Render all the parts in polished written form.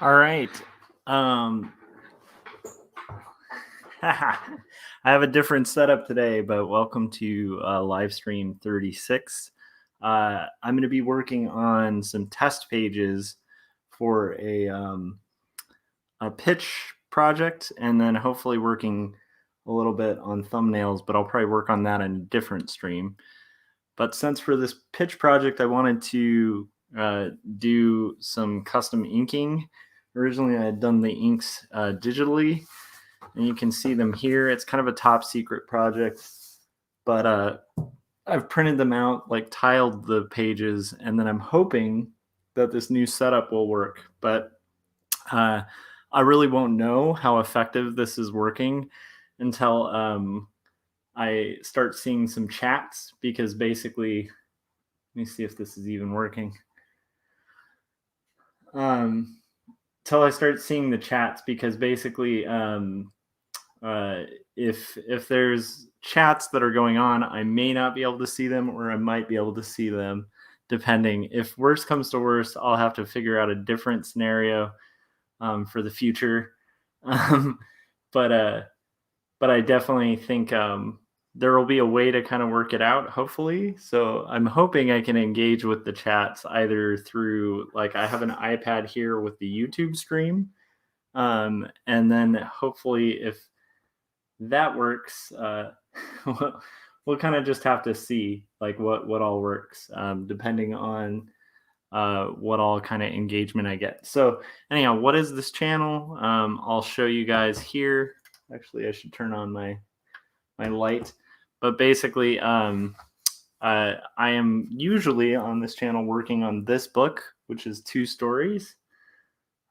All right. Um, I have a different setup today, but welcome to live stream 36. I'm going to be working on some test pages for a pitch project, and then hopefully working a little bit on thumbnails, but I'll probably work on that in a different stream. But since for this pitch project, I wanted to do some custom inking. Originally, I had done the inks digitally, and you can see them here. It's kind of a top secret project, but I've printed them out, like tiled the pages, and then I'm hoping that this new setup will work. But uh, I really won't know how effective this is working until I start seeing some chats, because basically, let me see if this is even working. Till I start seeing the chats, because basically, uh, if there's chats that are going on, I may not be able to see them, or I might be able to see them, depending. If worst comes to worst, I'll have to figure out a different scenario for the future. Um, but uh, but I definitely think there will be a way to kind of work it out, hopefully. So I'm hoping I can engage with the chats either through, like, I have an iPad here with the YouTube stream, and then hopefully if that works, we'll kind of just have to see like what all works, depending on what all kind of engagement I get. So anyhow, what is this channel? I'll show you guys here. Actually, I should turn on my light. But basically, I am usually on this channel working on this book, which is 2 stories.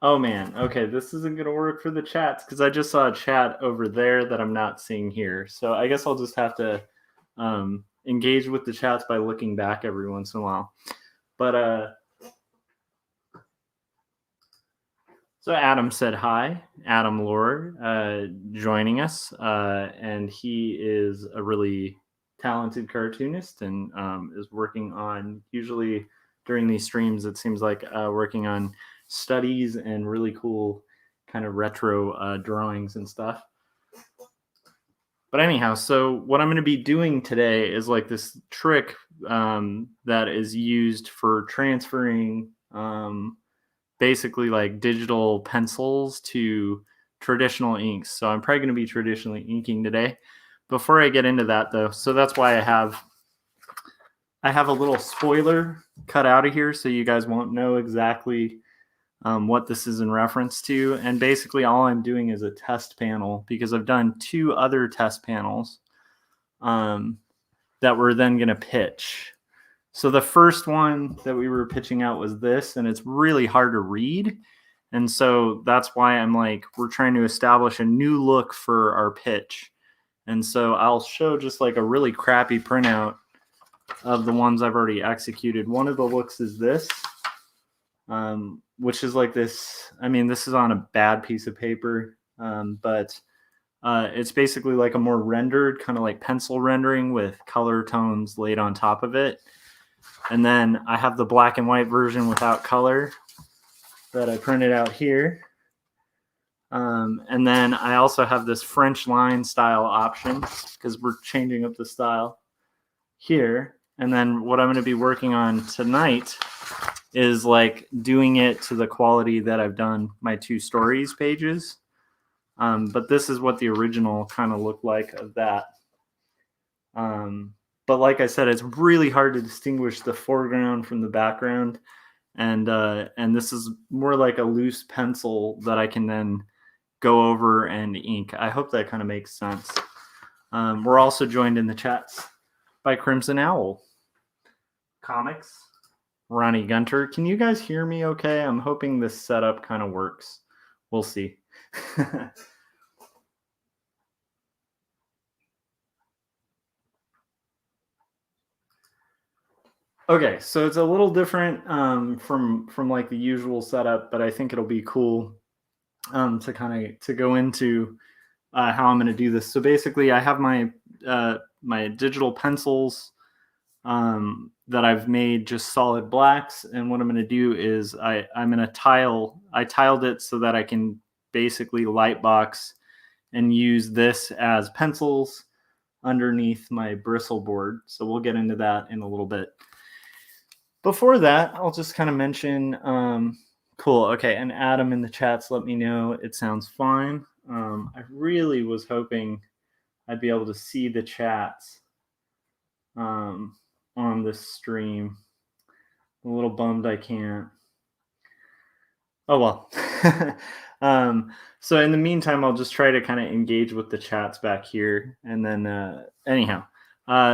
Oh man, okay, this isn't gonna work for the chats because I just saw a chat over there that I'm not seeing here. So I guess I'll just have to engage with the chats by looking back every once in a while. But so Adam said hi, Adam Lohr, joining us, and he is a really talented cartoonist and is working on, usually during these streams, it seems like working on studies and really cool kind of retro drawings and stuff. But anyhow, so what I'm going to be doing today is like this trick that is used for transferring basically like digital pencils to traditional inks. So I'm probably going to be traditionally inking today. Before I get into that though, so that's why I have a little spoiler cut out of here so you guys won't know exactly what this is in reference to. And basically all I'm doing is a test panel, because I've done 2 other test panels that we're then going to pitch. So the first one that we were pitching out was this, and it's really hard to read. And so that's why I'm like, we're trying to establish a new look for our pitch. And so I'll show just like a really crappy printout of the ones I've already executed. One of the looks is this, which is like this. I mean, this is on a bad piece of paper, but it's basically like a more rendered, kind of like pencil rendering with color tones laid on top of it. And then I have the black and white version without color that I printed out here. And then I also have this French line style option because we're changing up the style here. And then what I'm going to be working on tonight is like doing it to the quality that I've done my 2 stories pages. But this is what the original kind of looked like of that. But like I said, it's really hard to distinguish the foreground from the background. And this is more like a loose pencil that I can then go over and ink. I hope that kind of makes sense. We're also joined in the chats by Crimson Owl Comics, Ronnie Gunter. Can you guys hear me okay? I'm hoping this setup kind of works. We'll see. Okay, so it's a little different from like the usual setup, but I think it'll be cool to kind of to go into how I'm going to do this. So basically, I have my my digital pencils that I've made just solid blacks. And what I'm going to do is I tiled it so that I can basically lightbox and use this as pencils underneath my bristle board. So we'll get into that in a little bit. Before that, I'll just kind of mention, cool. Okay. And Adam in the chats let me know it sounds fine. I really was hoping I'd be able to see the chats on this stream. I'm a little bummed I can't. Oh, well. So in the meantime, I'll just try to kind of engage with the chats back here. And then anyhow,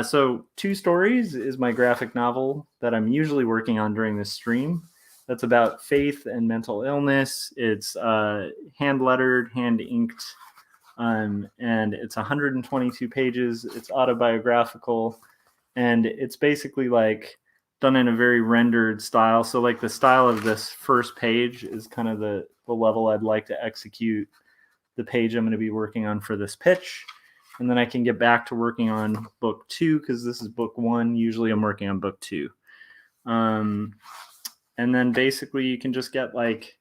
so 2 Stories is my graphic novel that I'm usually working on during this stream. That's about faith and mental illness. It's hand lettered, hand inked, and it's 122 pages. It's autobiographical, and it's basically like done in a very rendered style. So like the style of this first page is kind of the level I'd like to execute the page I'm going to be working on for this pitch. And then I can get back to working on book 2 because this is book 1. Usually I'm working on book 2. And then basically you can just get like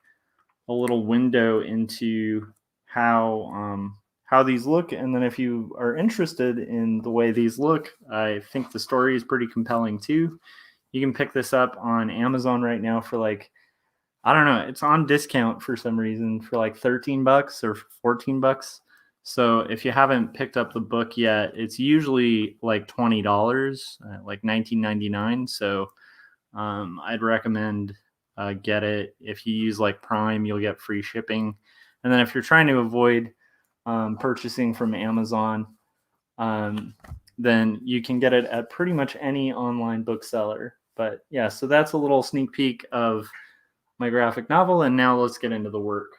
a little window into how these look. And then if you are interested in the way these look, I think the story is pretty compelling too. You can pick this up on Amazon right now for like, I don't know, it's on discount for some reason for like $13 or $14. So if you haven't picked up the book yet, it's usually like $20, like $19.99. So I'd recommend get it. If you use like Prime, you'll get free shipping. And then if you're trying to avoid purchasing from Amazon, then you can get it at pretty much any online bookseller. But yeah, so that's a little sneak peek of my graphic novel. And now let's get into the work.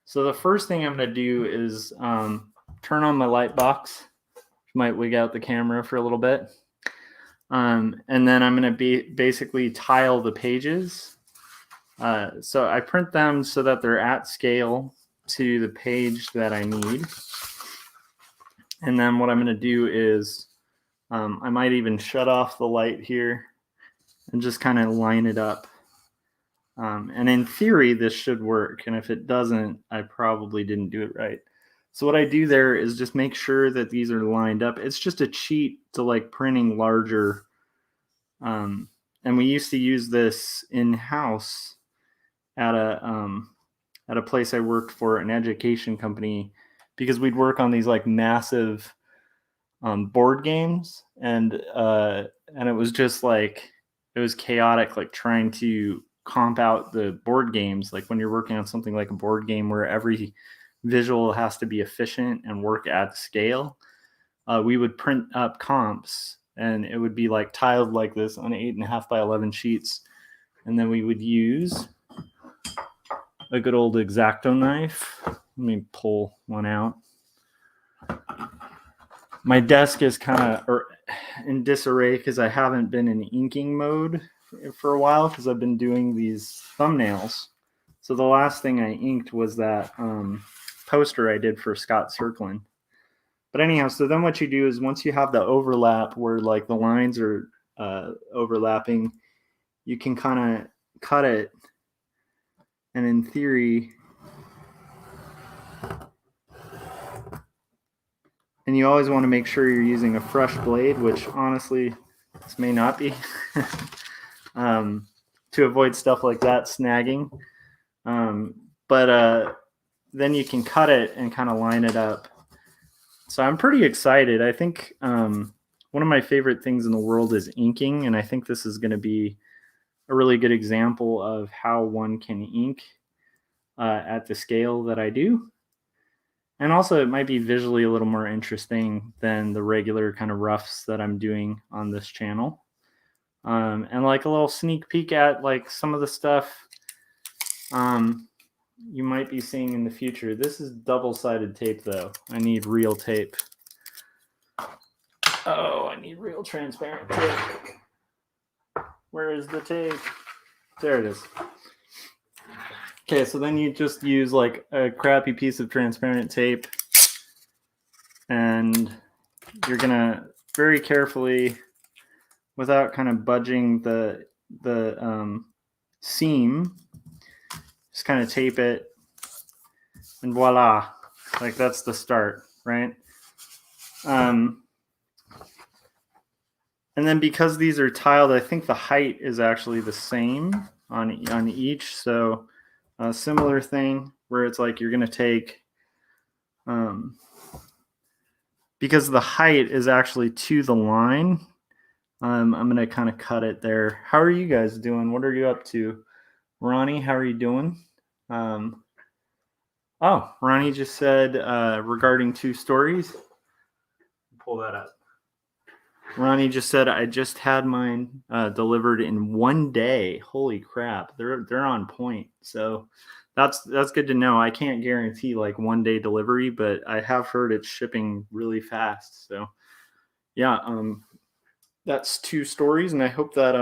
So the first thing I'm going to do is turn on my light box. Might wig out the camera for a little bit. And then I'm going to basically tile the pages. So I print them so that they're at scale to the page that I need. And then what I'm going to do is I might even shut off the light here and just kind of line it up. And in theory, this should work. And if it doesn't, I probably didn't do it right. So what I do there is just make sure that these are lined up. It's just a cheat to like printing larger. And we used to use this in-house at a place I worked for, an education company, because we'd work on these like massive board games, and it was just like, it was chaotic, like trying to comp out the board games. Like when you're working on something like a board game where every visual has to be efficient and work at scale, we would print up comps, and it would be like tiled like this on 8.5 by 11 sheets. And then we would use a good old X-Acto knife. Let me pull one out. My desk is kind of in disarray because I haven't been in inking mode for a while because I've been doing these thumbnails. So the last thing I inked was that poster I did for Scott Circlin. But anyhow, so then what you do is once you have the overlap where like the lines are overlapping, you can kind of cut it. And in theory, and you always want to make sure you're using a fresh blade, which honestly, this may not be, to avoid stuff like that snagging. But then you can cut it and kind of line it up. So I'm pretty excited. I think one of my favorite things in the world is inking, and I think this is going to be a really good example of how one can ink at the scale that I do. And also it might be visually a little more interesting than the regular kind of roughs that I'm doing on this channel. And like a little sneak peek at like some of the stuff you might be seeing in the future. This is double-sided tape though. I need real tape. Oh, I need real transparent tape. Where is the tape? There it is. Okay, so then you just use like a crappy piece of transparent tape, and you're gonna very carefully without kind of budging the seam. Just kind of tape it, and voila, like that's the start, right? And then because these are tiled, I think the height is actually the same on each. So a similar thing where it's like you're going to take, because the height is actually to the line, I'm going to kind of cut it there. How are you guys doing? What are you up to? Ronnie, how are you doing? Ronnie just said regarding 2 stories. Pull that up. Ronnie just said, I just had mine delivered in 1 day. Holy crap. They're on point. So that's good to know. I can't guarantee like 1 day delivery, but I have heard it's shipping really fast. So yeah, that's 2 stories, and I hope that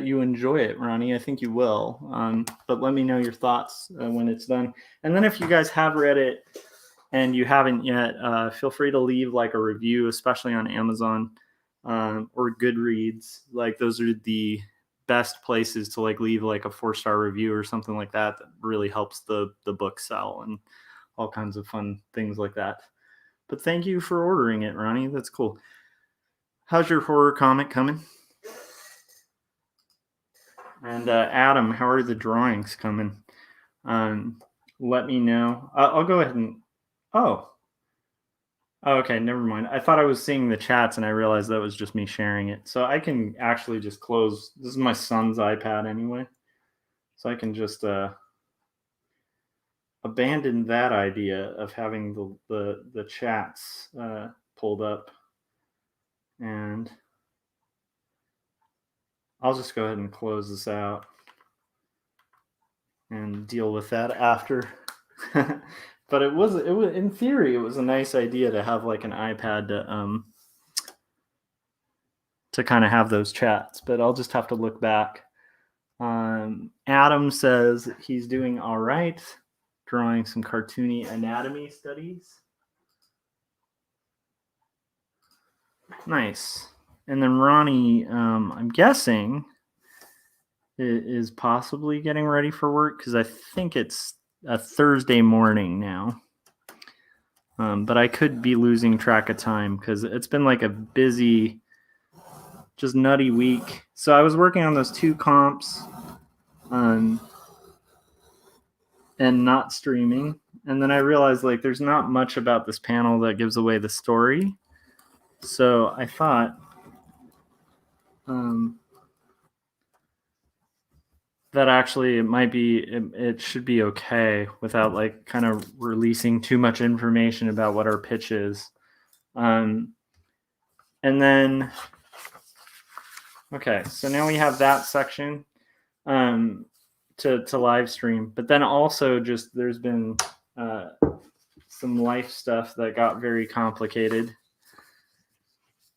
you enjoy it, Ronnie. I think you will. But let me know your thoughts when it's done. And then if you guys have read it and you haven't yet, feel free to leave like a review, especially on Amazon or Goodreads. Like those are the best places to like leave like a 4-star review or something like that. That really helps the book sell and all kinds of fun things like that. But thank you for ordering it, Ronnie. That's cool. How's your horror comic coming? And Adam, how are the drawings coming? Let me know. I'll go ahead and. Oh, okay, never mind. I thought I was seeing the chats and I realized that was just me sharing it. So I can actually just close. This is my son's iPad anyway. So I can just abandon that idea of having the chats pulled up. And I'll just go ahead and close this out and deal with that after. But it was in theory, it was a nice idea to have like an iPad to kind of have those chats, but I'll just have to look back. Adam says he's doing all right, drawing some cartoony anatomy studies. Nice. And then Ronnie, I'm guessing, is possibly getting ready for work because I think it's a Thursday morning now. But I could be losing track of time because it's been like a busy, just nutty week. So I was working on those 2 comps and not streaming. And then I realized like there's not much about this panel that gives away the story. So I thought that actually it should be okay without like kind of releasing too much information about what our pitch is. And then, okay, so now we have that section to live stream, but then also just there's been some life stuff that got very complicated.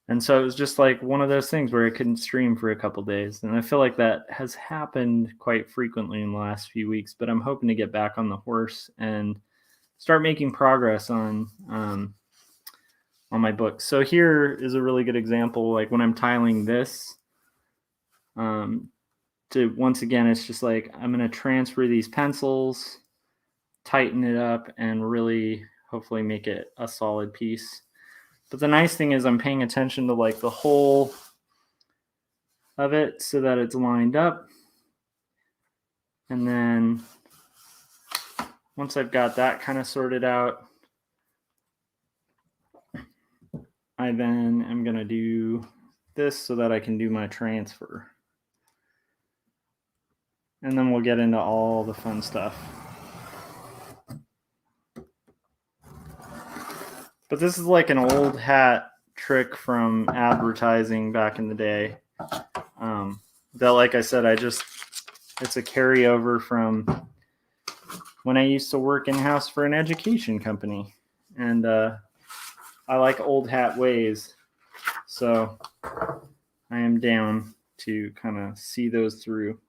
And so it was just like one of those things where I couldn't stream for a couple days. And I feel like that has happened quite frequently in the last few weeks, but I'm hoping to get back on the horse and start making progress on my book. So here is a really good example. Like when I'm tiling this, once again, it's just like, I'm going to transfer these pencils, tighten it up, and really hopefully make it a solid piece. But the nice thing is I'm paying attention to like the whole of it so that it's lined up. And then once I've got that kind of sorted out, I then am going to do this so that I can do my transfer. And then we'll get into all the fun stuff. But this is like an old hat trick from advertising back in the day. That, like I said, it's a carryover from when I used to work in-house for an education company. And I like old hat ways. So I am down to kind of see those through.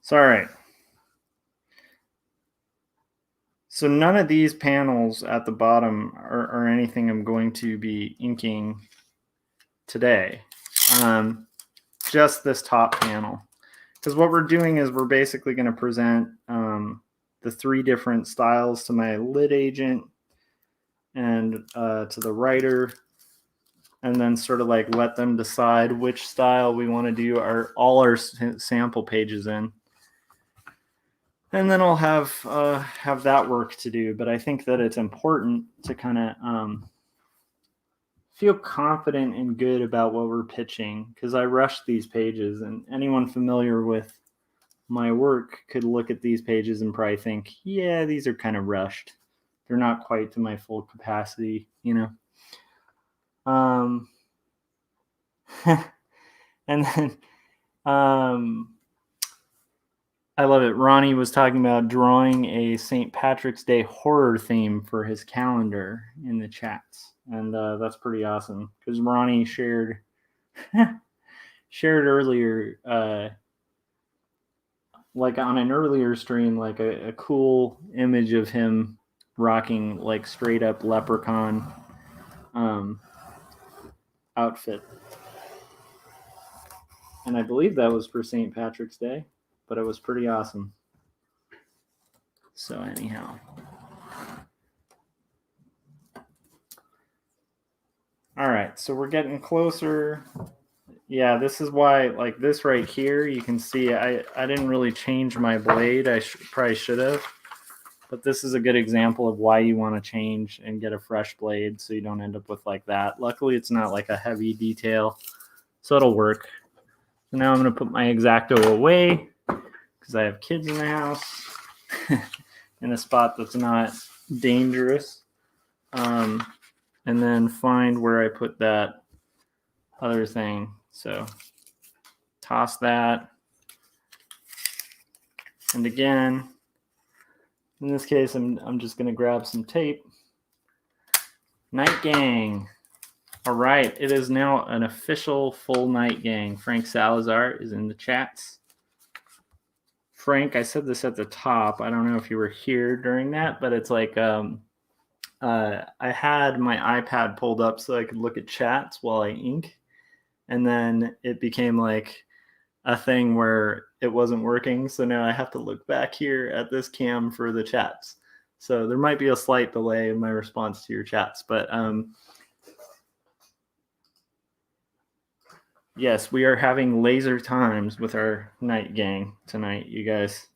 So, all right. So none of these panels at the bottom are anything I'm going to be inking today. Just this top panel. Because what we're doing is we're basically going to present the 3 different styles to my lit agent and to the writer, and then sort of like let them decide which style we want to do all our sample pages in. And then I'll have that work to do. But I think that it's important to kind of feel confident and good about what we're pitching, because I rushed these pages, and anyone familiar with my work could look at these pages and probably think, yeah, these are kind of rushed. They're not quite to my full capacity, you know. And then I love it. Ronnie was talking about drawing a St. Patrick's Day horror theme for his calendar in the chats. And that's pretty awesome, because Ronnie shared earlier, like on an earlier stream, like a cool image of him rocking like straight up leprechaun outfit. And I believe that was for St. Patrick's Day, but it was pretty awesome. So anyhow. All right, so we're getting closer. Yeah, this is why, like this right here, you can see I didn't really change my blade. I probably should have. But this is a good example of why you want to change and get a fresh blade so you don't end up with like that. Luckily, it's not like a heavy detail, so it'll work. So now I'm going to put my X-Acto away because I have kids in the house in a spot that's not dangerous. And then find where I put that other thing. So toss that. And again, in this case, I'm just going to grab some tape. Night Gang. All right, it is now an official full Night Gang. Frank Salazar is in the chats. Frank, I said this at the top. I don't know if you were here during that, but it's like I had my iPad pulled up so I could look at chats while I ink. And then it became like a thing where it wasn't working. So now I have to look back here at this cam for the chats. So there might be a slight delay in my response to your chats. But yes, we are having laser times with our Night Gang tonight, you guys.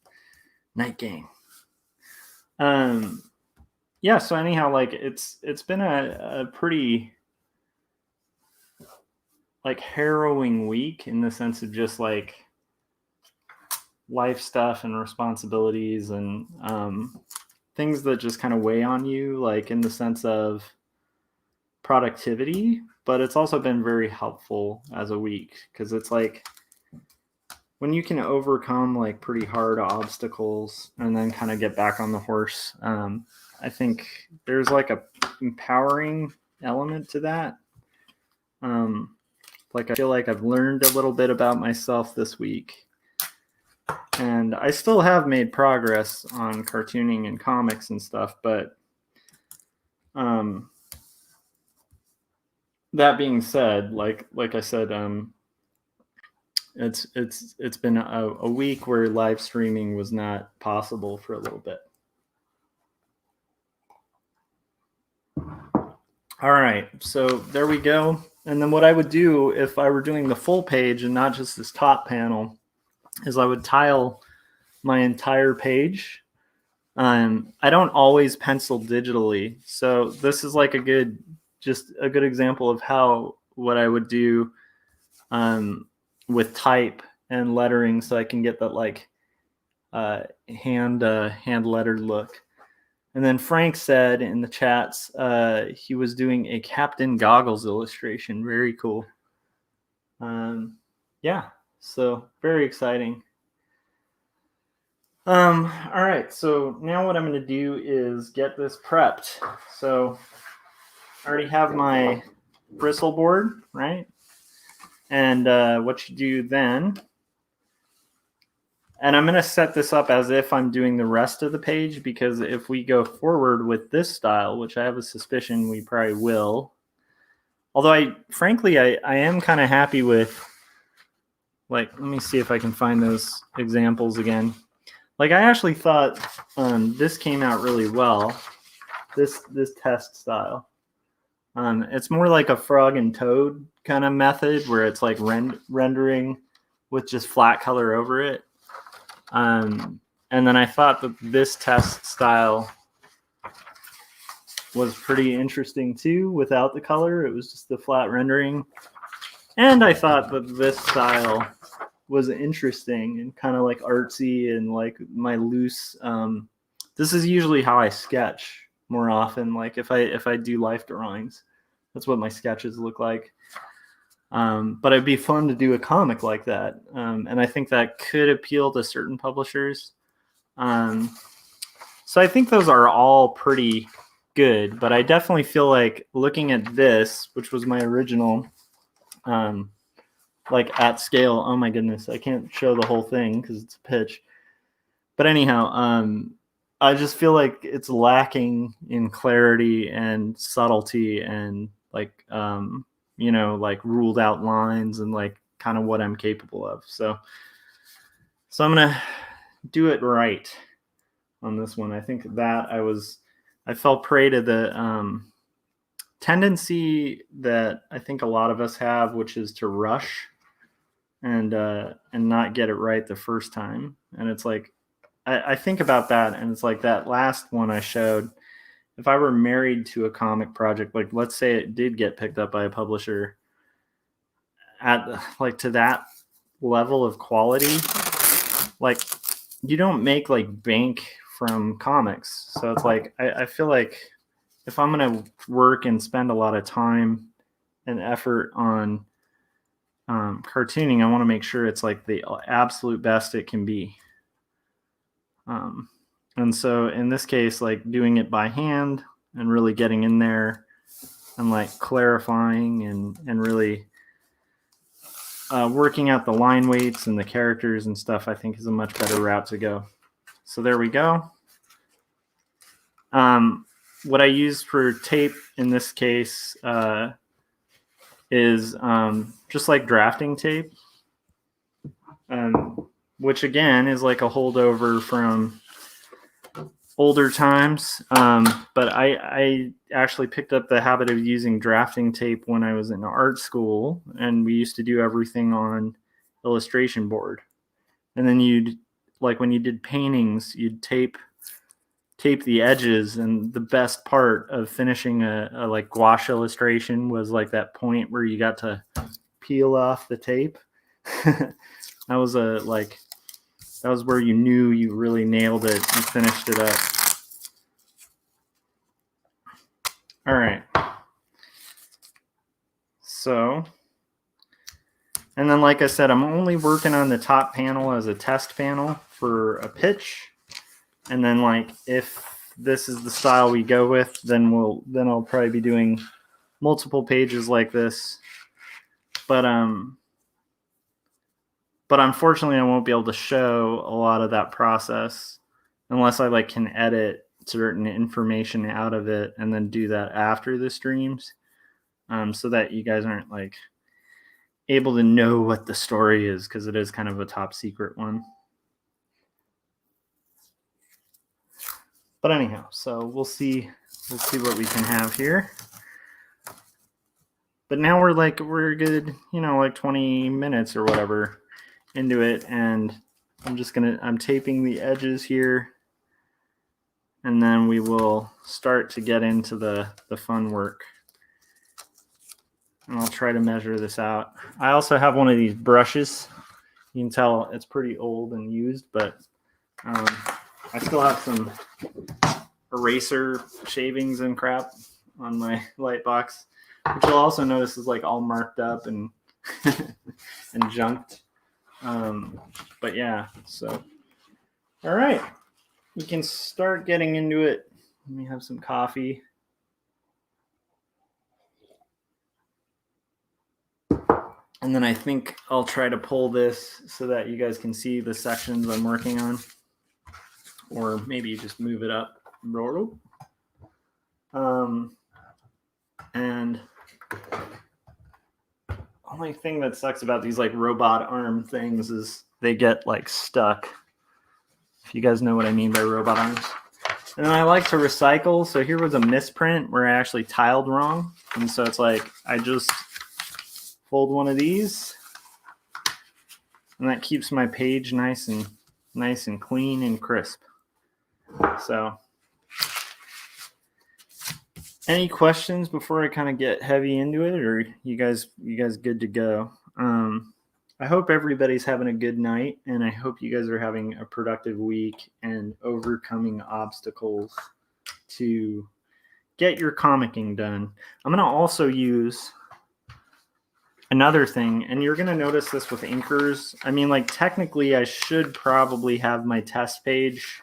Night Gang. Yeah, so anyhow, like it's been a pretty like harrowing week in the sense of just like life stuff and responsibilities and things that just kind of weigh on you, like in the sense of productivity. But it's also been very helpful as a week, because it's like when you can overcome like pretty hard obstacles and then kind of get back on the horse, I think there's like a empowering element to that. Like I feel like I've learned a little bit about myself this week, and I still have made progress on cartooning and comics and stuff, but that being said, like I said, it's been a week where live streaming was not possible for a little bit. All right, so there we go. And then what I would do if I were doing the full page and not just this top panel is I would tile my entire page. I don't always pencil digitally, so this is like a good example of what I would do with type and lettering, so I can get that like hand lettered look. And then Frank said in the chats he was doing a Captain Goggles illustration. Very cool. Yeah, so very exciting. All right, so now what I'm going to do is get this prepped. So I already have my bristle board, right? And what you do then And I'm going to set this up as if I'm doing the rest of the page, because if we go forward with this style, which I have a suspicion we probably will, although frankly, I am kind of happy with, like, let me see if I can find those examples again. Like, I actually thought this came out really well, this test style. It's more like a frog and toad kind of method, where it's like rendering with just flat color over it. And then I thought that this test style was pretty interesting too, without the color. It was just the flat rendering. And I thought that this style was interesting and kind of like artsy and like my loose. This is usually how I sketch more often. Like if I do life drawings, that's what my sketches look like. But it'd be fun to do a comic like that. And I think that could appeal to certain publishers. So I think those are all pretty good, but I definitely feel like looking at this, which was my original, like at scale. Oh my goodness, I can't show the whole thing because it's a pitch. But anyhow, I just feel like it's lacking in clarity and subtlety and like, like ruled out lines and like kind of what I'm capable of. So I'm going to do it right on this one. I think that I fell prey to the tendency that I think a lot of us have, which is to rush and not get it right the first time. And it's like, I think about that, and it's like that last one I showed. If I were married to a comic project, like let's say it did get picked up by a publisher at like to that level of quality, like you don't make like bank from comics. So it's like, I feel like if I'm going to work and spend a lot of time and effort on cartooning, I want to make sure it's like the absolute best it can be. And so in this case, like doing it by hand and really getting in there and like clarifying and really working out the line weights and the characters and stuff, I think is a much better route to go. So there we go. What I use for tape in this case is just like drafting tape, which again is like a holdover from older times. But I actually picked up the habit of using drafting tape when I was in art school, and we used to do everything on illustration board. And then you'd, like when you did paintings, you'd tape the edges, and the best part of finishing a like gouache illustration was like that point where you got to peel off the tape. That was where you knew you really nailed it and finished it up. All right. So, and then like I said, I'm only working on the top panel as a test panel for a pitch. And then like if this is the style we go with, then I'll probably be doing multiple pages like this. But unfortunately I won't be able to show a lot of that process unless I like can edit certain information out of it and then do that after the streams, so that you guys aren't like able to know what the story is, because it is kind of a top secret one. But anyhow, so we'll see what we can have here. But now we're good, like 20 minutes or whatever into it, and I'm taping the edges here, and then we will start to get into the fun work. And I'll try to measure this out. I also have one of these brushes. You can tell it's pretty old and used, but I still have some eraser shavings and crap on my light box, which you'll also notice is like all marked up and and junked. But yeah, so all right, we can start getting into it. Let me have some coffee. And then I think I'll try to pull this so that you guys can see the sections I'm working on. Or maybe just move it up. And only thing that sucks about these like robot arm things is they get like stuck. If you guys know what I mean by robot arms. And then I like to recycle. So here was a misprint where I actually tiled wrong. And so it's like I just fold one of these. And that keeps my page nice and clean and crisp. So any questions before I kind of get heavy into it, or you guys good to go? I hope everybody's having a good night, and I hope you guys are having a productive week and overcoming obstacles to get your comicking done. I'm going to also use another thing, and you're going to notice this with inkers. I mean, like technically I should probably have my test page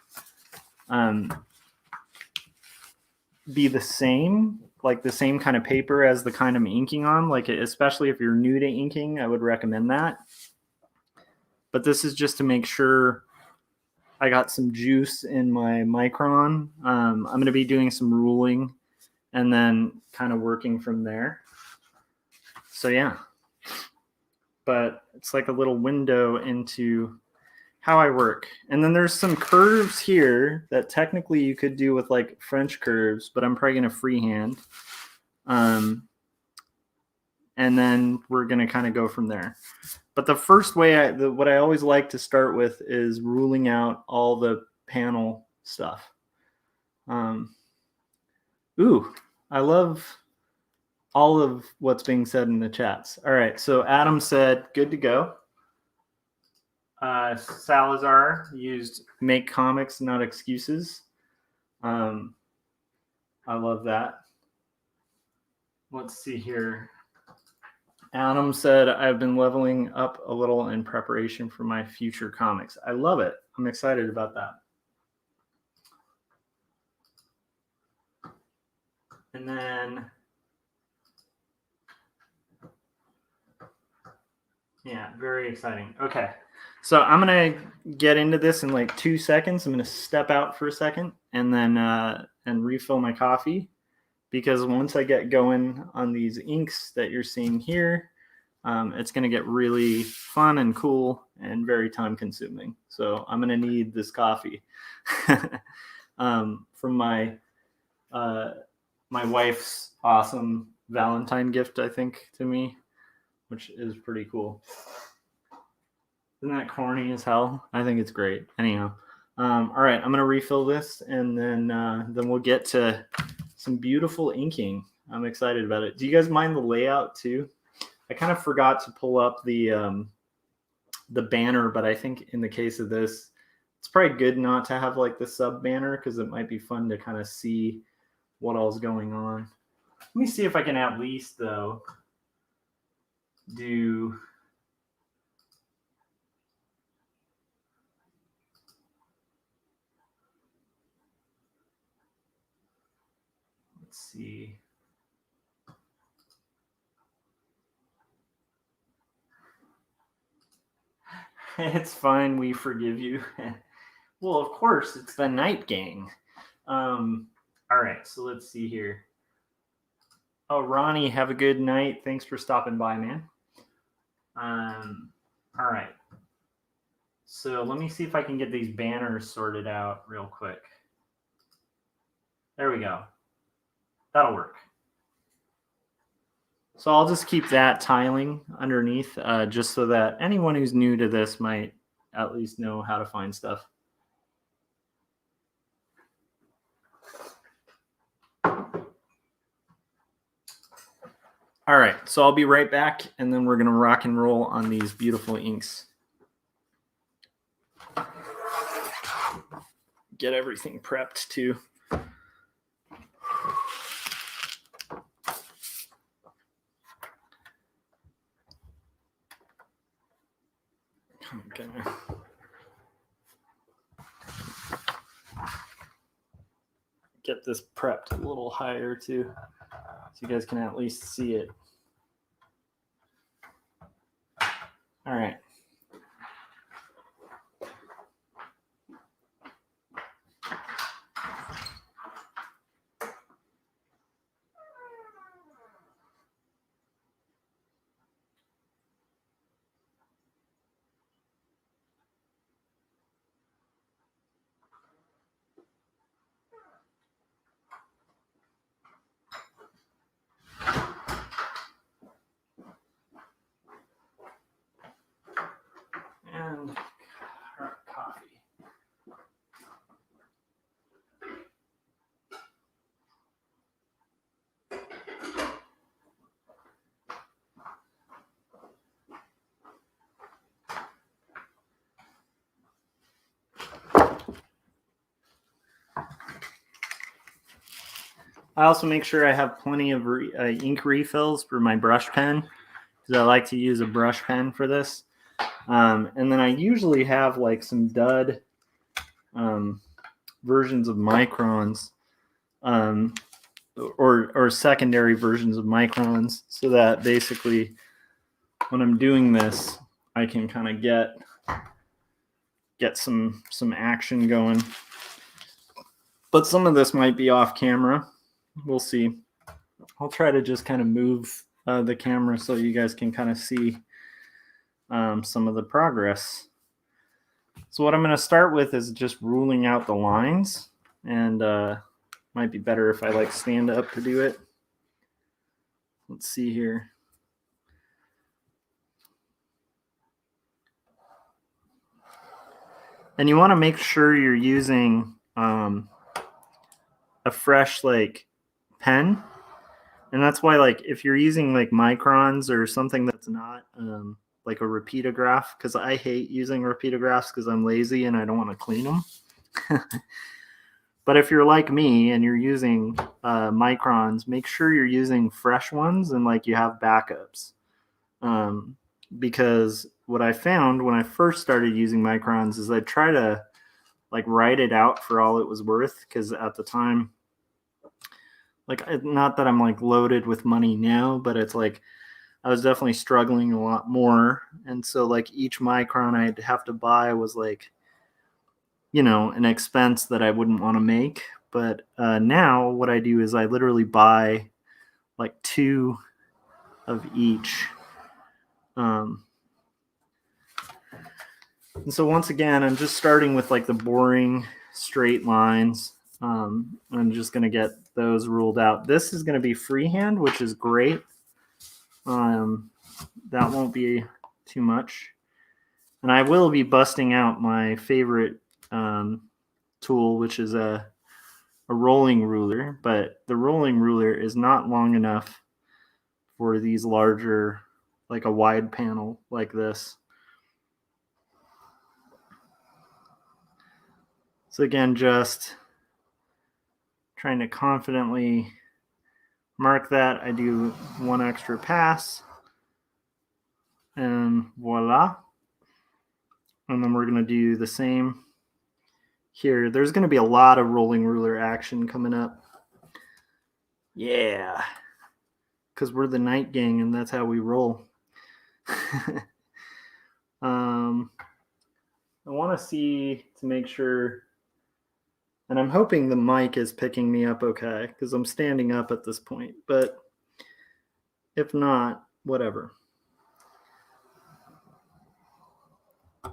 be the same, like the same kind of paper as the kind I'm inking on, like especially if you're new to inking, I would recommend that. But this is just to make sure I got some juice in my micron. I'm going to be doing some ruling and then kind of working from there. So yeah, but it's like a little window into how I work. And then there's some curves here that technically you could do with like French curves, but I'm probably going to freehand. And then we're going to kind of go from there. But the first way, what I always like to start with is ruling out all the panel stuff. Ooh, I love all of what's being said in the chats. All right, so Adam said, good to go. Salazar used make comics, not excuses. I love that. Let's see here. Adam said, I've been leveling up a little in preparation for my future comics. I love it. I'm excited about that. And then, yeah, very exciting. Okay. So I'm going to get into this in like 2 seconds. I'm going to step out for a second and then and refill my coffee, because once I get going on these inks that you're seeing here, it's going to get really fun and cool and very time consuming. So I'm going to need this coffee from my my wife's awesome Valentine gift, I think, to me, which is pretty cool. Isn't that corny as hell? I think it's great. Anyhow, all right, I'm going to refill this, and then we'll get to some beautiful inking. I'm excited about it. Do you guys mind the layout too? I kind of forgot to pull up the banner, but I think in the case of this, it's probably good not to have like the sub banner, because it might be fun to kind of see what all's going on. Let me see if I can at least though do. Let's see. It's fine. We forgive you. Well, of course, it's the Night Gang. All right, so let's see here. Oh, Ronnie, have a good night. Thanks for stopping by, man. All right. So let me see if I can get these banners sorted out real quick. There we go. That'll work. So I'll just keep that tiling underneath, just so that anyone who's new to this might at least know how to find stuff. All right, so I'll be right back, and then we're going to rock and roll on these beautiful inks. Get everything prepped too. I'm gonna get this prepped a little higher too, so you guys can at least see it. All right. And coffee. I also make sure I have plenty of ink refills for my brush pen, because I like to use a brush pen for this. And then I usually have like some dud versions of microns, or secondary versions of microns, so that basically when I'm doing this, I can kind of get some action going. But some of this might be off camera. We'll see. I'll try to just kind of move the camera so you guys can kind of see some of the progress. So what I'm going to start with is just ruling out the lines, and might be better if I like stand up to do it. Let's see here. And you want to make sure you're using a fresh like pen, and that's why like if you're using like microns or something that's not like a repeatograph, because I hate using repeatographs because I'm lazy and I don't want to clean them. But if you're like me and you're using microns, make sure you're using fresh ones and like you have backups. Because what I found when I first started using microns is I try to like write it out for all it was worth, because at the time, like, not that I'm like loaded with money now, but it's like I was definitely struggling a lot more. And so like each micron I'd have to buy was like, you know, an expense that I wouldn't want to make. But now what I do is I literally buy like 2 of each. And so once again, I'm just starting with like the boring straight lines. I'm just going to get those ruled out. This is going to be freehand, which is great. That won't be too much. And I will be busting out my favorite tool, which is a rolling ruler. But the rolling ruler is not long enough for these larger, like a wide panel like this. So again, just trying to confidently mark that. I do 1 extra pass, and voila. And then we're going to do the same here. There's going to be a lot of rolling ruler action coming up. Yeah, because we're the night gang and that's how we roll. I want to see to make sure, and I'm hoping the mic is picking me up okay, because I'm standing up at this point, but if not, whatever.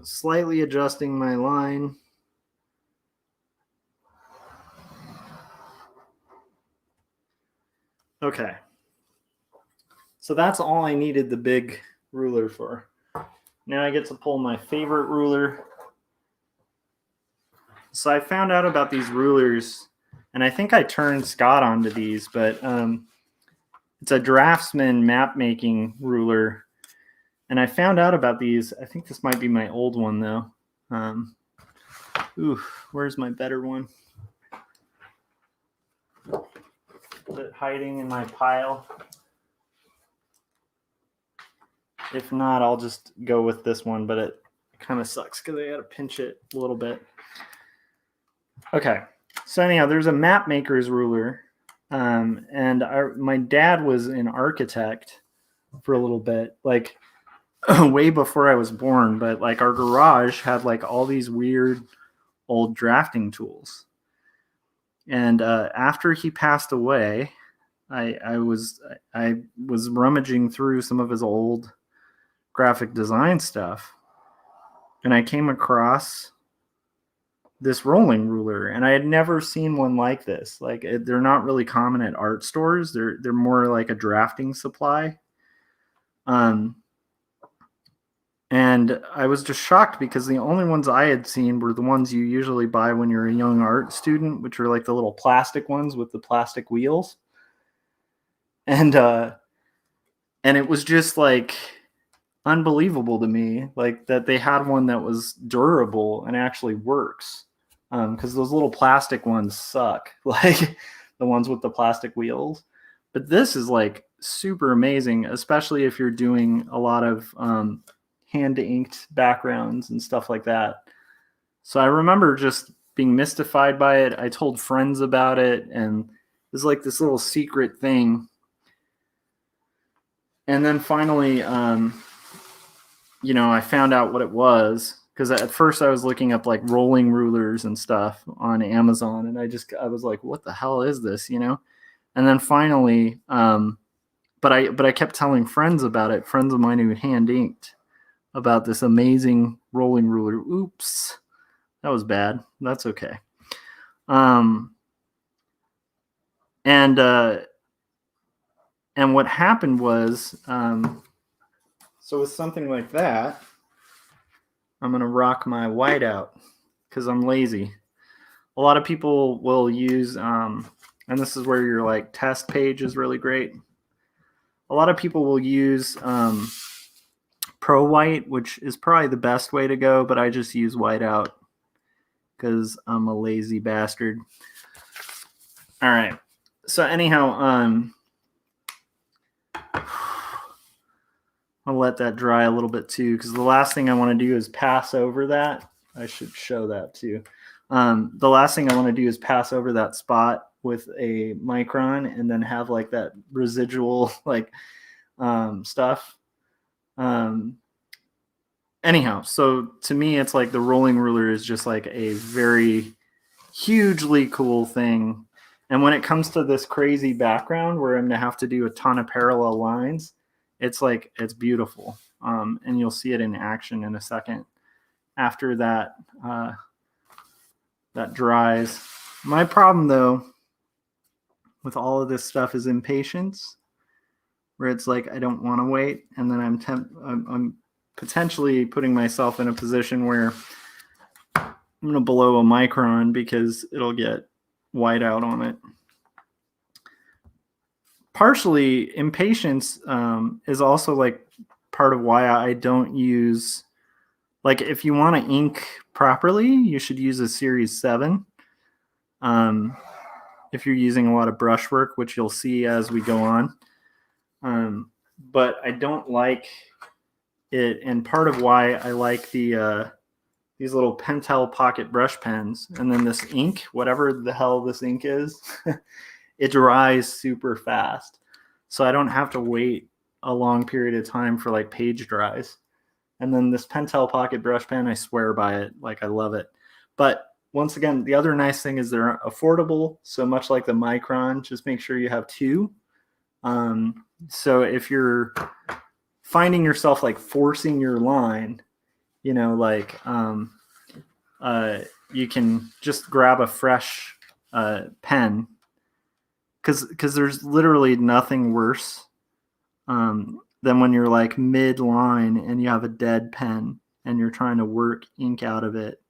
Slightly adjusting my line. Okay. So that's all I needed the big ruler for. Now I get to pull my favorite ruler. So I found out about these rulers, and I think I turned Scott onto these, but it's a Draftsman map making ruler. And I found out about these. I think this might be my old one though. Where's my better one? Is it hiding in my pile? If not, I'll just go with this one, but it kind of sucks because I got to pinch it a little bit. Okay, so anyhow, there's a map maker's ruler, and my dad was an architect for a little bit. Like, way before I was born, but like our garage had like all these weird old drafting tools. And after he passed away, I was rummaging through some of his old graphic design stuff, and I came across this rolling ruler, and I had never seen one like this. Like they're not really common at art stores. They're more like a drafting supply. And I was just shocked because the only ones I had seen were the ones you usually buy when you're a young art student, which are like the little plastic ones with the plastic wheels. And it was just like unbelievable to me, like that they had one that was durable and actually works. Because those little plastic ones suck, like the ones with the plastic wheels. But this is like super amazing, especially if you're doing a lot of hand inked backgrounds and stuff like that. So I remember just being mystified by it. I told friends about it, and it was like this little secret thing. And then finally, I found out what it was, because at first I was looking up like rolling rulers and stuff on Amazon, and I was like, what the hell is this, And then finally, but I kept telling friends about it, friends of mine who hand inked, about this amazing rolling ruler. Oops, that was bad. That's okay. And what happened was, so with something like that, I'm going to rock my whiteout because I'm lazy. A lot of people will use, and this is where your like test page is really great. A lot of people will use Pro White, which is probably the best way to go, but I just use whiteout because I'm a lazy bastard. All right. So anyhow, I'll let that dry a little bit too, because the last thing I want to do is pass over that. I should show that too. The last thing I want to do is pass over that spot with a micron and then have like that residual like stuff. Anyhow, so to me, it's like the rolling ruler is just like a very hugely cool thing. And when it comes to this crazy background where I'm going to have to do a ton of parallel lines, it's like, it's beautiful. And you'll see it in action in a second after that, that dries. My problem though, with all of this stuff is impatience, where it's like, I don't want to wait. And then I'm potentially putting myself in a position where I'm going to blow a micron because it'll get white out on it. Partially, impatience is also like part of why I don't use, like if you want to ink properly, you should use a Series 7. If you're using a lot of brushwork, which you'll see as we go on. But I don't like it, and part of why I like the these little Pentel pocket brush pens, and then this ink, whatever the hell this ink is, it dries super fast. So I don't have to wait a long period of time for like page dries. And then this Pentel pocket brush pen, I swear by it. Like, I love it. But once again, the other nice thing is they're affordable. So much like the Micron, just make sure you have two. So if you're finding yourself like forcing your line, like you can just grab a fresh pen, because there's literally nothing worse than when you're like mid-line and you have a dead pen and you're trying to work ink out of it.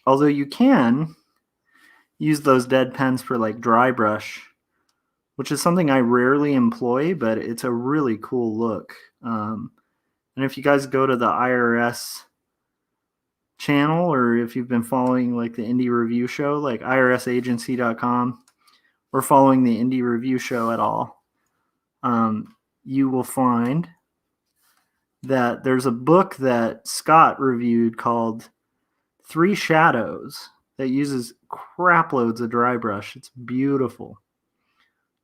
Although you can use those dead pens for like dry brush, which is something I rarely employ, but it's a really cool look. And if you guys go to the IRS channel, or if you've been following like the Indie Review Show, like irsagency.com, or following the Indie Review Show at all, you will find that there's a book that Scott reviewed called 3 Shadows that uses crap loads of dry brush. It's beautiful.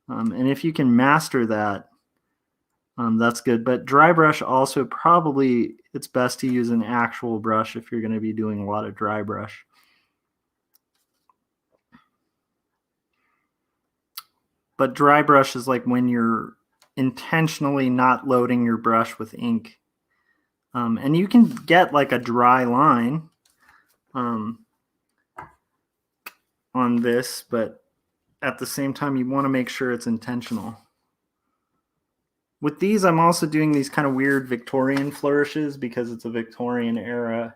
And if you can master that, That's good. But dry brush also probably it's best to use an actual brush if you're going to be doing a lot of dry brush. But dry brush is like when you're intentionally not loading your brush with ink. And you can get like a dry line on this, but at the same time, you want to make sure it's intentional. With these, I'm also doing these kind of weird Victorian flourishes because it's a Victorian era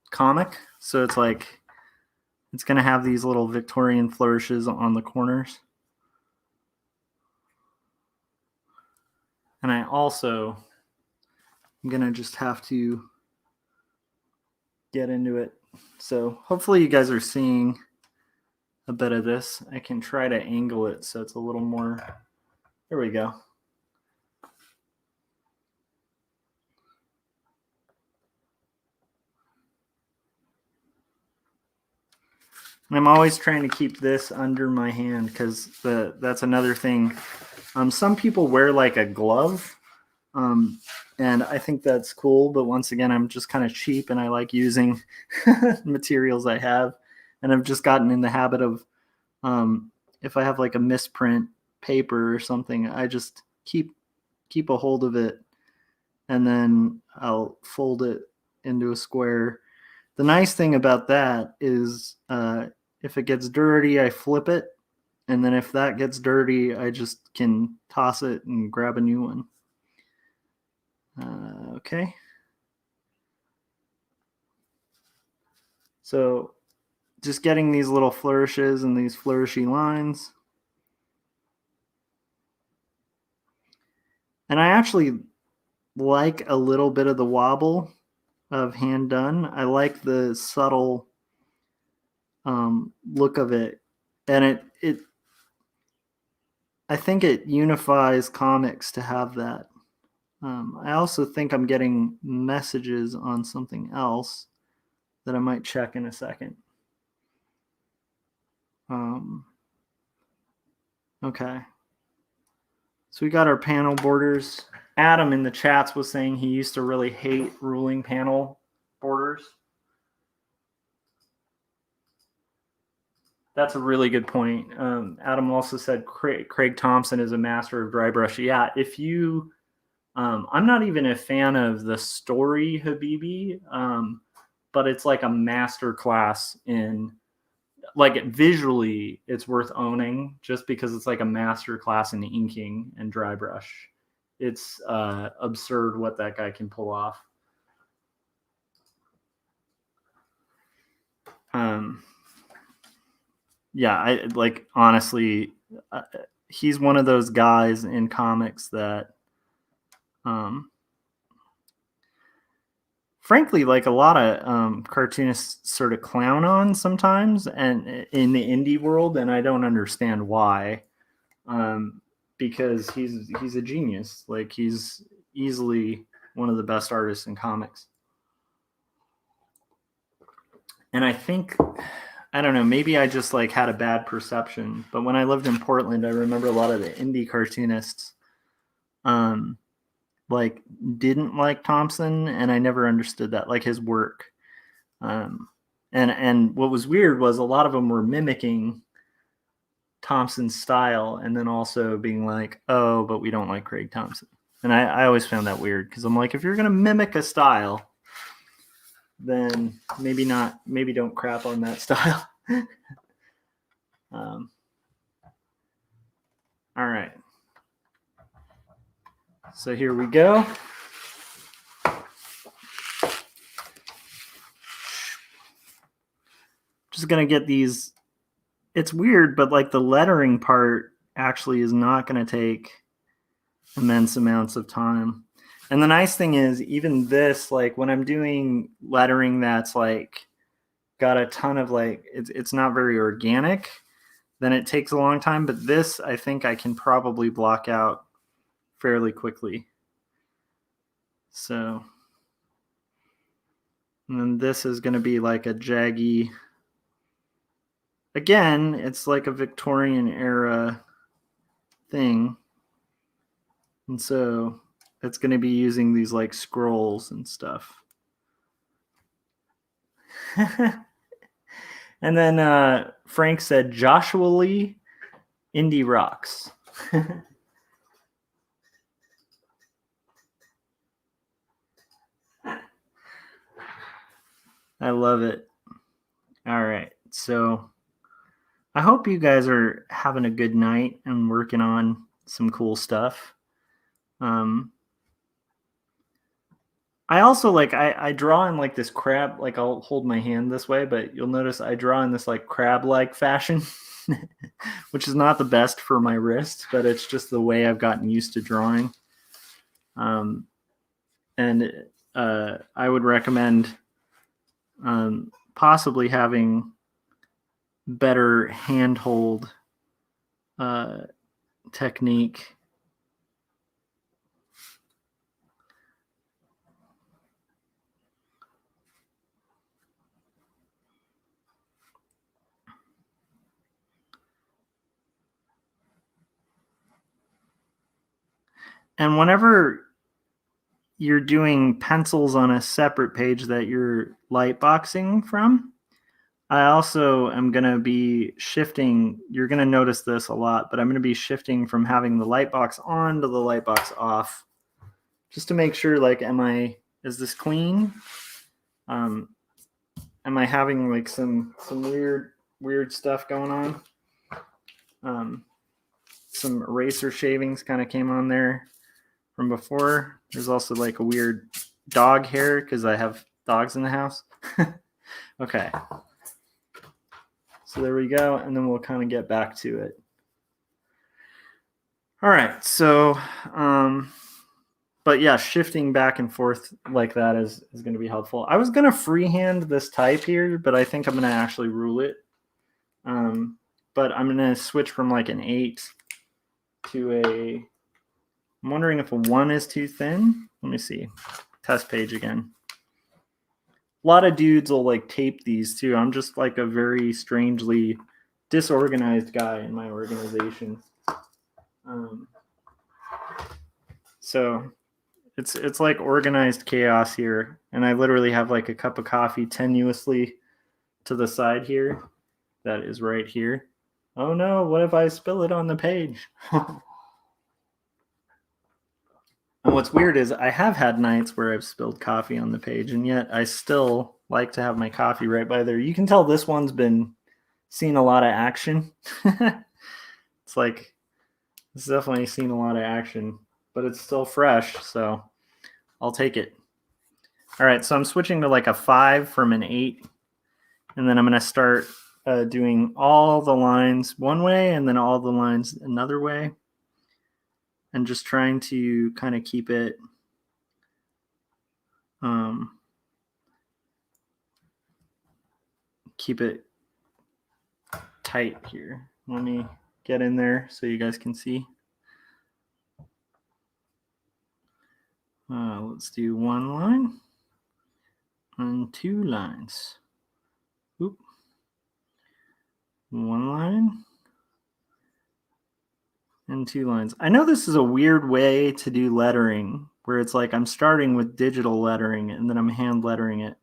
comic. So it's like, it's going to have these little Victorian flourishes on the corners. And I also, I'm going to just have to get into it. So hopefully you guys are seeing a bit of this. I can try to angle it so it's a little more, there we go. And I'm always trying to keep this under my hand because that's another thing. Some people wear like a glove, and I think that's cool. But once again, I'm just kind of cheap, and I like using materials I have. And I've just gotten in the habit of, if I have like a misprint paper or something, I just keep a hold of it, and then I'll fold it into a square. The nice thing about that is if it gets dirty, I flip it. And then if that gets dirty, I just can toss it and grab a new one. Okay. So just getting these little flourishes and these flourishy lines. And I actually like a little bit of the wobble of hand done. I like the subtle look of it, and it I think it unifies comics to have that. I also think I'm getting messages on something else that I might check in a second. Okay. So we got our panel borders. Adam in the chats was saying he used to really hate ruling panel borders. That's a really good point. Adam also said Craig Thompson is a master of dry brush. Yeah, if you, I'm not even a fan of the story Habibi, but it's like a master class in, like visually, it's worth owning just because it's like a master class in inking and dry brush. It's absurd what that guy can pull off. Yeah, I like honestly, he's one of those guys in comics that, frankly, like a lot of cartoonists sort of clown on sometimes, and in the indie world, and I don't understand why, because he's a genius. Like he's easily one of the best artists in comics, and I think, I don't know, maybe I just like had a bad perception, but when I lived in Portland, I remember a lot of the indie cartoonists like didn't like Thompson, and I never understood that, like his work. And what was weird was a lot of them were mimicking Thompson's style and then also being like, oh, but we don't like Craig Thompson. And I always found that weird because I'm like, if you're going to mimic a style, then maybe don't crap on that style. All right. So here we go. Just going to get these. It's weird, but like the lettering part actually is not going to take immense amounts of time. And the nice thing is, even this, like when I'm doing lettering that's like got a ton of like, it's not very organic, then it takes a long time. But this, I think I can probably block out fairly quickly. So, and then this is going to be like a jaggy. Again, it's like a Victorian era thing. And so it's going to be using these like scrolls and stuff. And then Frank said Joshua Lee, Indie Rocks. I love it. All right. So I hope you guys are having a good night and working on some cool stuff. I also like I draw in like this crab, like I'll hold my hand this way, but you'll notice I draw in this like crab-like fashion, which is not the best for my wrist, but it's just the way I've gotten used to drawing. And I would recommend possibly having better handhold technique. And whenever you're doing pencils on a separate page that you're light boxing from, I also am going to be shifting. You're going to notice this a lot, but I'm going to be shifting from having the light box on to the light box off, just to make sure, like, is this clean? Am I having like some weird stuff going on? Some eraser shavings kind of came on there from before. There's also like a weird dog hair because I have dogs in the house. Okay. So there we go, and then we'll kind of get back to it. All right, so, but yeah, shifting back and forth like that is going to be helpful. I was going to freehand this type here, but I think I'm going to actually rule it. But I'm going to switch from like an 8 to I'm wondering if a 1 is too thin. Let me see. Test page again. A lot of dudes will like tape these too. I'm just like a very strangely disorganized guy in my organization. So it's like organized chaos here. And I literally have like a cup of coffee tenuously to the side here. That is right here. Oh no, what if I spill it on the page? And what's weird is I have had nights where I've spilled coffee on the page, and yet I still like to have my coffee right by there. You can tell this one's been seeing a lot of action. It's like, it's definitely seen a lot of action, but it's still fresh, so I'll take it. All right, so I'm switching to like a 5 from an 8, and then I'm going to start doing all the lines one way and then all the lines another way, and just trying to kind of keep it tight here. Let me get in there so you guys can see. Let's do 1 line and 2 lines. Oop. 1 line and 2 lines. I know this is a weird way to do lettering, where it's like I'm starting with digital lettering and then I'm hand lettering it.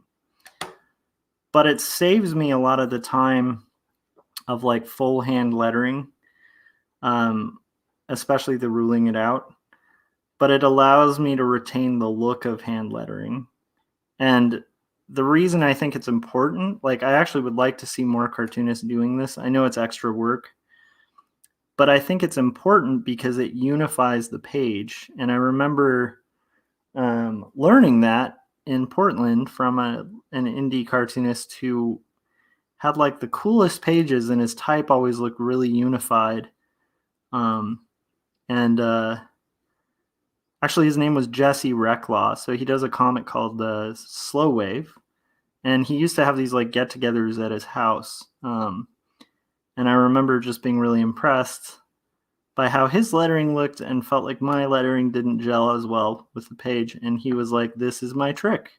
But it saves me a lot of the time of like full hand lettering, especially the ruling it out. But it allows me to retain the look of hand lettering. And the reason I think it's important, like I actually would like to see more cartoonists doing this. I know it's extra work, but I think it's important because it unifies the page. And I remember learning that in Portland from an indie cartoonist who had like the coolest pages, and his type always looked really unified. Actually, his name was Jesse Recklaw. So he does a comic called the Slow Wave, and he used to have these like get-togethers at his house. And I remember just being really impressed by how his lettering looked, and felt like my lettering didn't gel as well with the page. And he was like, "This is my trick,"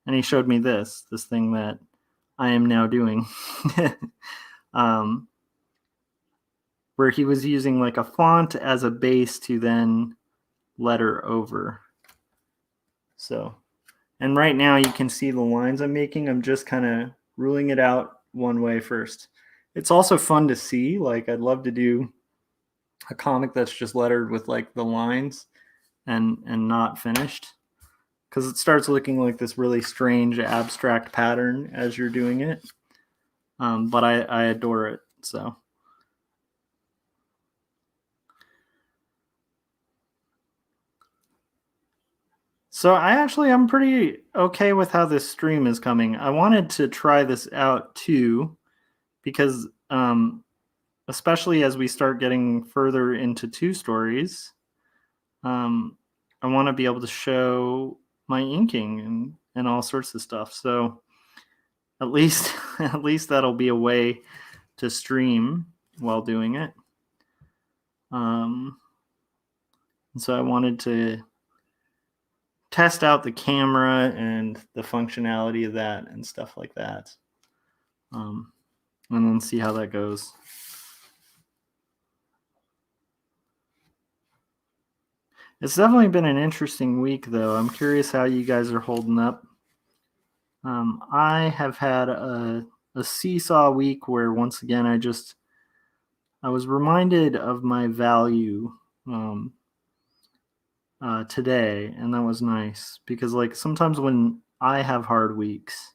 and he showed me this thing that I am now doing, where he was using like a font as a base to then letter over. So, and right now you can see the lines I'm making. I'm just kind of ruling it out one way first. It's also fun to see. Like, I'd love to do a comic that's just lettered with like the lines and not finished, because it starts looking like this really strange abstract pattern as you're doing it. But I adore it. So I'm pretty okay with how this stream is coming. I wanted to try this out too, because especially as we start getting further into two stories, I want to be able to show my inking and all sorts of stuff. So at least at least that'll be a way to stream while doing it. And so I wanted to test out the camera and the functionality of that and stuff like that, and then see how that goes. It's definitely been an interesting week, though. I'm curious how you guys are holding up. I have had a seesaw week where, once again, I was reminded of my value today, and that was nice, because like sometimes when I have hard weeks,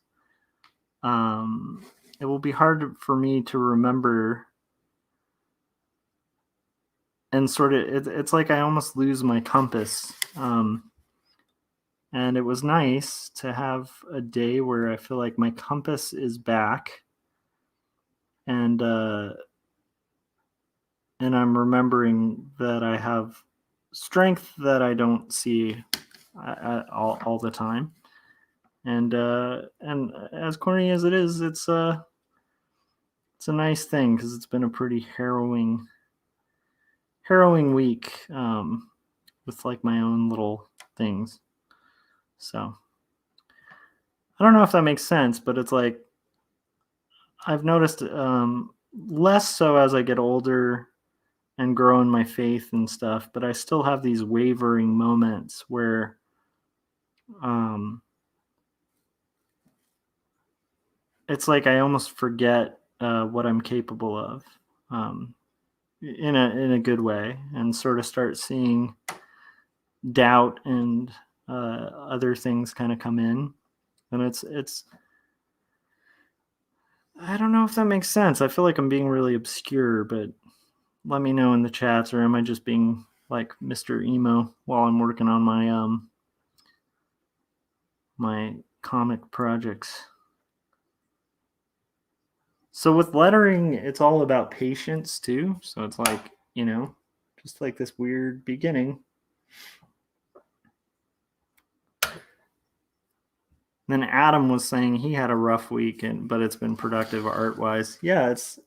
it will be hard for me to remember, and sort of it's like I almost lose my compass. And it was nice to have a day where I feel like my compass is back, and I'm remembering that I have strength that I don't see all the time. And as corny as it is, it's a nice thing, because it's been a pretty harrowing week, with like my own little things. So I don't know if that makes sense, but it's like I've noticed, less so as I get older and grow in my faith and stuff, but I still have these wavering moments where it's like I almost forget what I'm capable of, in a good way, and sort of start seeing doubt and other things kind of come in, and it's I don't know if that makes sense. I feel like I'm being really obscure, but let me know in the chats, or am I just being like Mr. Emo while I'm working on my my comic projects? So with lettering, it's all about patience too. So it's like, just like this weird beginning. Then Adam was saying he had a rough week, but it's been productive art wise. Yeah, it's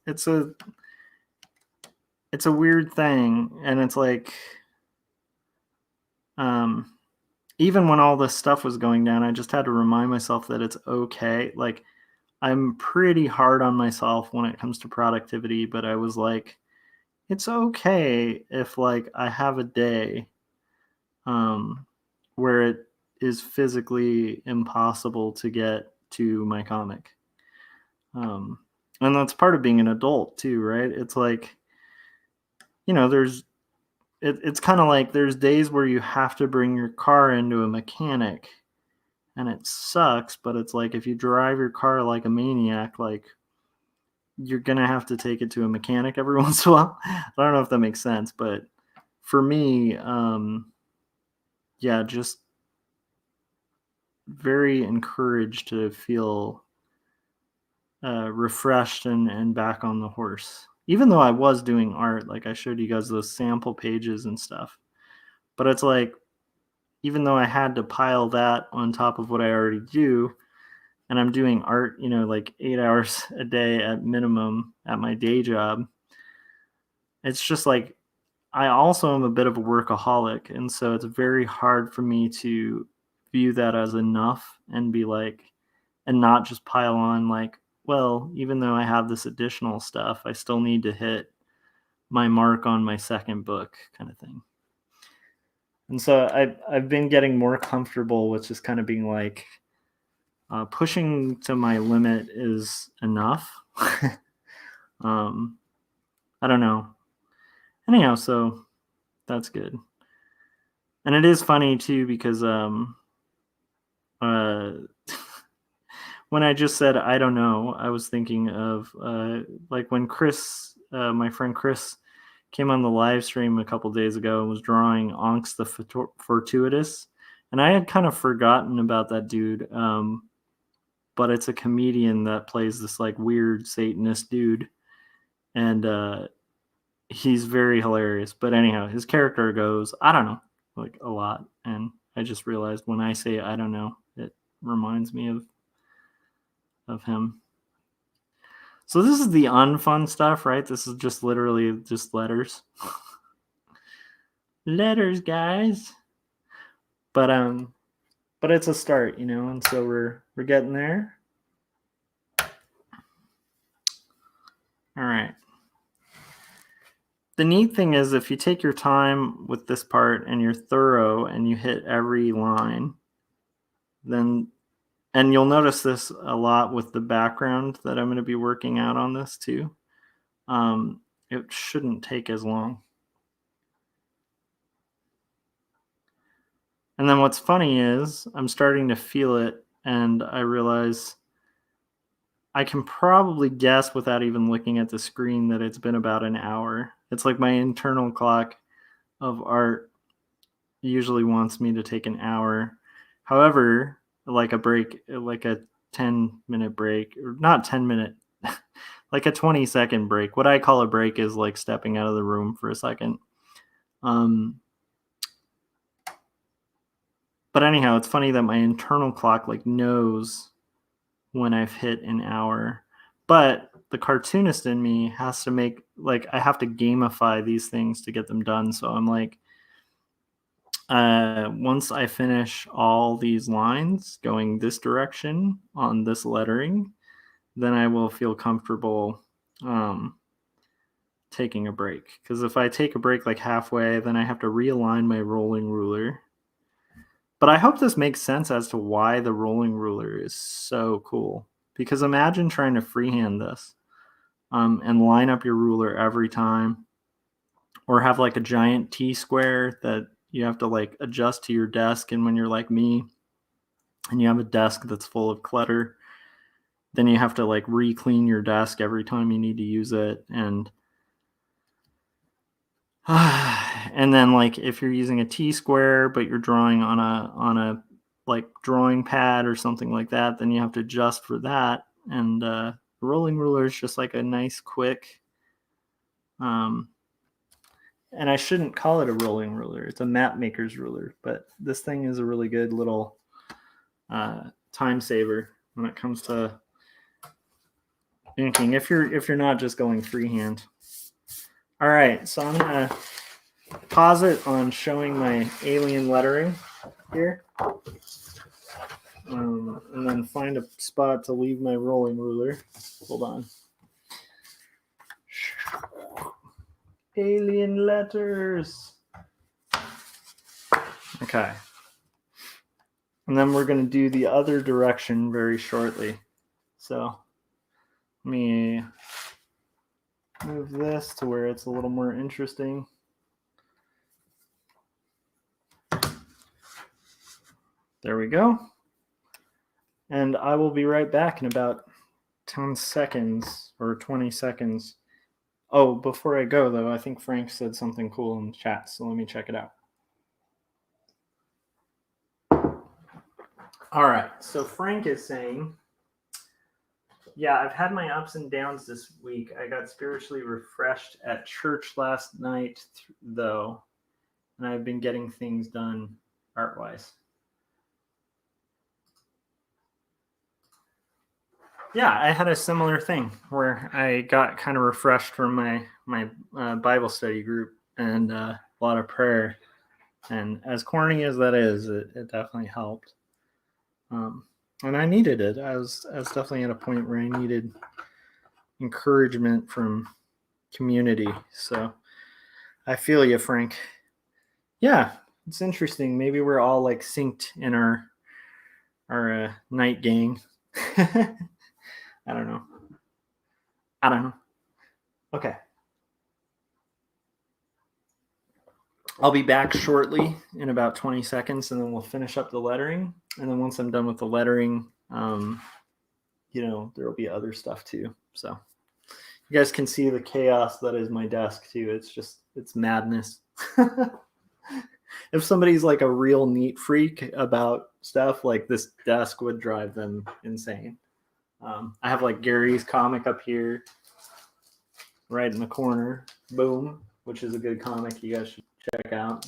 a weird thing, and it's like, even when all this stuff was going down, I just had to remind myself that it's okay. Like, I'm pretty hard on myself when it comes to productivity, but I was like, it's okay if like I have a day where it is physically impossible to get to my comic. And that's part of being an adult too, right? It's like, it's kind of like there's days where you have to bring your car into a mechanic, and it sucks, but it's like if you drive your car like a maniac, like you're gonna have to take it to a mechanic every once in a while. I don't know if that makes sense, but for me, yeah, just very encouraged to feel refreshed and back on the horse. Even though I was doing art, like I showed you guys those sample pages and stuff, but it's like, even though I had to pile that on top of what I already do, and I'm doing art, like 8 hours a day at minimum at my day job, it's just like I also am a bit of a workaholic, and so it's very hard for me to view that as enough and be like, and not just pile on like, well, even though I have this additional stuff, I still need to hit my mark on my second book, kind of thing. And so I've been getting more comfortable with just kind of being like, pushing to my limit is enough. um, I don't know. Anyhow, so that's good. And it is funny too because uh, when I just said I don't know, I was thinking of like when Chris, my friend Chris, came on the live stream a couple days ago and was drawing Onks the Fortuitous, and I had kind of forgotten about that dude. But it's a comedian that plays this like weird Satanist dude, and he's very hilarious. But anyhow, his character goes, I don't know, like a lot, and I just realized when I say I don't know, it reminds me of him. So this is the unfun stuff, right? This is just literally just letters. Letters, guys. But it's a start, and so we're getting there. All right. The neat thing is if you take your time with this part and you're thorough and you hit every line, then, and you'll notice this a lot with the background that I'm going to be working out on this too. It shouldn't take as long. And then what's funny is I'm starting to feel it, and I realize I can probably guess without even looking at the screen that it's been about an hour. It's like my internal clock of art usually wants me to take an hour. However, like a break, like a 10-minute break, or not 10-minute, like a 20-second break. What I call a break is like stepping out of the room for a second. But anyhow, it's funny that my internal clock like knows when I've hit an hour. But the cartoonist in me has to make, like, I have to gamify these things to get them done. So I'm like, once I finish all these lines going this direction on this lettering, then I will feel comfortable taking a break. Because if I take a break like halfway, then I have to realign my rolling ruler. But I hope this makes sense as to why the rolling ruler is so cool. Because imagine trying to freehand this and line up your ruler every time, or have like a giant T square that you have to like adjust to your desk. And when you're like me and you have a desk that's full of clutter, then you have to like re-clean your desk every time you need to use it. And then like if you're using a T square but you're drawing on a like drawing pad or something like that, then you have to adjust for that. And the rolling ruler is just like a nice quick and I shouldn't call it a rolling ruler, it's a map maker's ruler, but this thing is a really good little time saver when it comes to inking, if you're not just going freehand. All right, so I'm gonna pause it on showing my alien lettering here, and then find a spot to leave my rolling ruler. Hold on. Alien letters. Okay. And then we're going to do the other direction very shortly. So let me move this to where it's a little more interesting. There we go. And I will be right back in about 10 seconds or 20 seconds. Oh, before I go, though, I think Frank said something cool in the chat, so let me check it out. All right, so Frank is saying, yeah, I've had my ups and downs this week. I got spiritually refreshed at church last night, though, and I've been getting things done art-wise. Yeah, I had a similar thing where I got kind of refreshed from my Bible study group and a lot of prayer. And as corny as that is, it definitely helped. And I needed it. I was definitely at a point where I needed encouragement from community. So I feel you, Frank. Yeah, It's interesting. Maybe we're all like synced in our night gang. I don't know. I don't know. Okay. I'll be back shortly in about 20 seconds, and then we'll finish up the lettering. And then once I'm done with the lettering, there will be other stuff too. So you guys can see the chaos that is my desk too. It's madness. If somebody's like a real neat freak about stuff, like this desk would drive them insane. I have like Gary's comic up here, right in the corner. Boom, which is a good comic you guys should check out.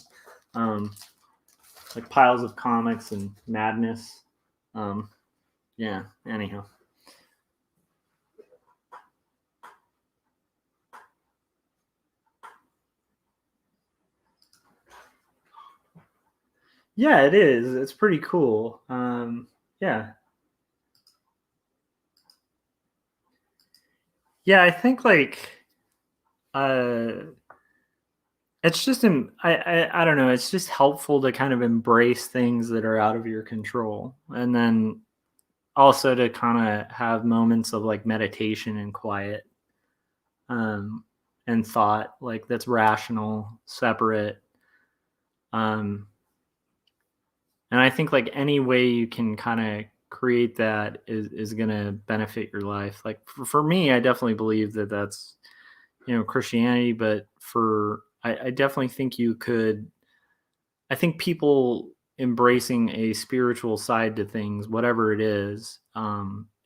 Like piles of comics and madness. Yeah, anyhow. Yeah, it is. It's pretty cool. Yeah. Yeah, I think like uh it's just I don't know, it's just helpful to kind of embrace things that are out of your control. And then also to kind of have moments of like meditation and quiet um and thought like that's rational, separate. Um and I think like any way you can kind of create that is going to benefit your life. Like for me, I definitely believe that that's Christianity, but I definitely think you could. I think people embracing a spiritual side to things, whatever it is,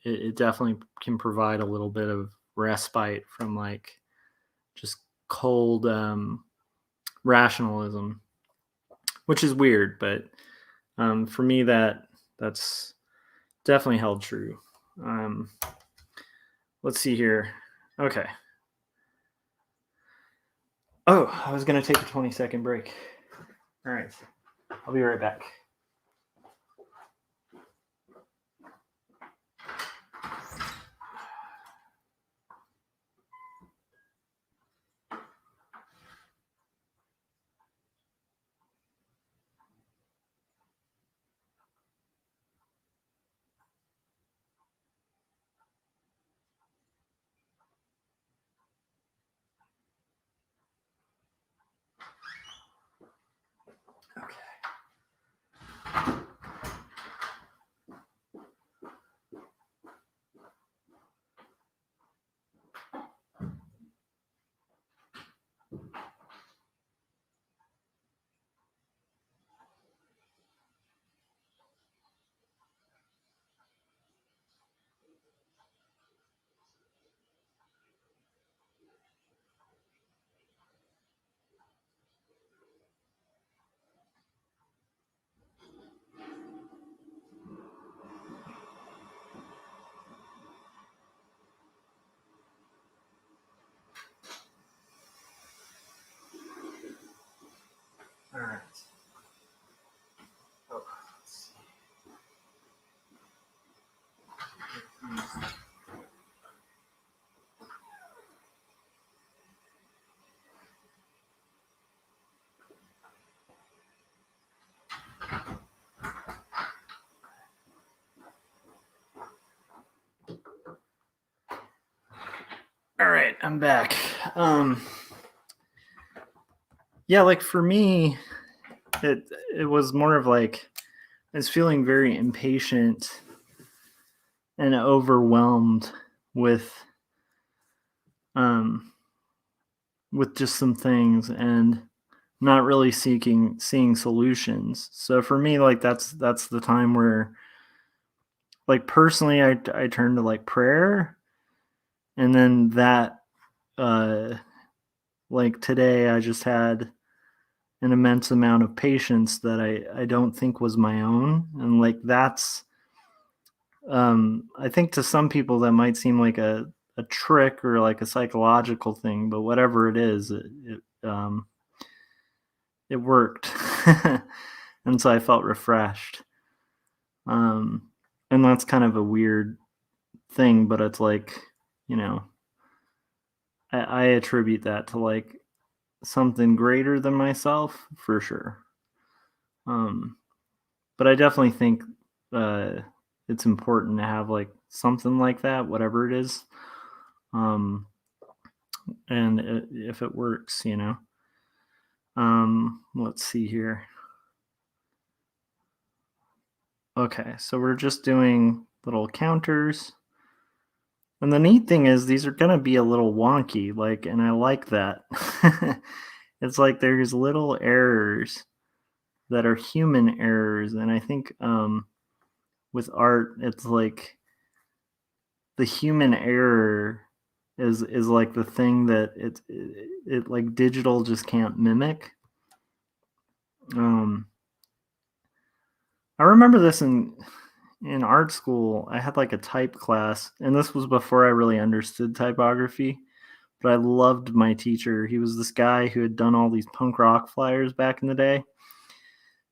it definitely can provide a little bit of respite from like just cold rationalism, which is weird, but for me that's definitely held true. Um, let's see here. Okay. Oh, I was gonna take a 20-second break. All right, I'll be right back. All right. Oh, let's see. All right, I'm back. Yeah, like for me, it was more of like I was feeling very impatient and overwhelmed with um with just some things and not really seeing solutions. So for me, like that's the time where like personally I turn to like prayer, and then that uh like today I just had an immense amount of patience that I don't think was my own. And like that's I think to some people that might seem like a trick or like a psychological thing, but whatever it is, it worked. And so I felt refreshed. Um and that's kind of a weird thing, but it's like, you know, I attribute that to like something greater than myself for sure. But I definitely think it's important to have like something like that, whatever it is. Um, and if it works, let's see here. Okay, so we're just doing little counters. And the neat thing is these are going to be a little wonky, like, and I like that. It's like there's little errors that are human errors. And I think with art, it's like the human error is like the thing that it like digital just can't mimic. Um, I remember this in art school. I had like a type class, and this was before I really understood typography. But I loved my teacher. He was this guy who had done all these punk rock flyers back in the day,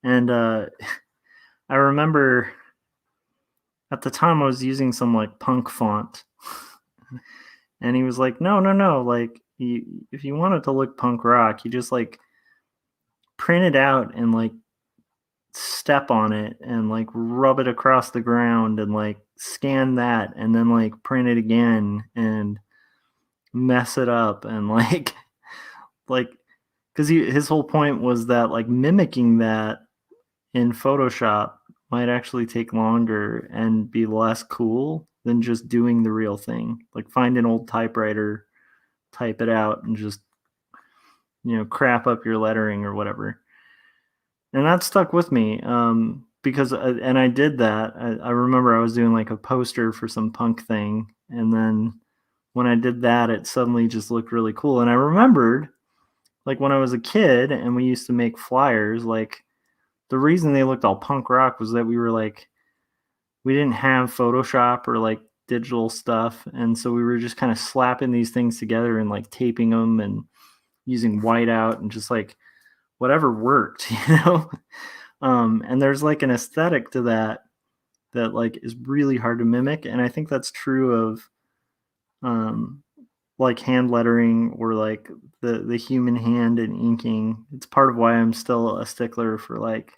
and I remember at the time I was using some like punk font, and he was like, "No, no, no! Like, if you want it to look punk rock, you just like print it out and like step on it and like rub it across the ground and like scan that and then like print it again and mess it up and like because his whole point was that like mimicking that in Photoshop might actually take longer and be less cool than just doing the real thing. Like find an old typewriter, type it out, and just crap up your lettering or whatever. And that stuck with me because and I did that. I remember I was doing like a poster for some punk thing, and then when I did that, it suddenly just looked really cool. And I remembered like when I was a kid and we used to make flyers, like the reason they looked all punk rock was that we didn't have Photoshop or like digital stuff, and so we were just kind of slapping these things together and like taping them and using whiteout and just like whatever worked, and there's like an aesthetic to that like is really hard to mimic, and I think that's true of um like hand lettering or like the human hand and inking. It's part of why I'm still a stickler for like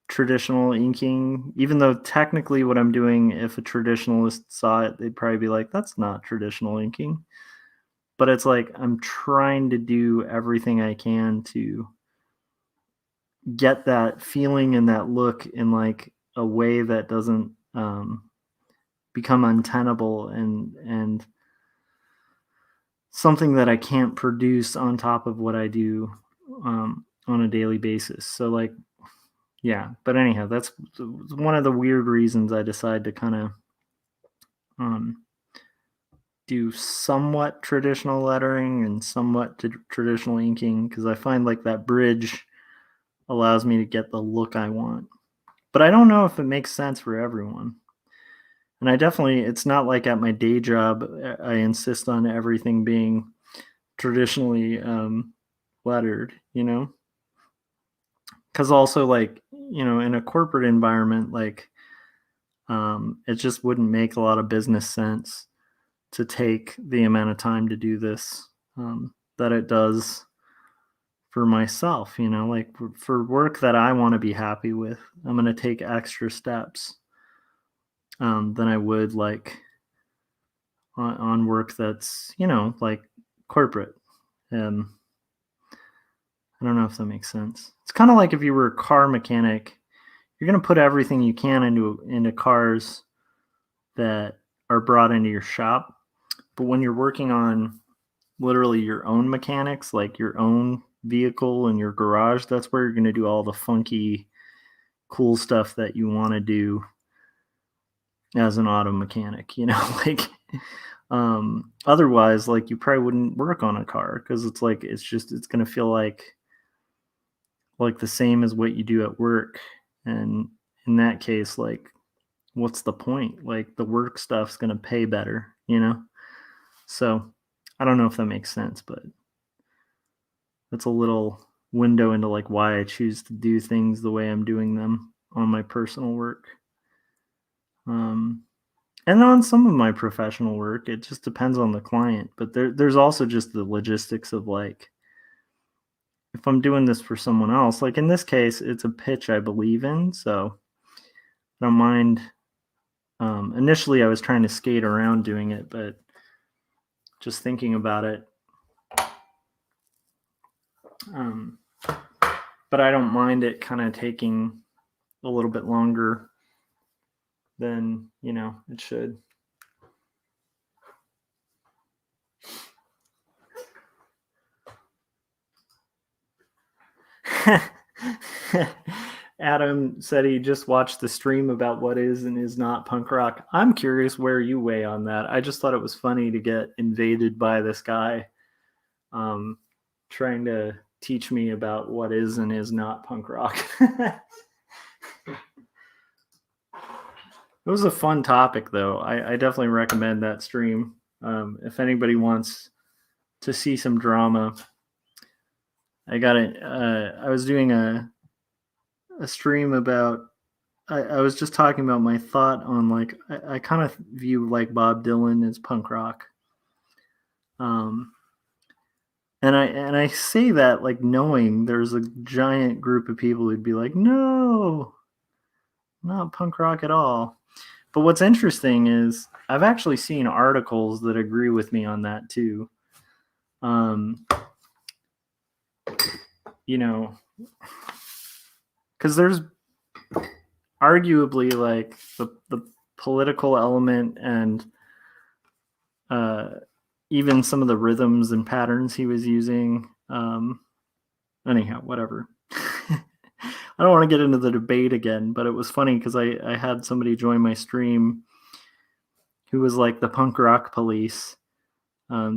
traditional inking, even though technically what I'm doing, if a traditionalist saw it, they'd probably be like, that's not traditional inking. But it's like I'm trying to do everything I can to get that feeling and that look in like a way that doesn't become untenable and something that I can't produce on top of what I do on a daily basis. So like, yeah. But anyhow, that's one of the weird reasons I decided to kind of um, do somewhat traditional lettering and somewhat traditional inking because I find like that bridge allows me to get the look I want. But I don't know if it makes sense for everyone. And I definitely, it's not like at my day job, I insist on everything being traditionally lettered, Because also, like, in a corporate environment, like, it just wouldn't make a lot of business sense to take the amount of time to do this that it does for myself, like for work that I want to be happy with. I'm going to take extra steps than I would like on work that's like corporate. Um, I don't know if that makes sense. It's kind of like if you were a car mechanic, you're going to put everything you can into cars that are brought into your shop. But when you're working on literally your own mechanics, like your own vehicle in your garage, that's where you're going to do all the funky, cool stuff that you want to do as an auto mechanic, like otherwise like you probably wouldn't work on a car because it's like it's going to feel like the same as what you do at work. And in that case, like what's the point? Like the work stuff's going to pay better, So I don't know if that makes sense, but that's a little window into like why I choose to do things the way I'm doing them on my personal work. And on some of my professional work, it just depends on the client. But there's also just the logistics of like, if I'm doing this for someone else, like in this case, it's a pitch I believe in, so I don't mind. Initially, I was trying to skate around doing it, but just thinking about it, but I don't mind it kind of taking a little bit longer than it should. Adam said he just watched the stream about what is and is not punk rock. I'm curious where you weigh on that. I just thought it was funny to get invaded by this guy trying to teach me about what is and is not punk rock. It was a fun topic, though. I definitely recommend that stream. If anybody wants to see some drama, I got it. I was doing a stream about. I was just talking about my thought on like I kind of view like Bob Dylan as punk rock. And I say that like knowing there's a giant group of people who'd be like, no, not punk rock at all. But what's interesting is I've actually seen articles that agree with me on that too. Because there's arguably like the political element and even some of the rhythms and patterns he was using. Anyhow, whatever. I don't want to get into the debate again, but it was funny because I had somebody join my stream who was like the punk rock police,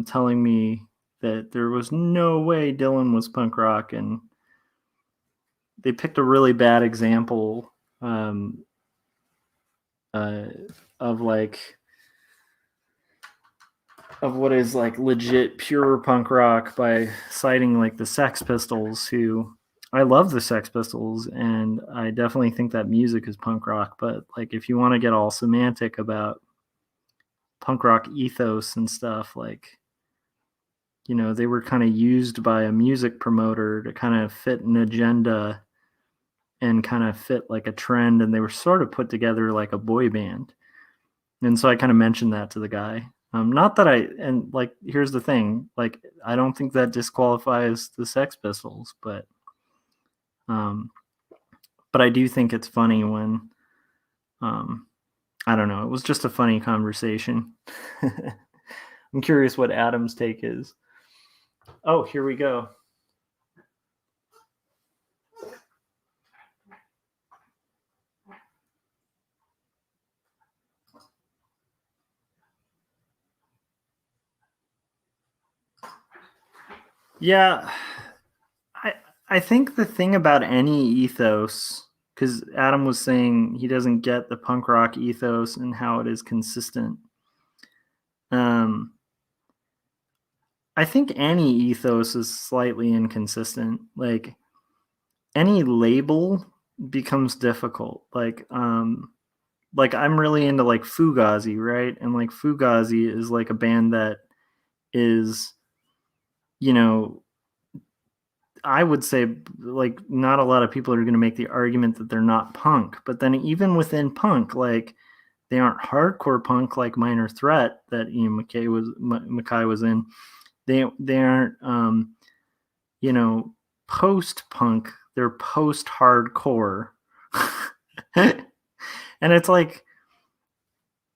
telling me that there was no way Dylan was punk rock, and they picked a really bad example of what is like legit pure punk rock by citing like the Sex Pistols, who I love the Sex Pistols and I definitely think that music is punk rock, but like if you want to get all semantic about punk rock ethos and stuff, like they were kind of used by a music promoter to kind of fit an agenda and kind of fit like a trend, and they were sort of put together like a boy band. And so I kind of mentioned that to the guy. Not that and like, here's the thing, like, I don't think that disqualifies the Sex Pistols, but I do think it's funny when, I don't know, it was just a funny conversation. I'm curious what Adam's take is. Oh, here we go. Yeah, I think the thing about any ethos, because Adam was saying he doesn't get the punk rock ethos and how it is consistent. I think any ethos is slightly inconsistent. Like any label becomes difficult. Like I'm really into like Fugazi, right? And like Fugazi is like a band that is, I would say like not a lot of people are going to make the argument that they're not punk, but then even within punk, like they aren't hardcore punk like Minor Threat that Ian MacKay was in. They aren't post punk. They're post hardcore, and it's like,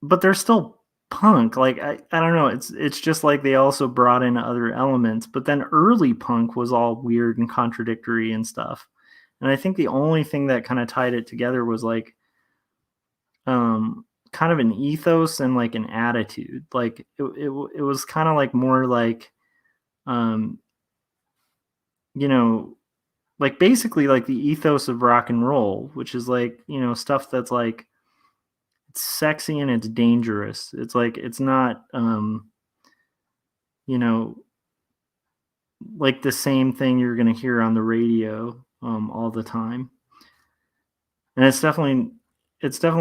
but they're still punk. Like I don't know, it's just like they also brought in other elements, but then early punk was all weird and contradictory and stuff, and I think the only thing that kind of tied it together was like kind of an ethos and like an attitude. Like it was kind of like more like like basically like the ethos of rock and roll, which is like stuff that's like it's sexy and it's dangerous. It's like it's not like the same thing you're going to hear on the radio all the time. And it's definitely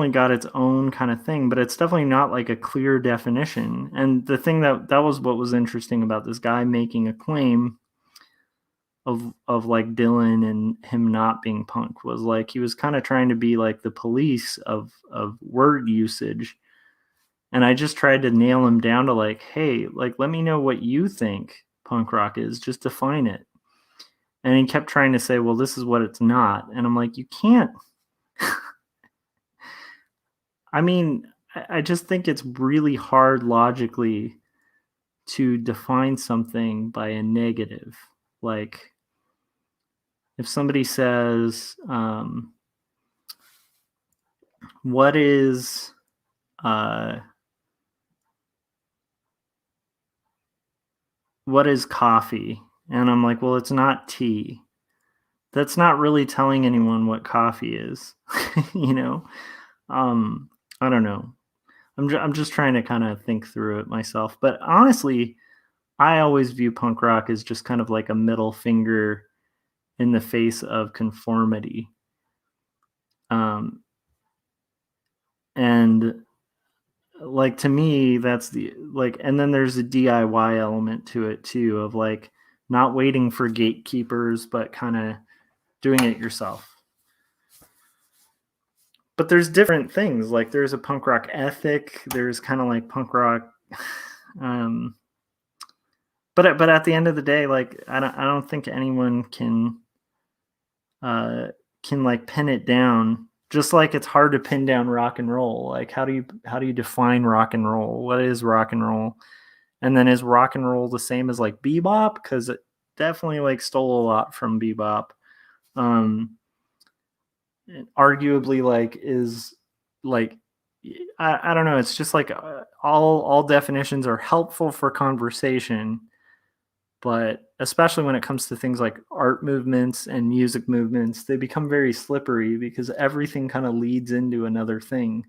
got its own kind of thing, but it's definitely not like a clear definition. And the thing that was what was interesting about this guy making a claim of like Dylan and him not being punk was like he was kind of trying to be like the police of word usage. And I just tried to nail him down to like, hey, like let me know what you think punk rock is, just define it. And he kept trying to say, well, this is what it's not. And I'm like, you can't. I mean, I just think it's really hard logically to define something by a negative. Like, if somebody says, what is uh, what is coffee? And I'm like, well, it's not tea. That's not really telling anyone what coffee is, you know? Um, I don't know. I'm just trying to kind of think through it myself. But honestly, I always view punk rock as just kind of like a middle finger in the face of conformity. And like to me, that's the like, and then there's a DIY element to it too, of like not waiting for gatekeepers, but kind of doing it yourself. But there's different things. Like there's a punk rock ethic. There's kind of like punk rock. Um, but at the end of the day, like I don't think anyone can like pin it down. Just like it's hard to pin down rock and roll. Like how do you define rock and roll? What is rock and roll? And then is rock and roll the same as like bebop? Because it definitely like stole a lot from bebop. Um, arguably like is like I don't know. It's just like all definitions are helpful for conversation, but especially when it comes to things like art movements and music movements, they become very slippery because everything kind of leads into another thing,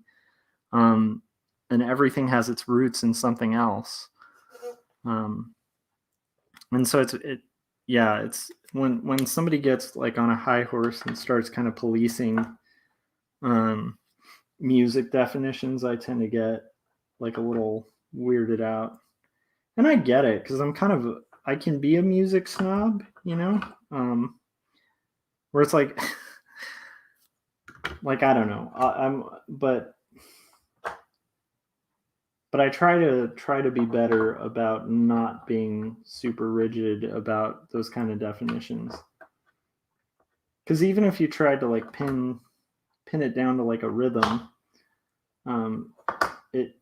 um, and everything has its roots in something else. Um, and so yeah, it's when somebody gets like on a high horse and starts kind of policing um, music definitions, I tend to get like a little weirded out. And I get it because I can be a music snob, you know, where it's like, like I don't know, but I try to be better about not being super rigid about those kind of definitions. Because even if you tried to like pin it down to like a rhythm, um, it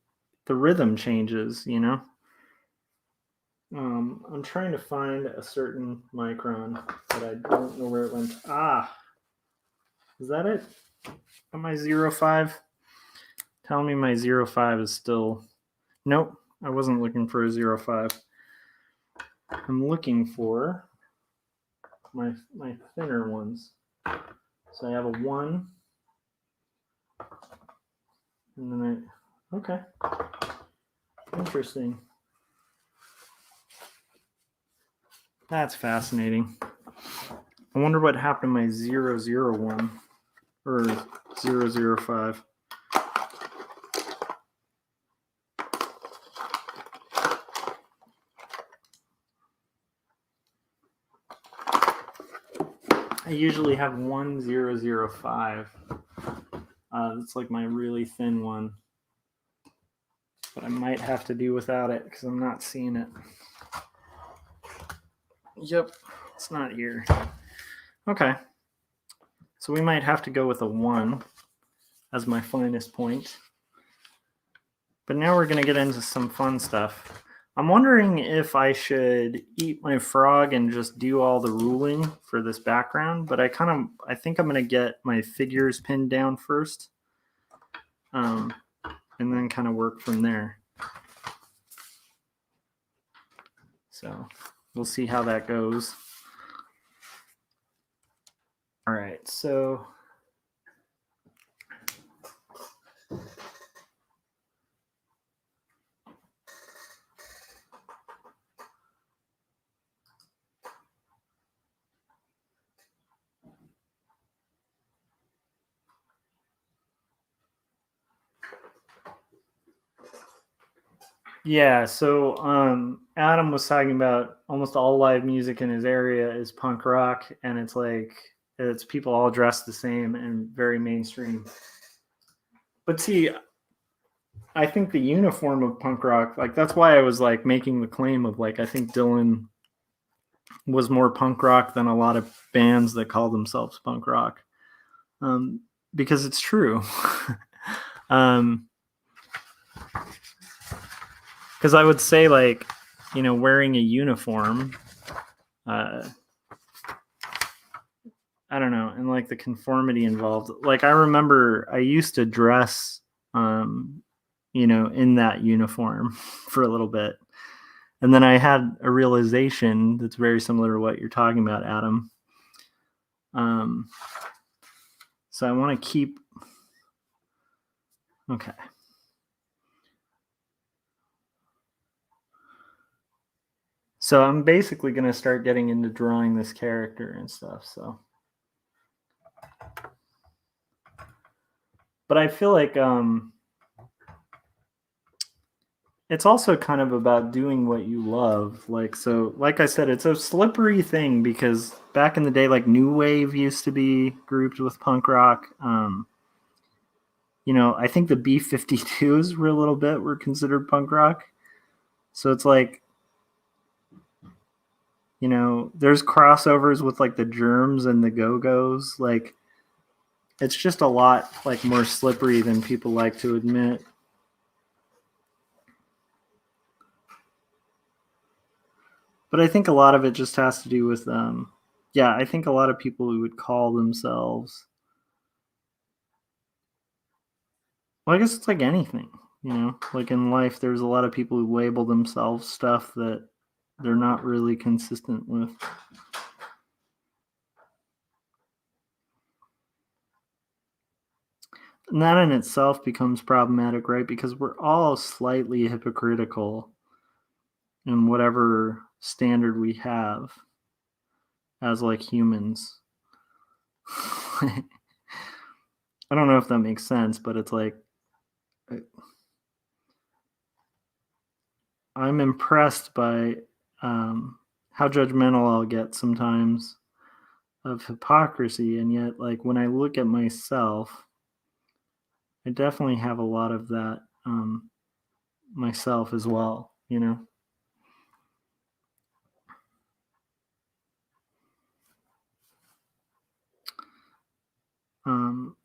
the rhythm changes, you know. I'm trying to find a certain micron, but I don't know where it went. Ah, is that it? Am I 05? Tell me my 05 is still. Nope, I wasn't looking for a 05. I'm looking for my thinner ones. So I have a 1, and then okay. Interesting. That's fascinating. I wonder what happened to my 001 or 005. I usually have 1005. That's like my really thin one. But I might have to do without it because I'm not seeing it. Yep, it's not here. Okay. So we might have to go with a 1 as my finest point. But now we're going to get into some fun stuff. I'm wondering if I should eat my frog and just do all the ruling for this background, but I think I'm going to get my figures pinned down first, and then kind of work from there. So we'll see how that goes. All right, so Yeah, so Adam was talking about almost all live music in his area is punk rock, and it's like it's people all dressed the same and very mainstream. But see, I think the uniform of punk rock, like that's why I was like making the claim of like I think Dylan was more punk rock than a lot of bands that call themselves punk rock, um, because it's true. um, because I would say like wearing a uniform, uh, I don't know, and like the conformity involved. Like I remember I used to dress, um, in that uniform for a little bit, and then I had a realization that's very similar to what you're talking about, Adam. Um, so I want to keep. Okay. So I'm basically going to start getting into drawing this character and stuff. So, but I feel like it's also kind of about doing what you love. Like so, like I said, it's a slippery thing because back in the day, like new wave used to be grouped with punk rock. I think the B-52s were a little bit were considered punk rock. So it's like there's crossovers with like the Germs and the Go-Go's. Like it's just a lot like more slippery than people like to admit. But I think a lot of it just has to do with yeah, I think a lot of people who would call themselves, well, I guess it's like anything, like in life there's a lot of people who label themselves stuff that they're not really consistent with. And that in itself becomes problematic, right? Because we're all slightly hypocritical in whatever standard we have as like humans. I don't know if that makes sense, but it's like I'm impressed by how judgmental I'll get sometimes of hypocrisy, and yet, like when I look at myself, I definitely have a lot of that myself as well.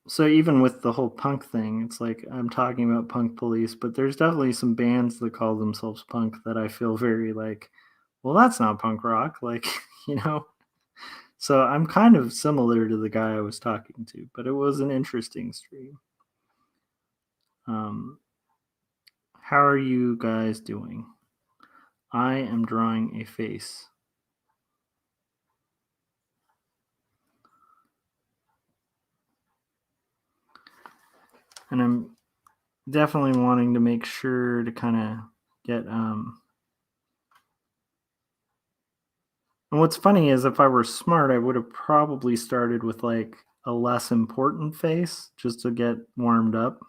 So even with the whole punk thing, it's like I'm talking about punk police, but there's definitely some bands that call themselves punk that I feel very like, well, that's not punk rock, like you know. So I'm kind of similar to the guy I was talking to, but it was an interesting stream. Um, how are you guys doing? I am drawing a face. And I'm definitely wanting to make sure to kind of get and what's funny is if I were smart, I would have probably started with like a less important face just to get warmed up.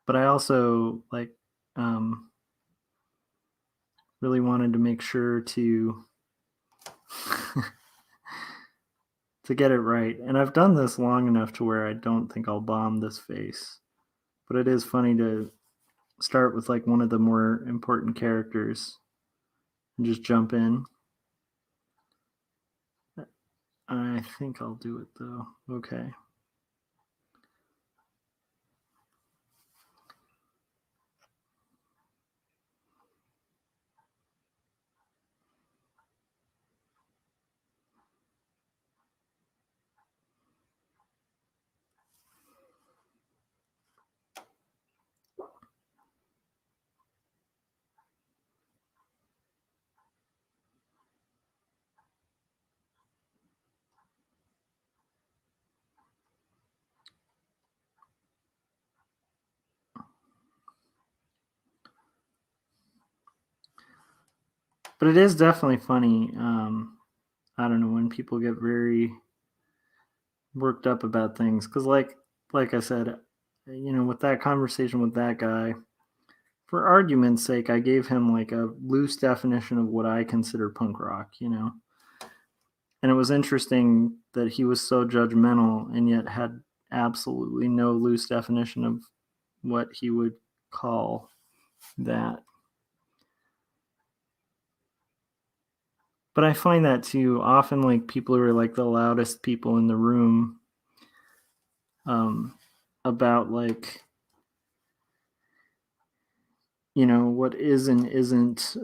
But I also like um really wanted to make sure to to get it right. And I've done this long enough to where I don't think I'll bomb this face. But it is funny to start with like one of the more important characters and just jump in. I think I'll do it though. Okay. But it is definitely funny. I don't know when people get very worked up about things because, like I said, with that conversation with that guy, for argument's sake, I gave him like a loose definition of what I consider punk rock, And it was interesting that he was so judgmental and yet had absolutely no loose definition of what he would call that. But I find that too often, like people who are like the loudest people in the room, about like what is and isn't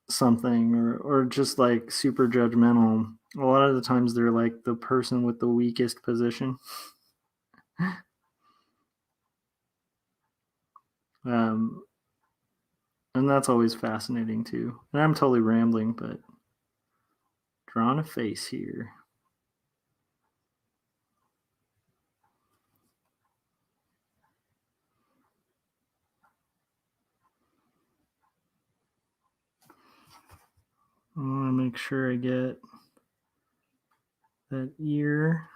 something, or just like super judgmental. A lot of the times they're like the person with the weakest position. um, and that's always fascinating too. And I'm totally rambling, but drawing a face here. I want to make sure I get that ear.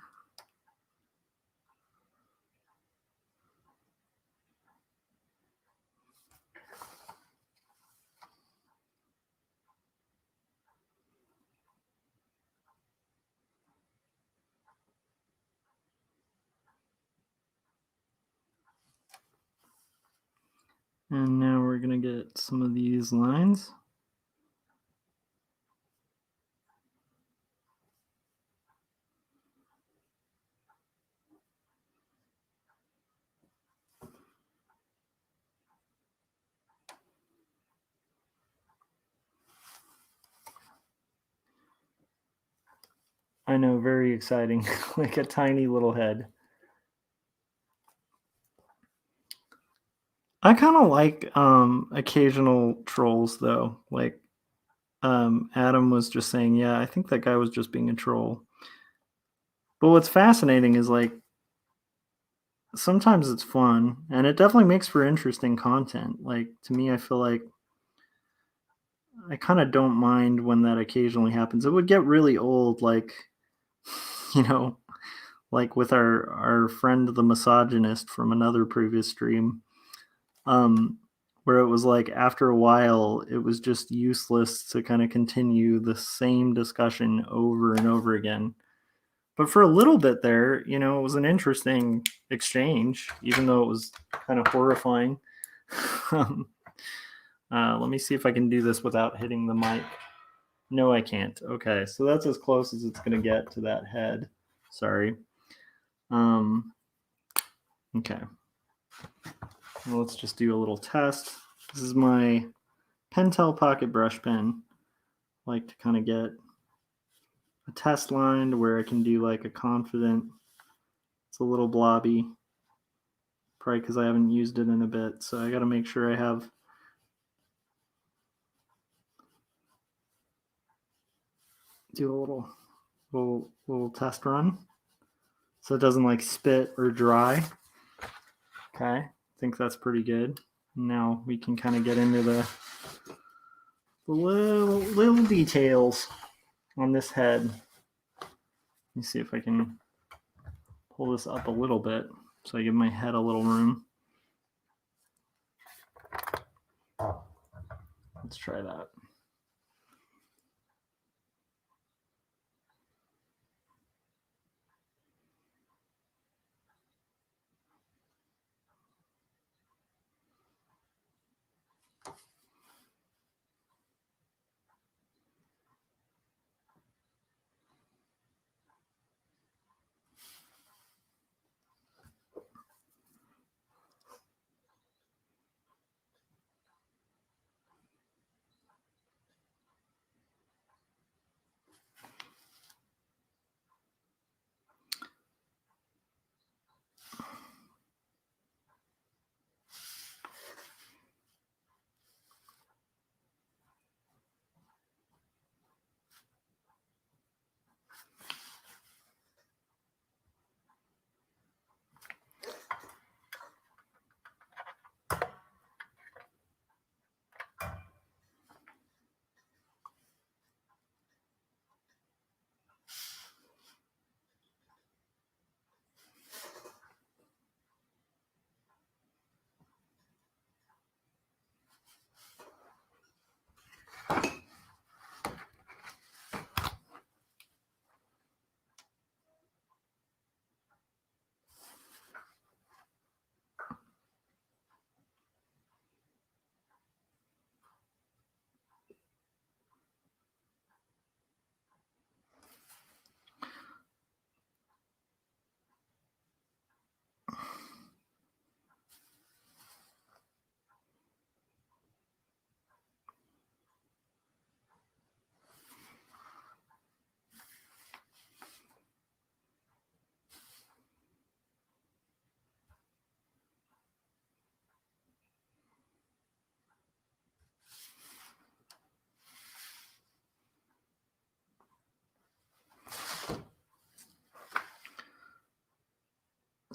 And now we're going to get some of these lines. I know, very exciting. Like a tiny little head. I kind of like occasional trolls though. Like Adam was just saying, yeah, I think that guy was just being a troll. But what's fascinating is like sometimes it's fun and it definitely makes for interesting content. Like to me, I feel like I kind of don't mind when that occasionally happens. It would get really old, like you know, like with our friend the misogynist from another previous stream, um, where it was like after a while it was just useless to kind of continue the same discussion over and over again. But for a little bit there, it was an interesting exchange, even though it was kind of horrifying. Let me see if I can do this without hitting the mic. No, I can't. Okay, so that's as close as it's going to get to that head. Sorry. Okay. Well, let's just do a little test. This is my Pentel Pocket Brush Pen. I like to kind of get a test line where I can do like a confident. It's a little blobby, probably because I haven't used it in a bit. So I got to make sure I have do a little test run so it doesn't like spit or dry. Okay, I think that's pretty good. Now we can kind of get into the little details on this head. Let me see if I can pull this up a little bit so I give my head a little room. Let's try that.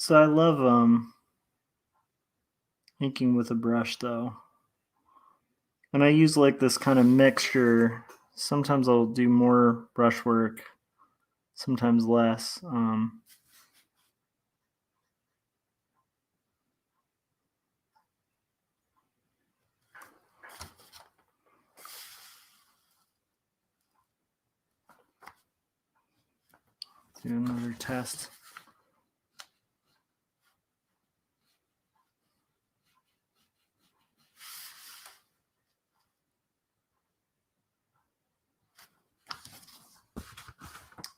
So I love inking with a brush though. And I use like this kind of mixture. Sometimes I'll do more brush work, sometimes less. Do another test.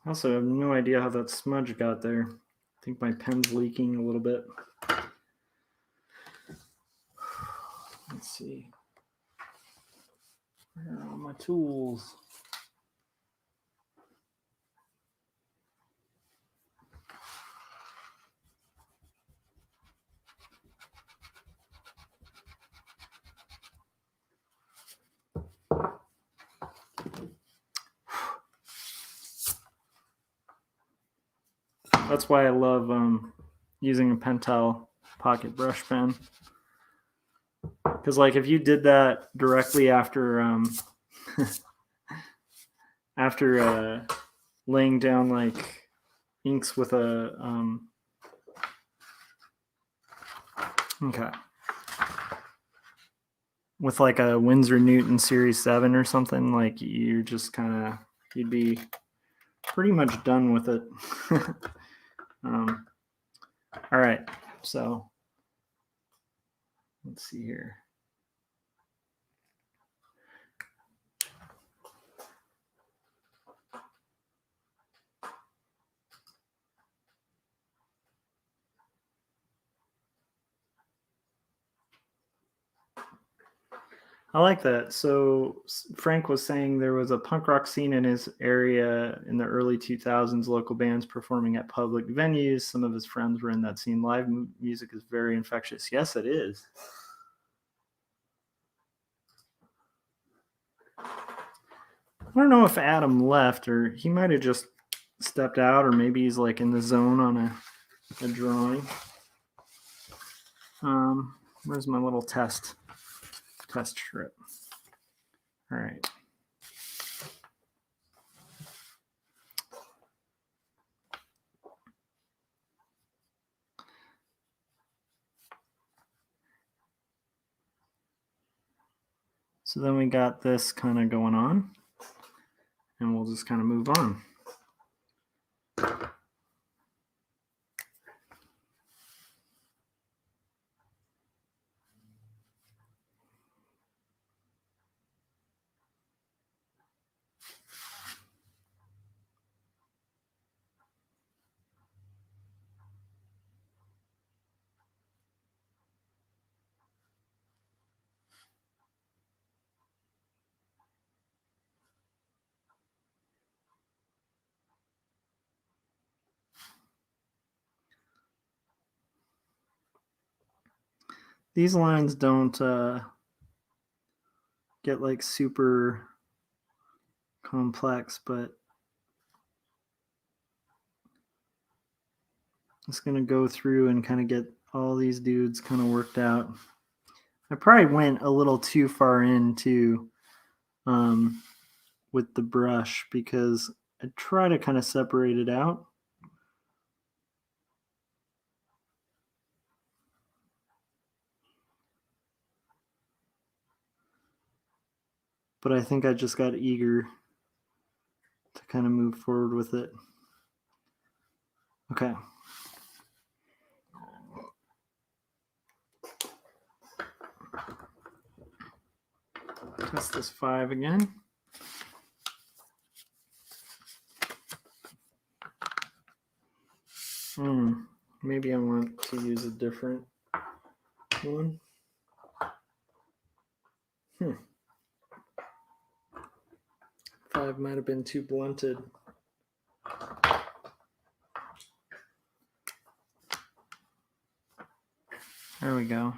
Also, I have no idea how that smudge got there. I think my pen's leaking a little bit. Let's see. Where are all my tools? That's why I love using a Pentel pocket brush pen. Because like if you did that directly after after laying down like inks with a with like a Winsor Newton Series 7 or something, like you're just kind of, you'd be pretty much done with it. All right, so let's see here. I like that. So Frank was saying there was a punk rock scene in his area in the early 2000s, local bands performing at public venues. Some of his friends were in that scene. Live music is very infectious. Yes, it is. I don't know if Adam left or he might have just stepped out, or maybe he's like in the zone on a drawing. Where's my little test strip? All right. So then we got this kind of going on, and we'll just kind of move on. These lines don't get like super complex, but I'm just gonna go through and kind of get all these dudes kind of worked out. I probably went a little too far into with the brush because I try to kind of separate it out. But I think I just got eager to kind of move forward with it. Okay. Test this 5 again. Maybe I want to use a different one. 5 might have been too blunted. There we go.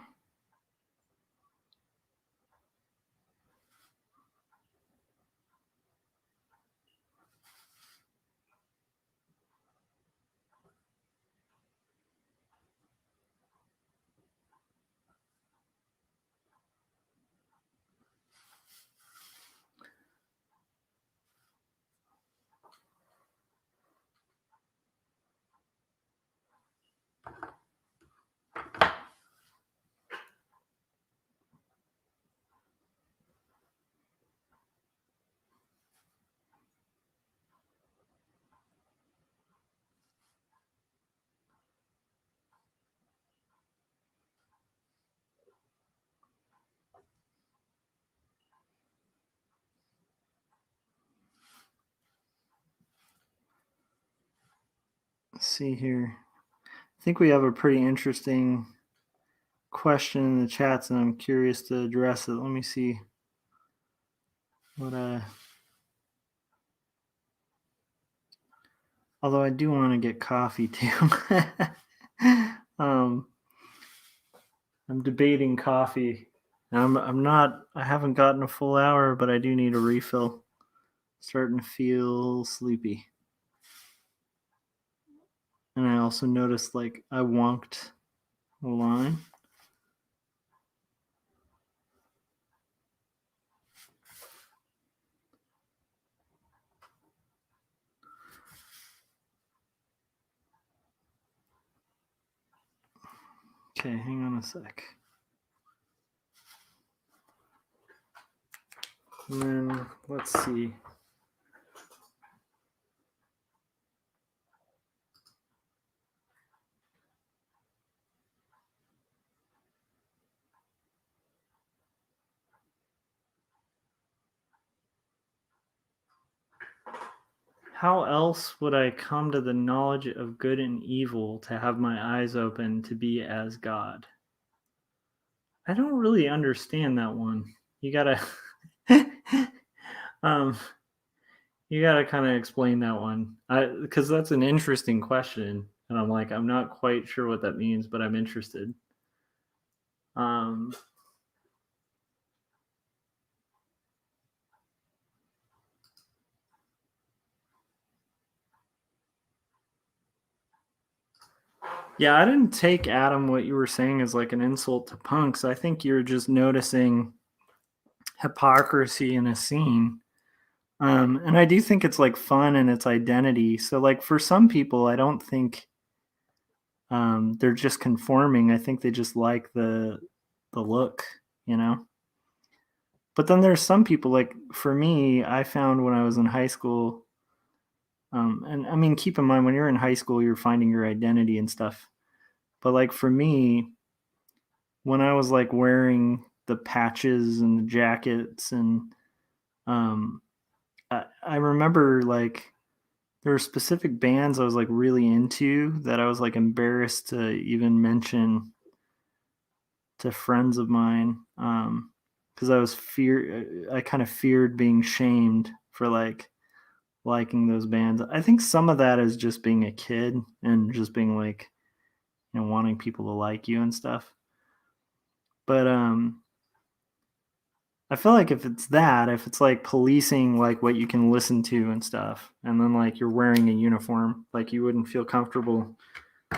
see here. I think we have a pretty interesting question in the chats, and I'm curious to address it. Let me see what although I do want to get coffee too. I'm debating coffee. I haven't gotten a full hour, but I do need a refill. Starting to feel sleepy. And I also noticed like I wonked a line. Okay, hang on a sec. And then let's see. How else would I come to the knowledge of good and evil to have my eyes open to be as God? I don't really understand that one. You gotta you gotta kind of explain that one. Because that's an interesting question. And I'm like, I'm not quite sure what that means, but I'm interested. Yeah, I didn't take Adam what you were saying as like an insult to punks. I think you're just noticing hypocrisy in a scene. And I do think it's like fun and its identity. So like for some people, I don't think they're just conforming. I think they just like the look, you know. But then there's some people like for me, I found when I was in high school, and I mean, keep in mind when you're in high school, you're finding your identity and stuff. But like for me, when I was like wearing the patches and the jackets and um, I remember like there were specific bands I was like really into that I was like embarrassed to even mention to friends of mine because I kind of feared being shamed for like liking those bands. I think some of that is just being a kid and just being like, you know, wanting people to like you and stuff. But I feel like if it's like policing like what you can listen to and stuff, and then like you're wearing a uniform, like you wouldn't feel comfortable.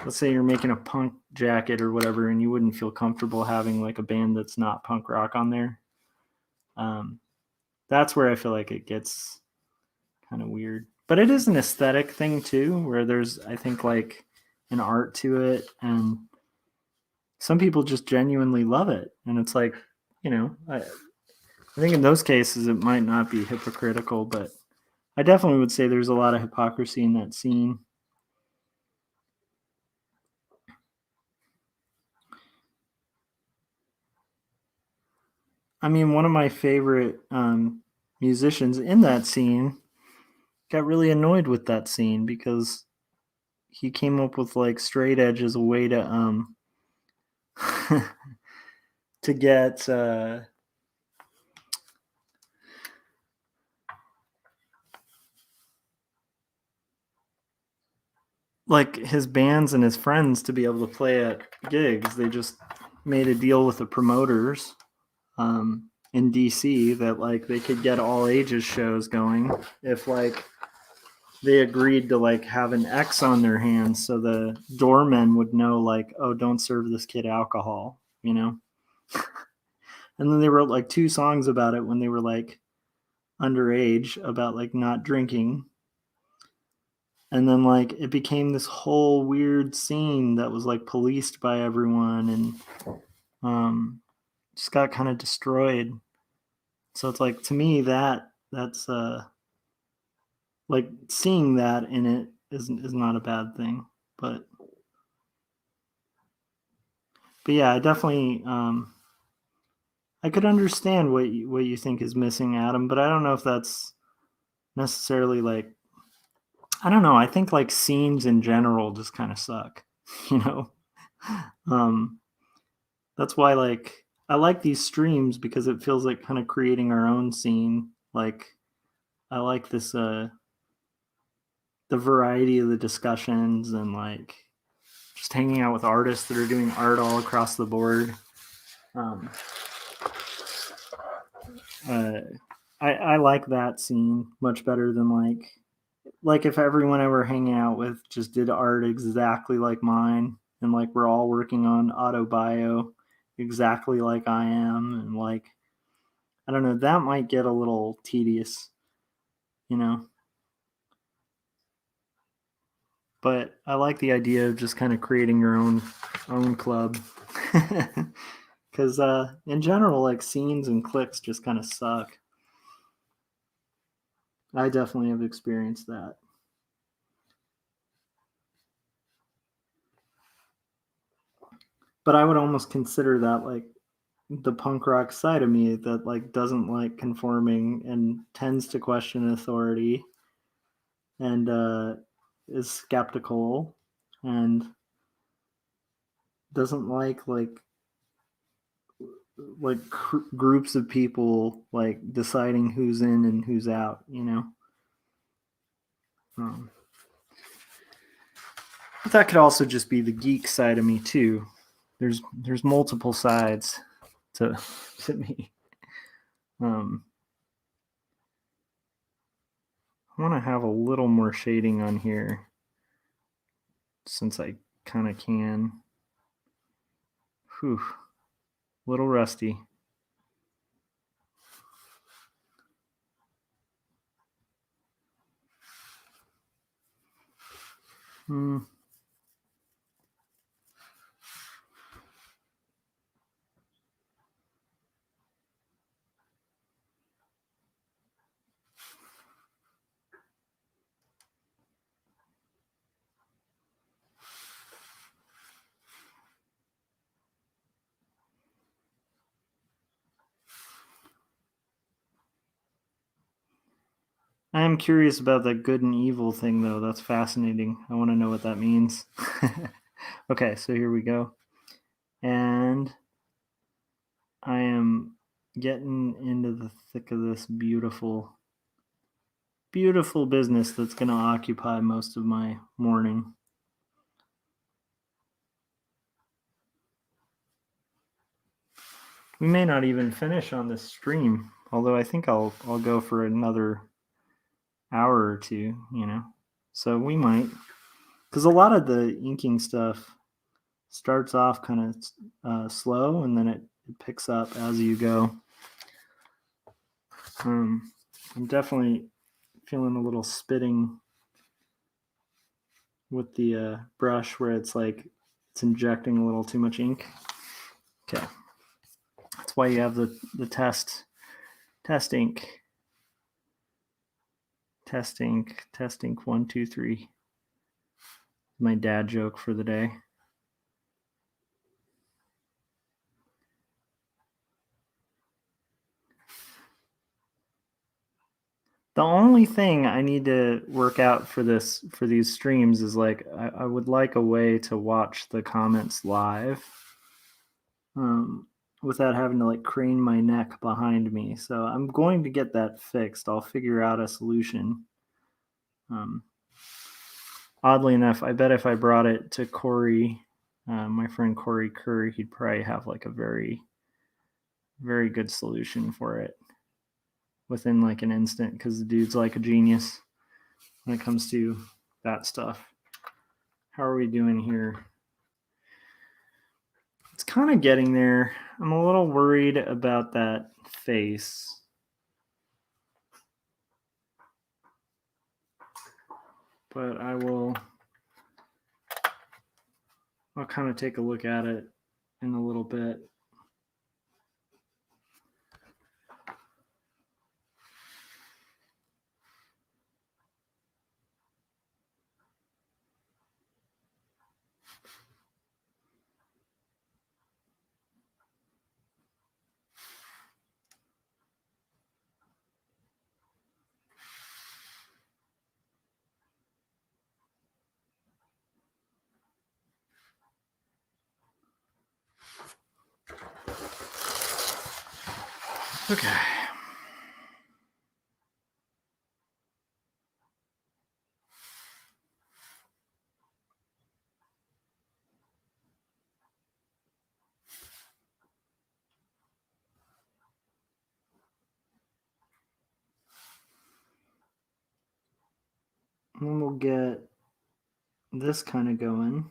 Let's say you're making a punk jacket or whatever, and you wouldn't feel comfortable having like a band that's not punk rock on there. Um, that's where I feel like it gets kind of weird. But it is an aesthetic thing too, where there's I think like an art to it, and some people just genuinely love it, and it's like, you know, I think in those cases it might not be hypocritical, but I definitely would say there's a lot of hypocrisy in that scene. I mean, one of my favorite musicians in that scene got really annoyed with that scene because he came up with like straight edge as a way to to get like his bands and his friends to be able to play at gigs. They just made a deal with the promoters in DC that like they could get all ages shows going if like they agreed to like have an X on their hands so the doormen would know like, oh, don't serve this kid alcohol, you know. And then they wrote like 2 songs about it when they were like underage about like not drinking. And then like it became this whole weird scene that was like policed by everyone and just got kind of destroyed. So it's like to me that's like seeing that in it is not a bad thing. But yeah, I definitely I could understand what you think is missing, Adam, but I don't know if that's necessarily like I don't know. I think like scenes in general just kind of suck, you know. Um, that's why like I like these streams because it feels like kind of creating our own scene. Like I like this the variety of the discussions and like just hanging out with artists that are doing art all across the board. Um, uh, I like that scene much better than like if everyone ever hanging out with just did art exactly like mine and like we're all working on auto bio exactly like I am and like I don't know, that might get a little tedious, you know. But I like the idea of just kind of creating your own club. Cuz in general like scenes and cliques just kind of suck. I definitely have experienced that. But I would almost consider that like the punk rock side of me that like doesn't like conforming and tends to question authority and is skeptical and doesn't like groups of people like deciding who's in and who's out, you know. um, but that could also just be the geek side of me too. There's multiple sides to to me. um, I want to have a little more shading on here since I kind of can. Whew, little rusty. Hmm. I am curious about that good and evil thing, though. That's fascinating. I want to know what that means. Okay, so here we go. And I am getting into the thick of this beautiful, beautiful business that's going to occupy most of my morning. We may not even finish on this stream, although I think I'll go for another hour or two, you know. So we might, because a lot of the inking stuff starts off kind of slow and then it picks up as you go. I'm definitely feeling a little spitting with the brush where it's like it's injecting a little too much ink. Okay, that's why you have the test ink, test ink 1 2 3. My dad joke for the day. The only thing I need to work out for these streams is like I would like a way to watch the comments live, without having to like crane my neck behind me. So I'm going to get that fixed. I'll figure out a solution. Um, Oddly enough, I bet if I brought it to Corey, my friend Corey Kerr, he'd probably have like a very, very good solution for it within like an instant because the dude's like a genius when it comes to that stuff. How are we doing here? It's kind of getting there. I'm a little worried about that face. But I'll kind of take a look at it in a little bit. Okay. And then we'll get this kind of going.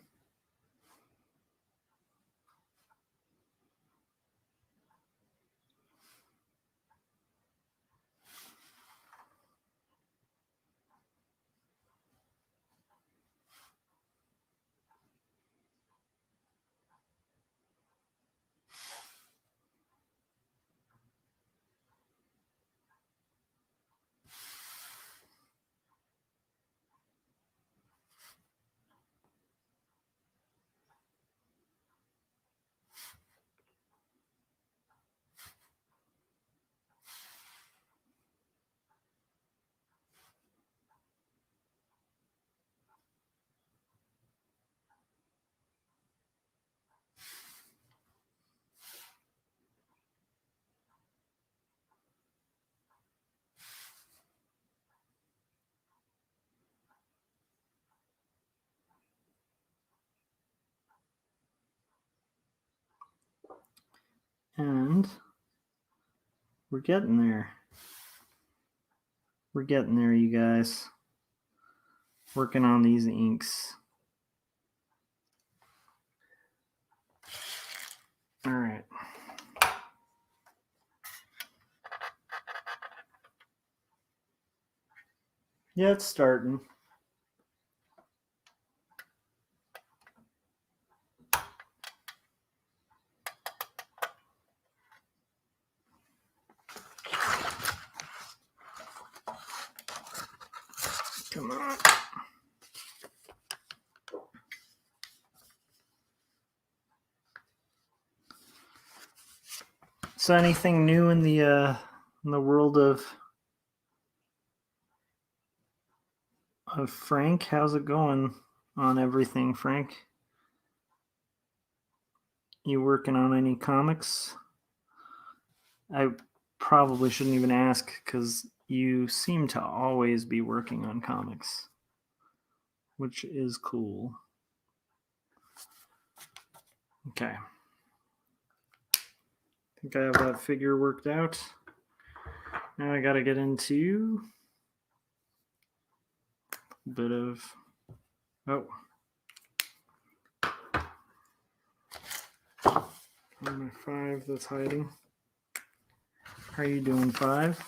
And we're getting there. We're getting there, you guys. Working on these inks. All right. Yeah, it's starting. Come on. So, anything new in the world of Frank? How's it going on everything, Frank? You working on any comics? I probably shouldn't even ask because you seem to always be working on comics, which is cool. Okay. I think I have that figure worked out. Now I got to get into a bit of. Oh. My 5 that's hiding. How are you doing, 5?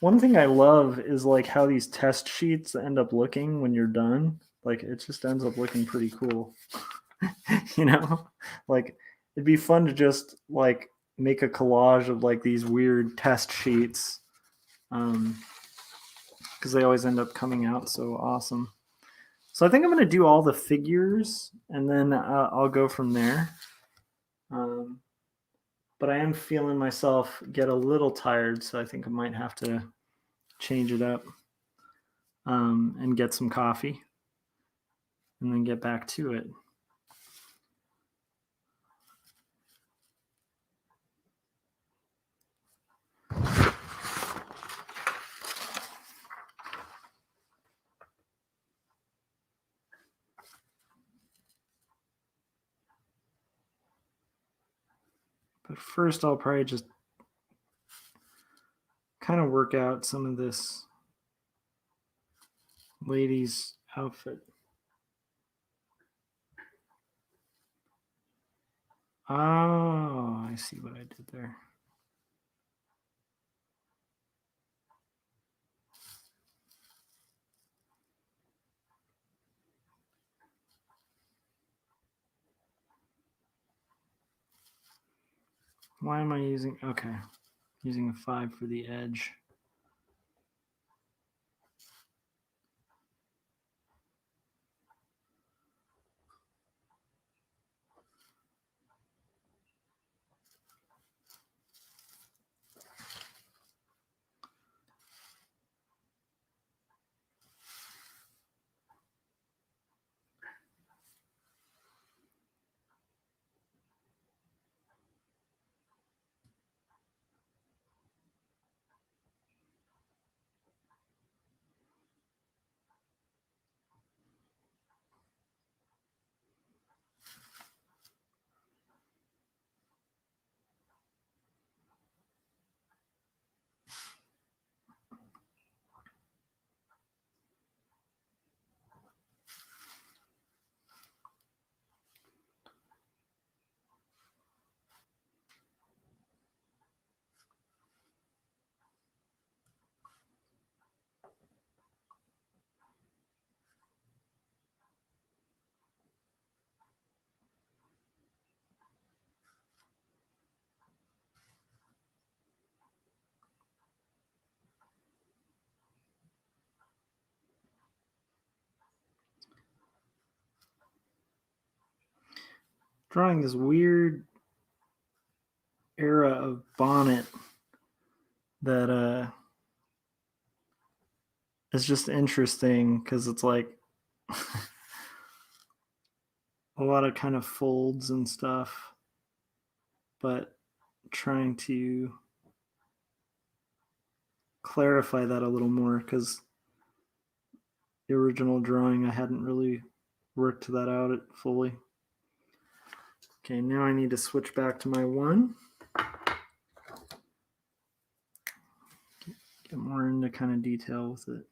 One thing I love is like how these test sheets end up looking when you're done. Like it just ends up looking pretty cool. You know? Like it'd be fun to just like make a collage of like these weird test sheets. Because they always end up coming out so awesome. So I think I'm going to do all the figures and then I'll go from there. But I am feeling myself get a little tired, so I think I might have to change it up and get some coffee and then get back to it. But first, I'll probably just kind of work out some of this lady's outfit. Oh, I see what I did there. Why am I using, okay, using a 5 for the edge. drawing this weird era of bonnet that is just interesting because it's like a lot of kind of folds and stuff, but trying to clarify that a little more because the original drawing I hadn't really worked that out fully. Okay, now I need to switch back to my one. Get more into kind of detail with it.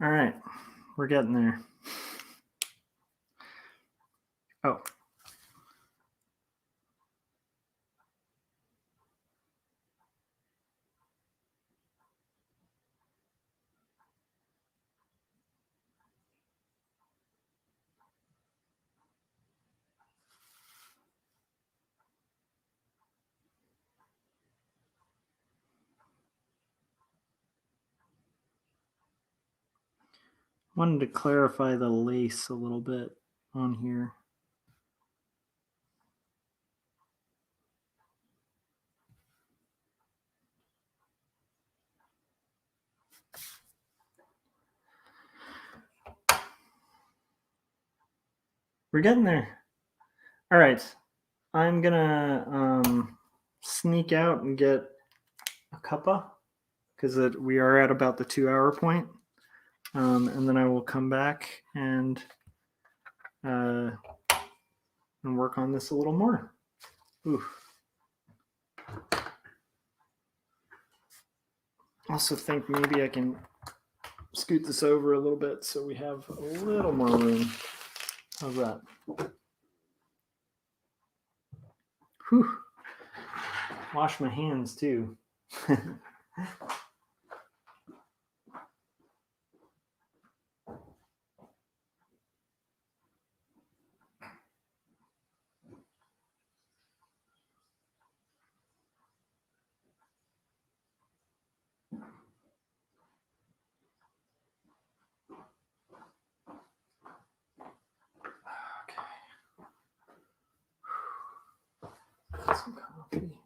All right, we're getting there. Oh. Wanted to clarify the lace a little bit on here. We're getting there. All right, I'm gonna sneak out and get a cuppa because we are at about the 2-hour point, and then I will come back and work on this a little more. Ooh. Also think maybe I can scoot this over a little bit so we have a little more room. How's that? Whew. Wash my hands too. Some coffee.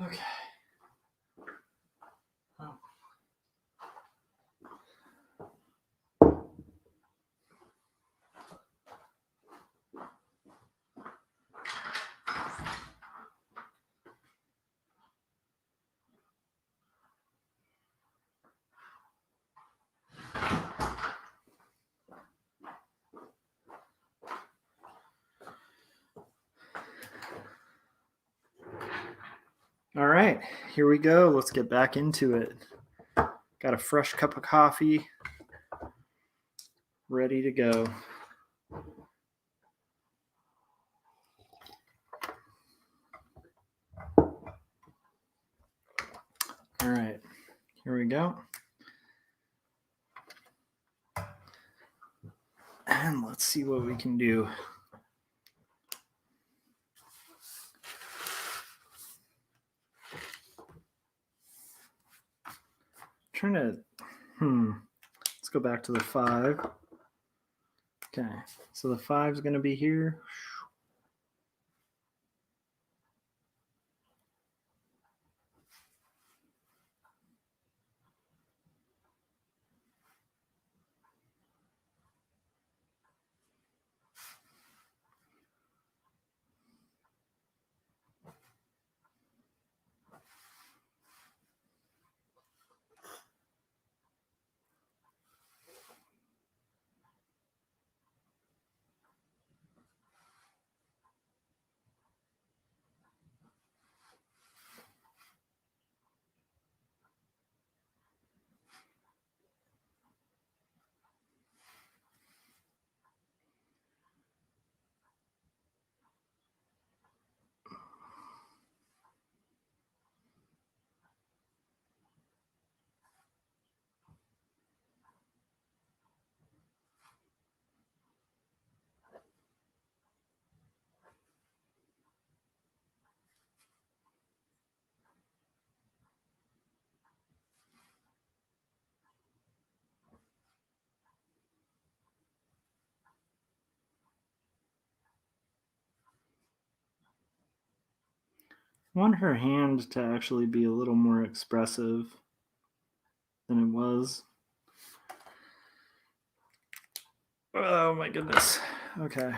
Okay. Oh. All right, here we go. Let's get back into it. Got a fresh cup of coffee. ready to go. All right, here we go. And let's see what we can do. Trying to, let's go back to the 5. Okay, so the 5 is going to be here. I want her hand to actually be a little more expressive than it was. Oh my goodness. Okay.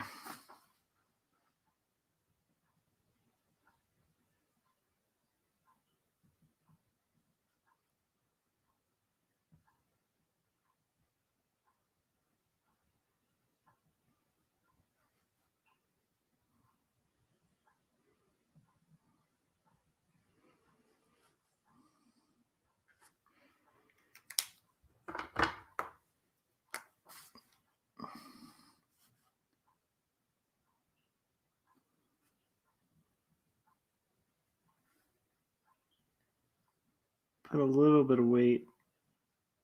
Put a little bit of weight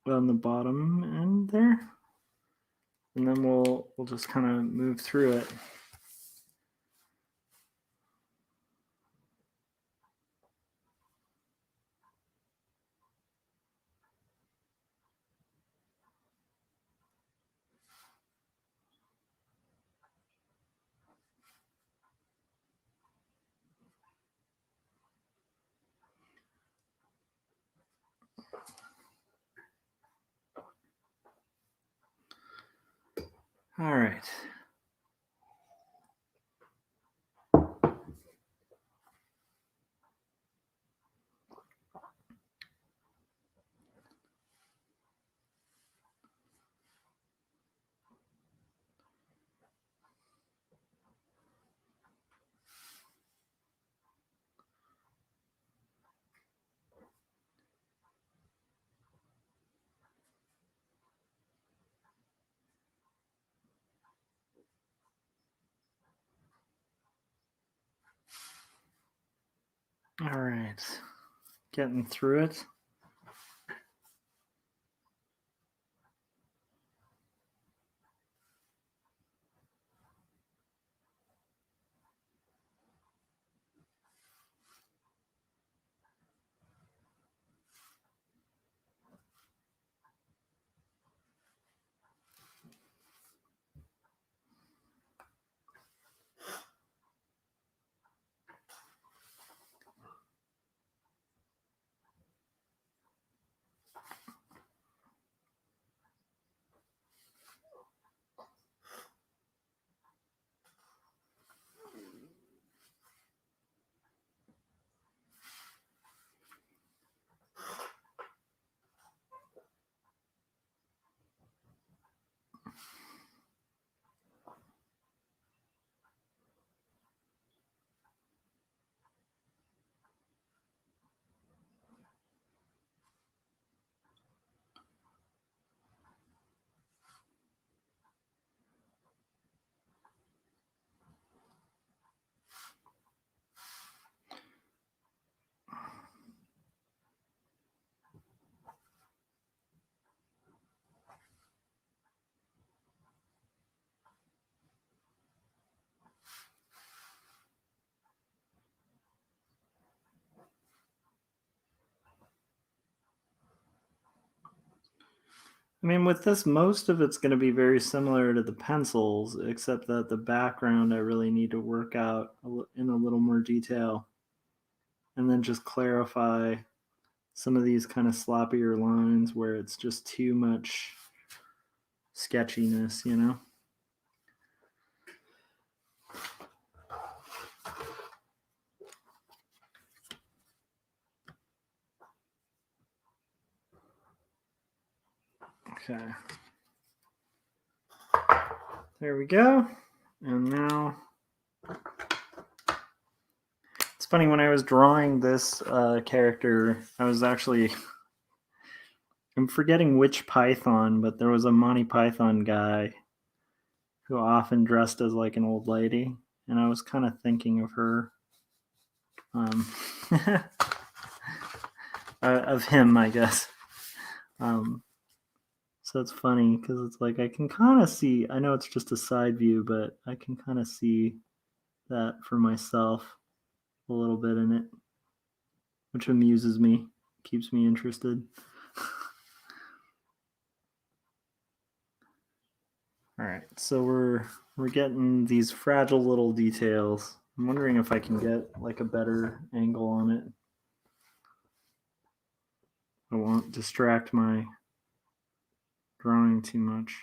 on the bottom end there, and then we'll just kind of move through it. All right. All right. Getting through it. I mean, with this, most of it's going to be very similar to the pencils, except that the background I really need to work out in a little more detail, and then just clarify some of these kind of sloppier lines where it's just too much sketchiness, you know? Okay. There we go. And now, it's funny, when I was drawing this character, I was actually, I'm forgetting which Python, but there was a Monty Python guy who often dressed as like an old lady, and I was kind of thinking of her, of him, I guess. So it's funny because it's like I can kind of see. I know it's just a side view, but I can kind of see that for myself a little bit in it, which amuses me, keeps me interested. All right, so we're getting these fragile little details. I'm wondering if I can get like a better angle on it. I won't distract my drawing too much.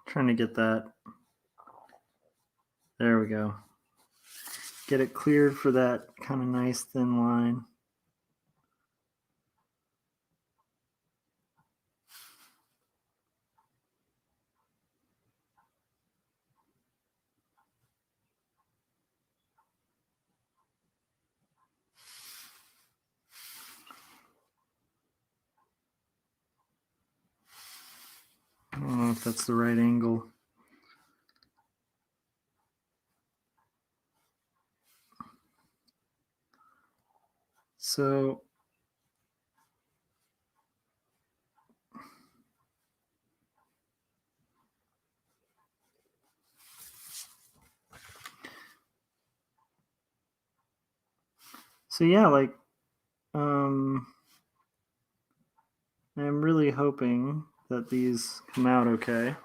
Trying to get that. There we go. Get it cleared for that kind of nice thin line. I don't know if that's the right angle. So yeah, like I'm really hoping that these come out okay.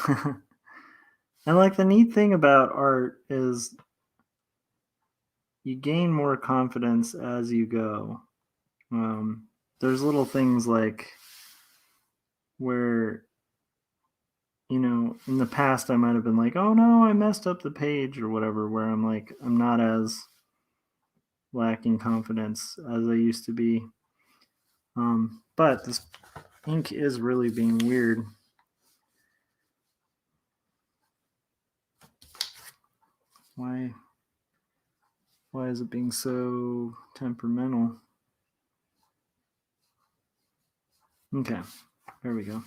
And like the neat thing about art is you gain more confidence as you go. There's little things like where, you know, in the past I might have been like, oh no, I messed up the page or whatever, where I'm like, I'm not as lacking confidence as I used to be. But this ink is really being weird. Why is it being so temperamental? Okay, there we go.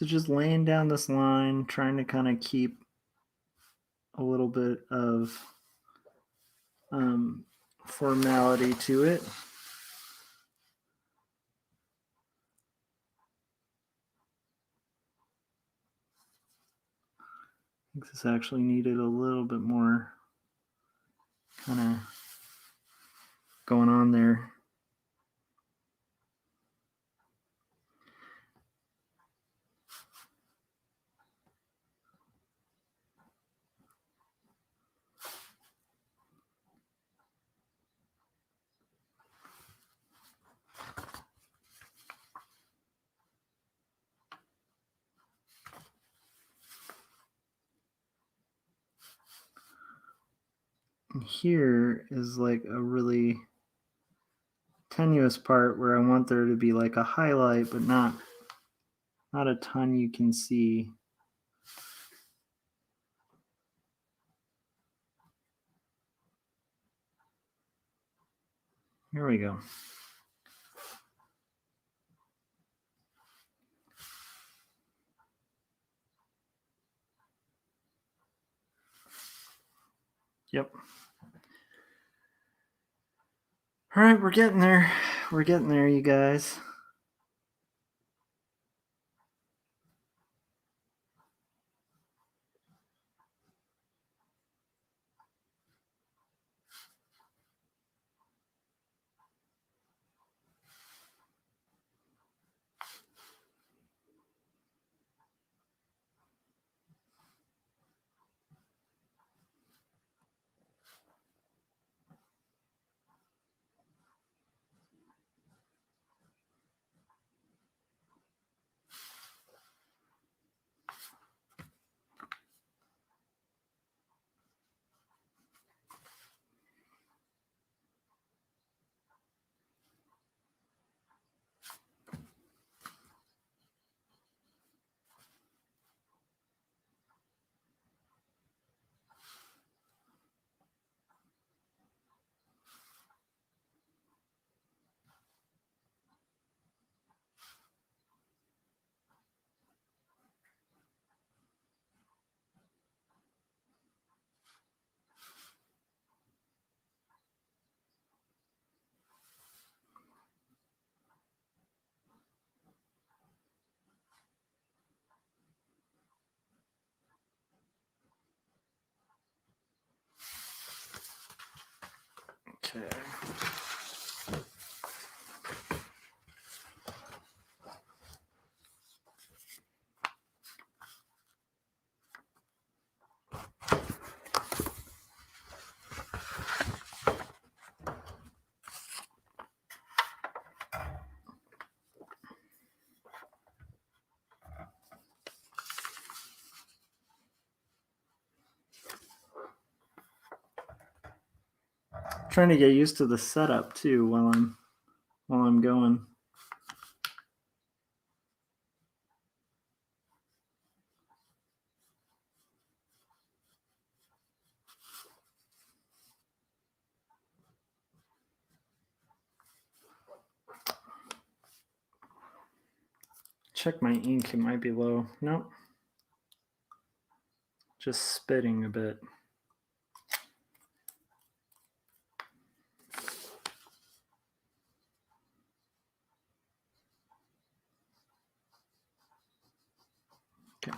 So just laying down this line, trying to kind of keep a little bit of formality to it. I think this actually needed a little bit more kind of going on there. And here is like a really tenuous part where I want there to be like a highlight, but not a ton you can see. Here we go. Yep. All right, we're getting there. We're getting there, you guys. Okay. Trying to get used to the setup too while I'm going. Check my ink, it might be low. Nope. Just spitting a bit. Okay.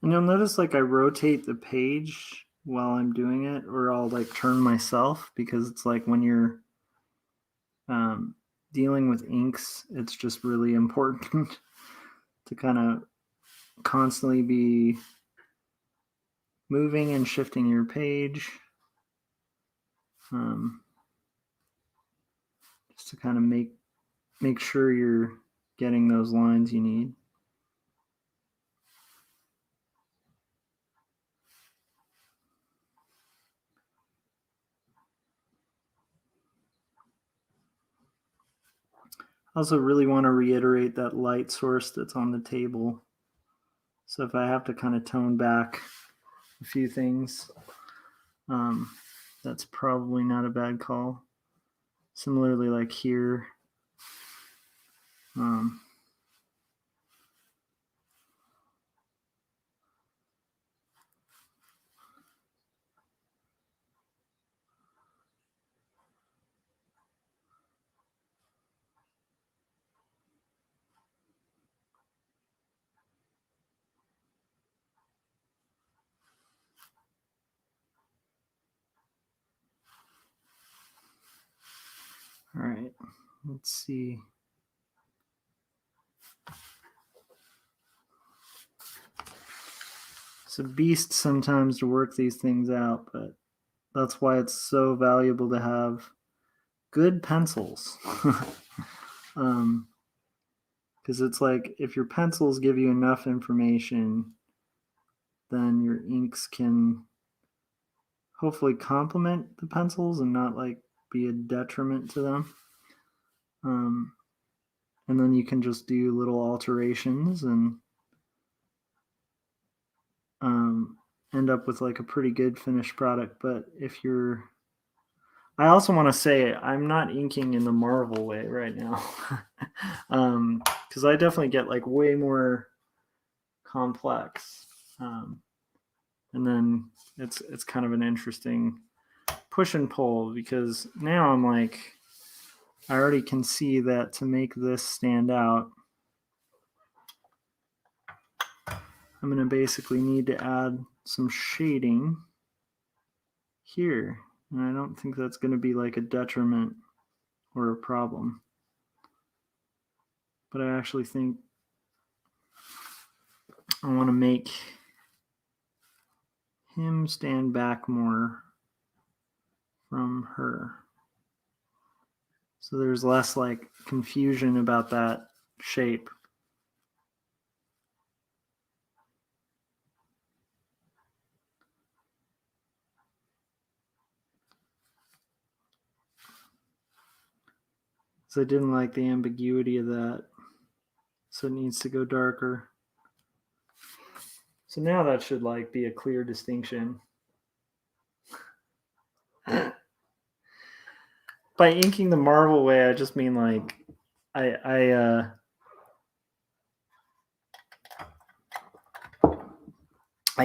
And you'll notice like I rotate the page while I'm doing it, or I'll like turn myself, because it's like when you're dealing with inks, it's just really important to kind of constantly be moving and shifting your page, just to kind of make sure you're getting those lines you need. I also really want to reiterate that light source that's on the table. So if I have to kind of tone back a few things, that's probably not a bad call. Similarly, like here, all right, let's see. It's a beast sometimes to work these things out, but that's why it's so valuable to have good pencils. Because it's like if your pencils give you enough information, then your inks can hopefully complement the pencils and not like be a detriment to them. And then you can just do little alterations and end up with like a pretty good finished product. But if you're, I also want to say I'm not inking in the Marvel way right now, because I definitely get like way more complex, and then it's kind of an interesting push and pull, because now I'm like, I already can see that to make this stand out, I'm going to basically need to add some shading here. And I don't think that's going to be like a detriment or a problem. But I actually think I want to make him stand back more from her. So there's less like confusion about that shape. So I didn't like the ambiguity of that. So it needs to go darker. So now that should like be a clear distinction. By inking the Marvel way, I just mean like I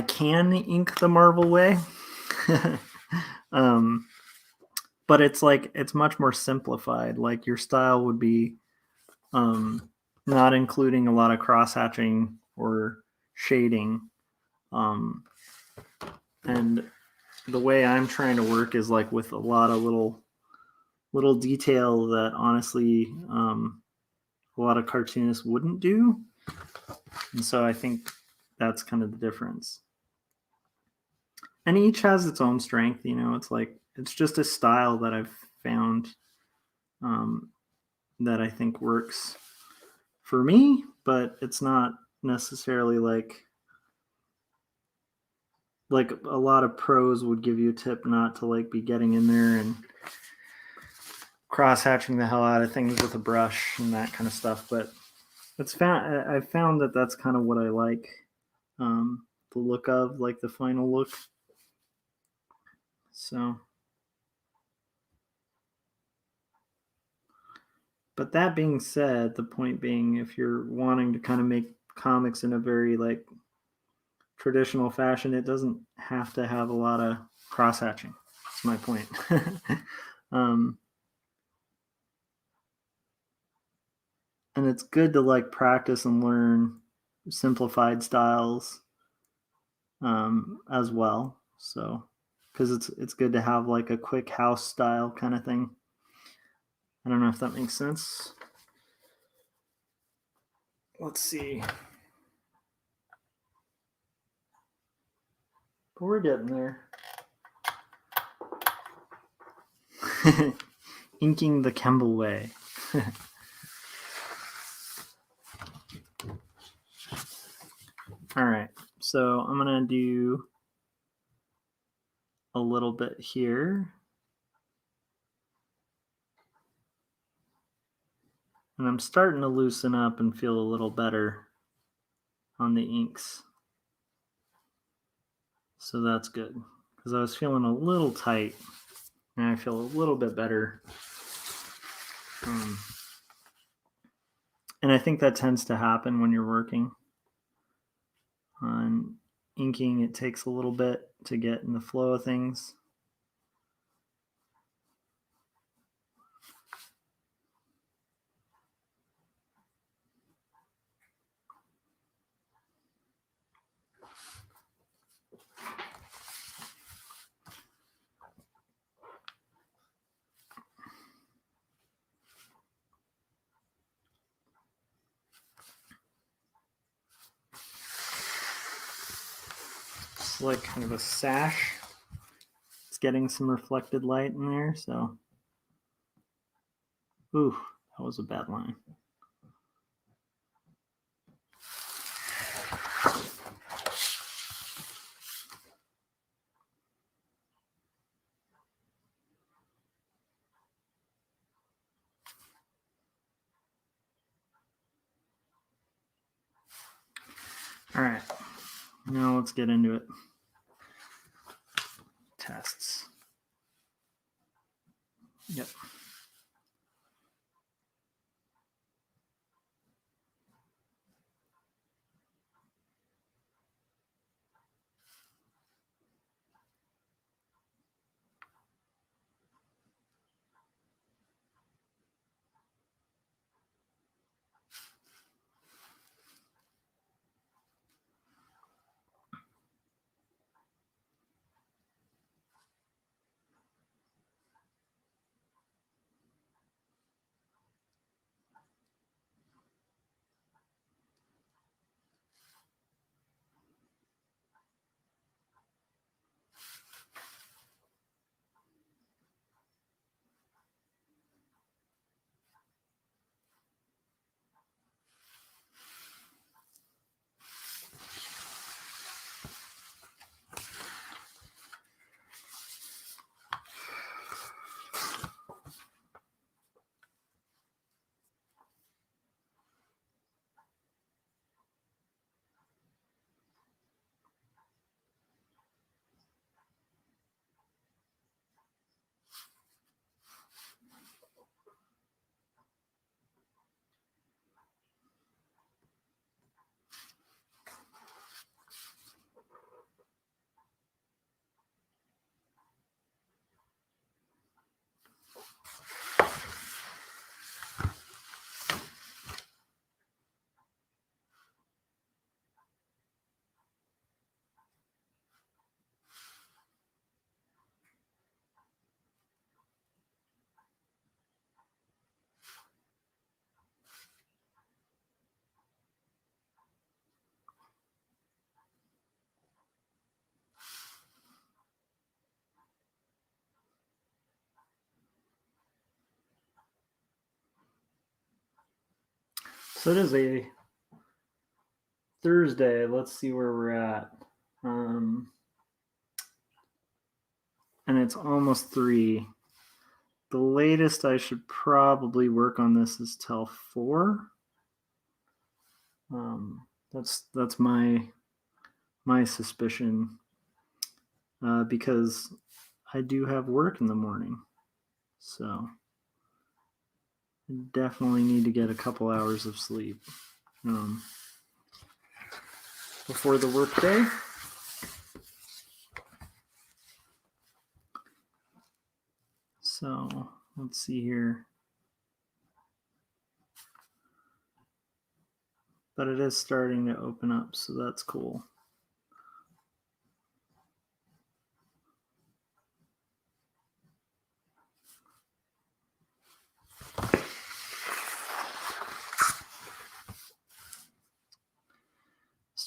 can ink the Marvel way. But it's like it's much more simplified. Like your style would be not including a lot of cross hatching or shading, and the way I'm trying to work is like with a lot of little detail that honestly a lot of cartoonists wouldn't do, and so I think that's kind of the difference. And each has its own strength, you know. It's like it's just a style that I've found that I think works for me, but it's not necessarily like a lot of pros would give you a tip not to like be getting in there and cross hatching the hell out of things with a brush and that kind of stuff. But I've found that that's kind of what I like, the look of, like the final look. So, but that being said, the point being, if you're wanting to kind of make comics in a very like traditional fashion, it doesn't have to have a lot of cross hatching. That's my point. And it's good to like practice and learn simplified styles, as well. So, because it's good to have like a quick house style kind of thing. I don't know if that makes sense. Let's see. But we're getting there. Inking the Kemble way. All right, so I'm gonna do a little bit here. And I'm starting to loosen up and feel a little better on the inks. So that's good, because I was feeling a little tight, and I feel a little bit better. And I think that tends to happen when you're working on inking. It takes a little bit to get in the flow of things. It's like kind of a sash. It's getting some reflected light in there, so. Ooh, that was a bad line. All right, now let's get into it. Tests. Yep. So it is a Thursday. Let's see where we're at. And it's almost 3. The latest I should probably work on this is till 4. That's my suspicion, because I do have work in the morning, so I definitely need to get a couple hours of sleep before the workday. So let's see here. But it is starting to open up, so that's cool.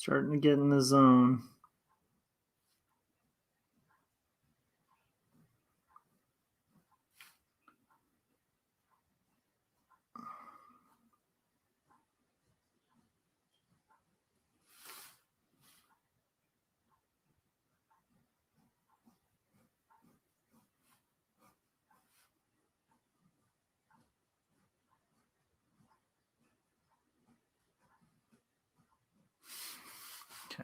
Starting to get in the zone. Okay.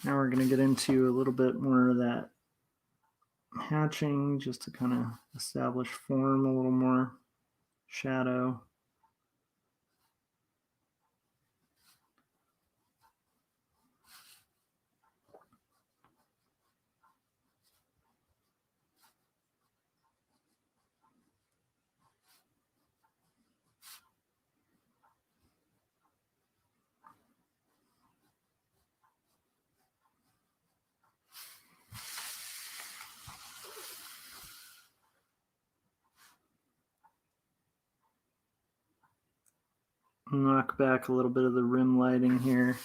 Now we're going to get into a little bit more of that hatching just to kind of establish form a little more, shadow. Knock back a little bit of the rim lighting here.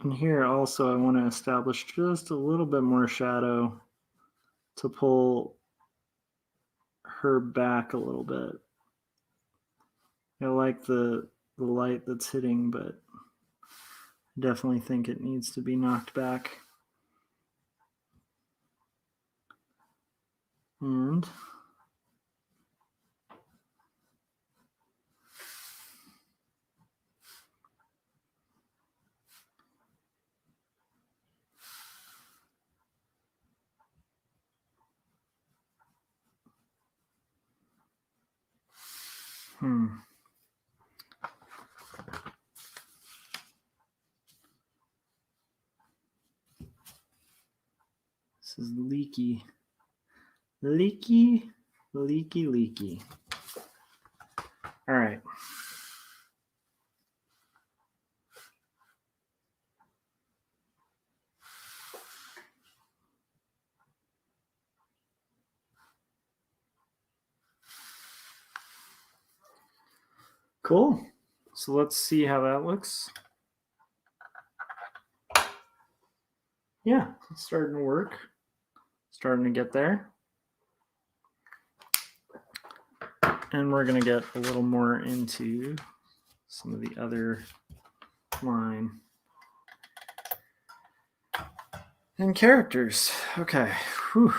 And here also I want to establish just a little bit more shadow to pull her back a little bit. I like the light that's hitting, but I definitely think it needs to be knocked back. And this is leaky. Leaky. All right. Cool. So let's see how that looks. Yeah, it's starting to work. Starting to get there. And we're going to get a little more into some of the other line and characters. Okay. Whew.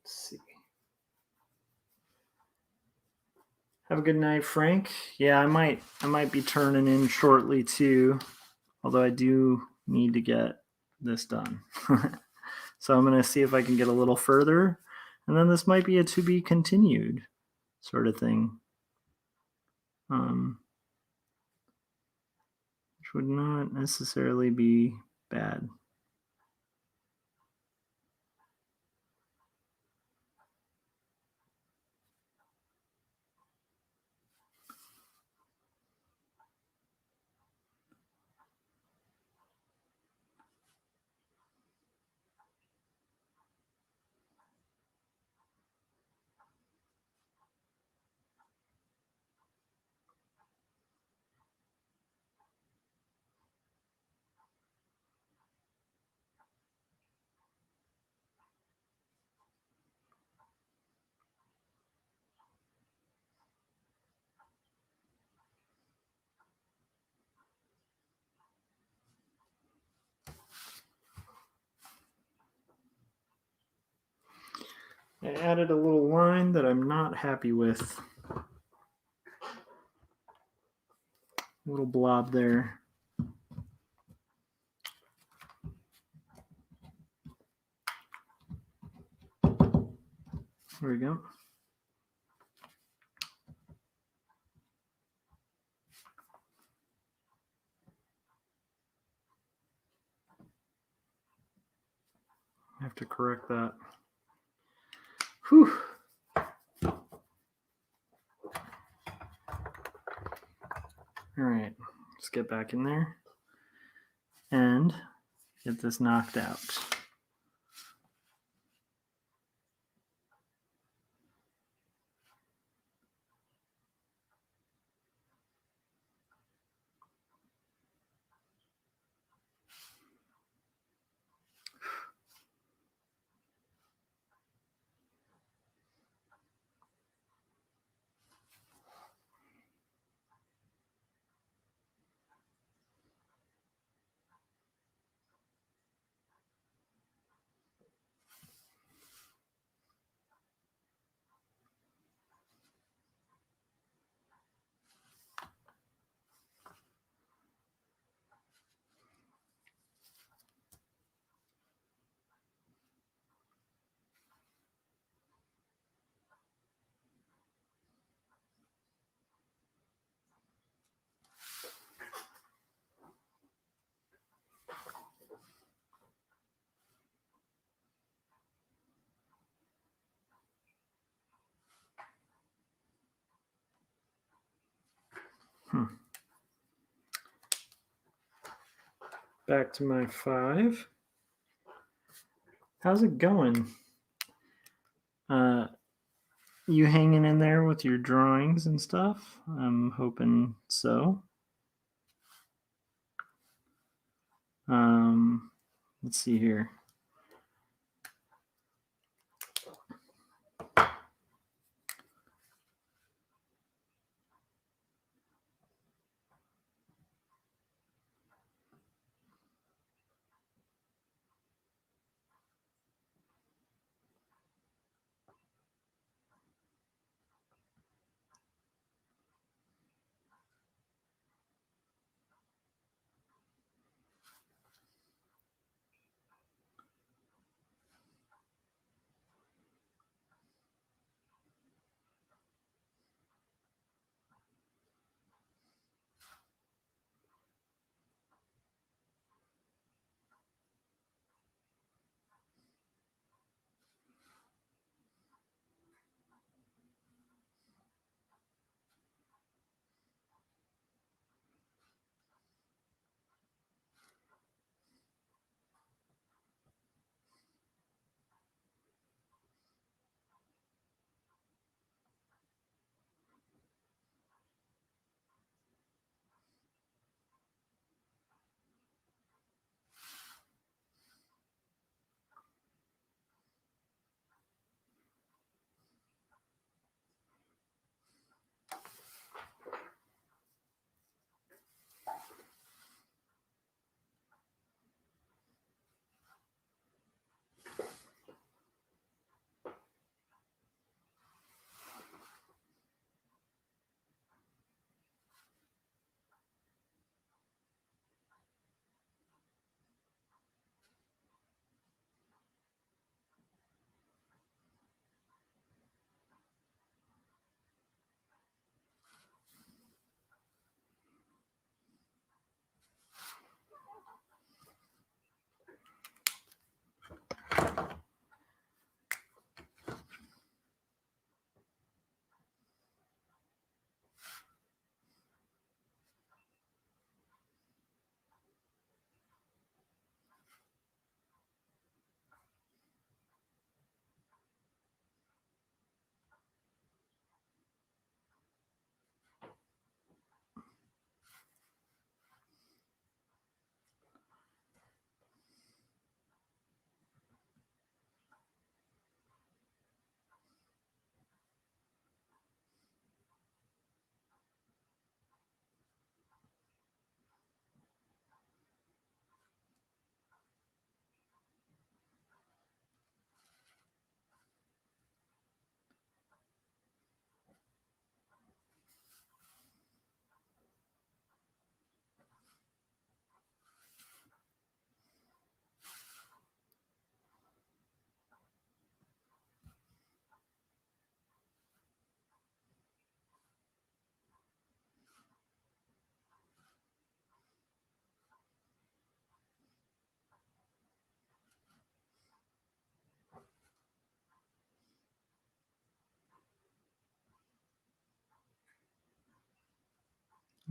Let's see. Have a good night, Frank. Yeah, I might be turning in shortly too, although I do need to get this done. So I'm going to see if I can get a little further, and then this might be a to be continued sort of thing. Which would not necessarily be bad. I added a little line that I'm not happy with. A little blob there. There we go. I have to correct that. Whew. All right, let's get back in there and get this knocked out. Back to my 5. How's it going? You hanging in there with your drawings and stuff? I'm hoping so. Let's see here.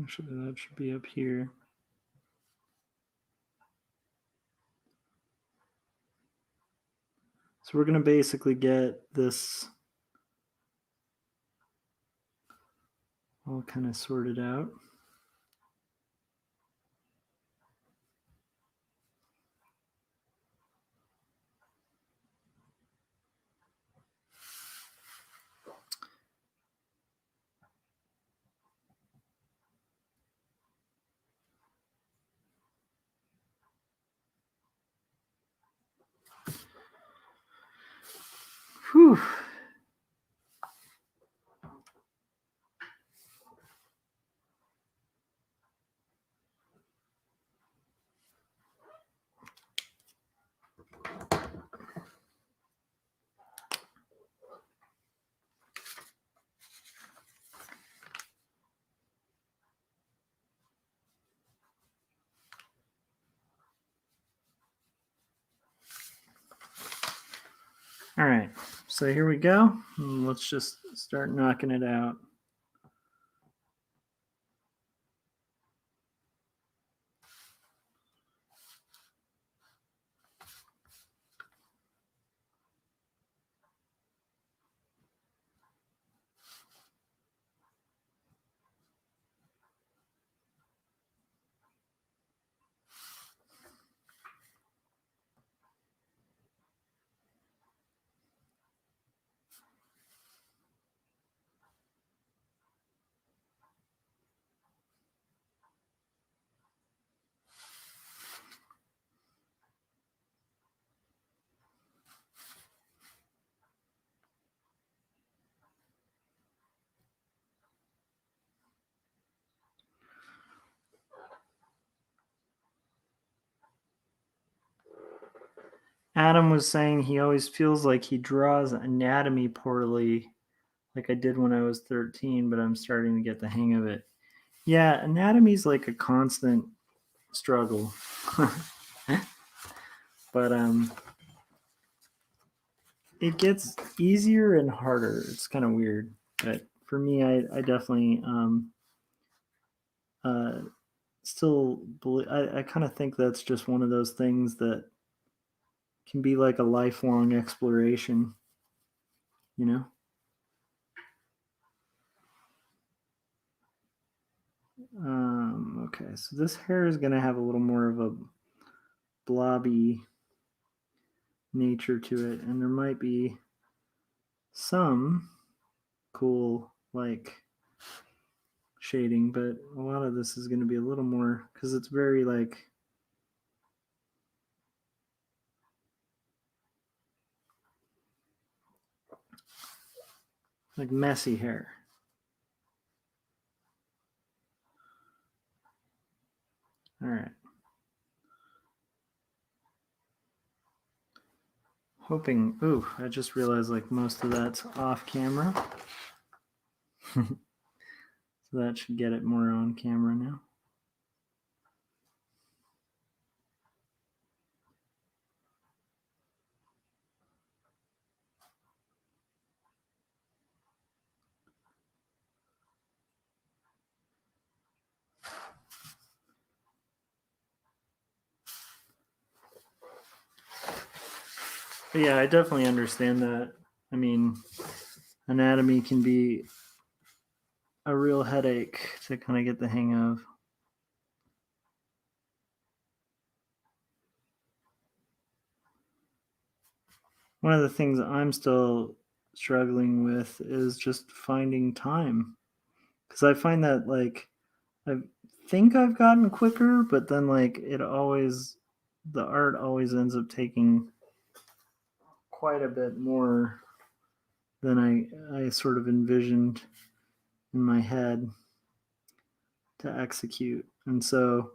Actually, that should be up here. So we're going to basically get this all kind of sorted out. Whew. All right, so here we go. Let's just start knocking it out. Adam was saying he always feels like he draws anatomy poorly, like I did when I was 13, but I'm starting to get the hang of it. Yeah, anatomy's like a constant struggle. But it gets easier and harder. It's kind of weird. But for me, I definitely uh, still believe, I kind of think that's just one of those things that can be like a lifelong exploration, you know? Okay, so this hair is going to have a little more of a blobby nature to it, and there might be some cool, like, shading, but a lot of this is going to be a little more, because it's very, like messy hair. All right. Hoping, ooh, I just realized like most of that's off camera. So that should get it more on camera now. But yeah, I definitely understand that. I mean, anatomy can be a real headache to kind of get the hang of. One of the things I'm still struggling with is just finding time, because I find that like I think I've gotten quicker, but then like the art always ends up taking quite a bit more than I sort of envisioned in my head to execute. And so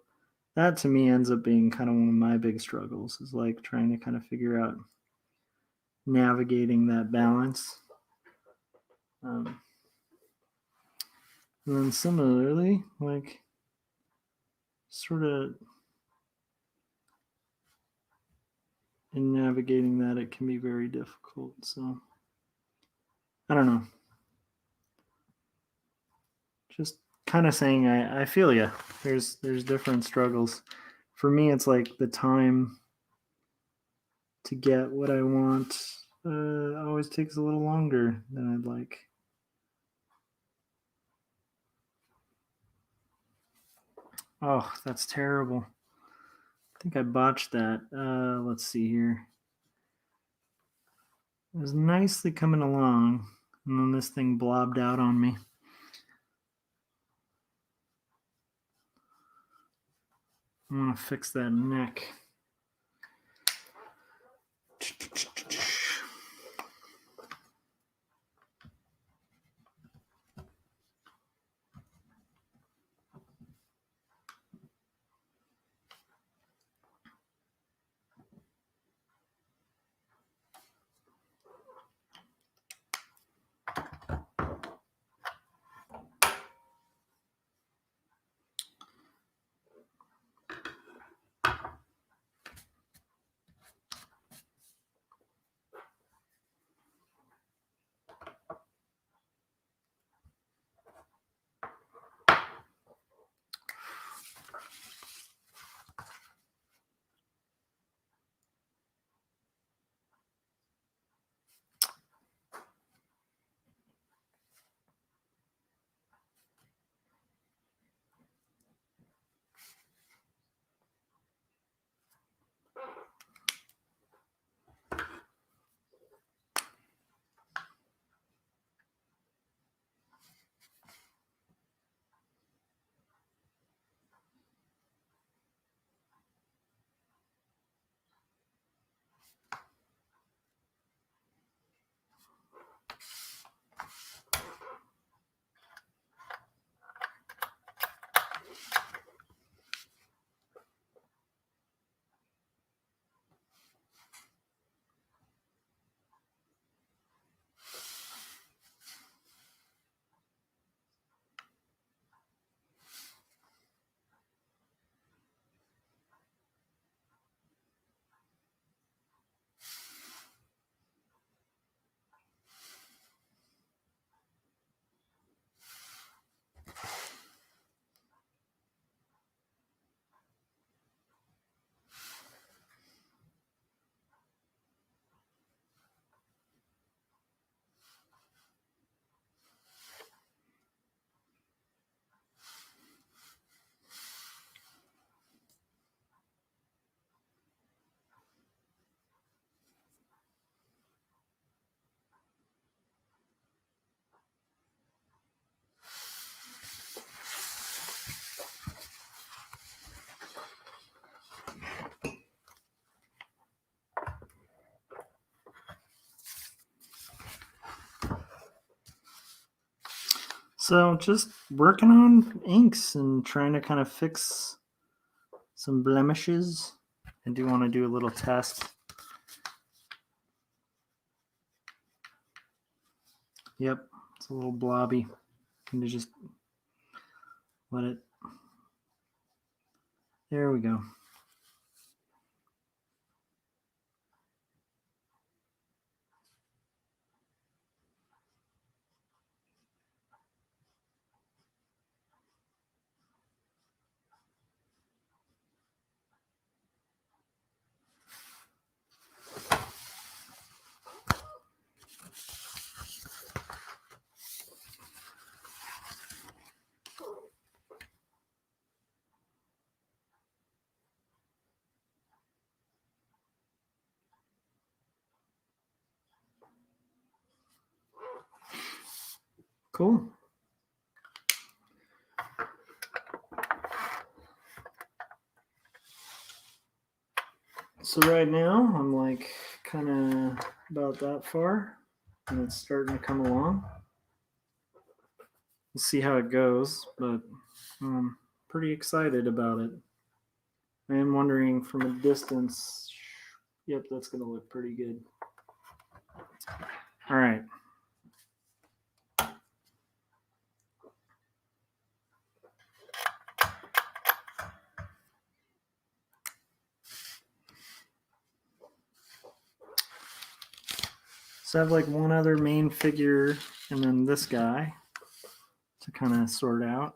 that to me ends up being kind of one of my big struggles, is like trying to kind of figure out navigating that balance. And then similarly, like sort of in navigating that, it can be very difficult. So I don't know. Just kind of saying I feel you. There's different struggles. For me, it's like the time to get what I want always takes a little longer than I'd like. Oh, that's terrible. I think I botched that. Let's see here. It was nicely coming along, and then this thing blobbed out on me. I want to fix that neck. So just working on inks and trying to kind of fix some blemishes. I do want to do a little test. Yep, it's a little blobby. Can you just let it... There we go. Cool. So right now I'm like kind of about that far, and it's starting to come along. We'll see how it goes, but I'm pretty excited about it. I am wondering from a distance. Yep, that's going to look pretty good. All right. So I have like one other main figure and then this guy. to kind of sort out.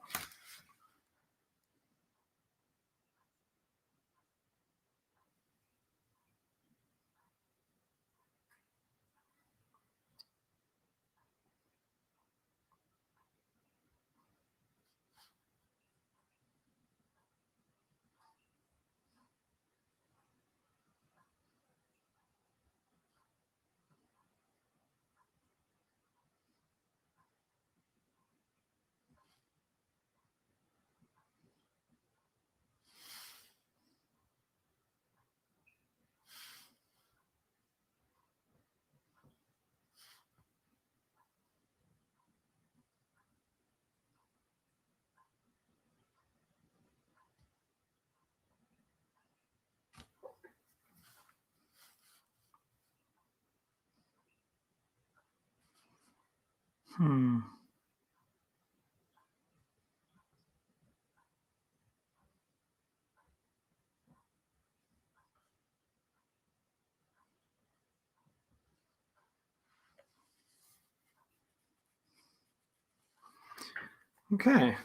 Okay.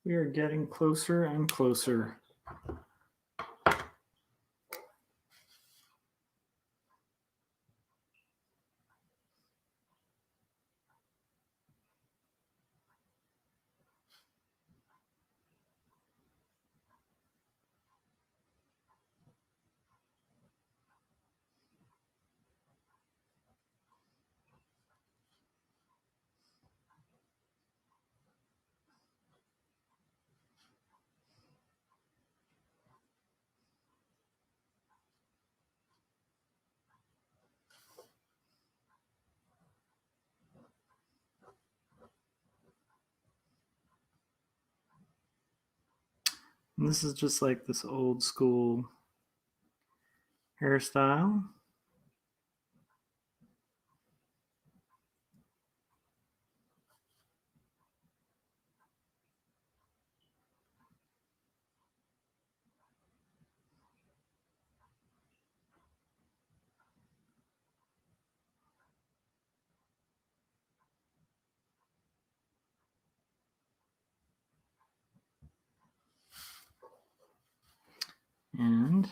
We are getting closer and closer. And this is just like this old school hairstyle. And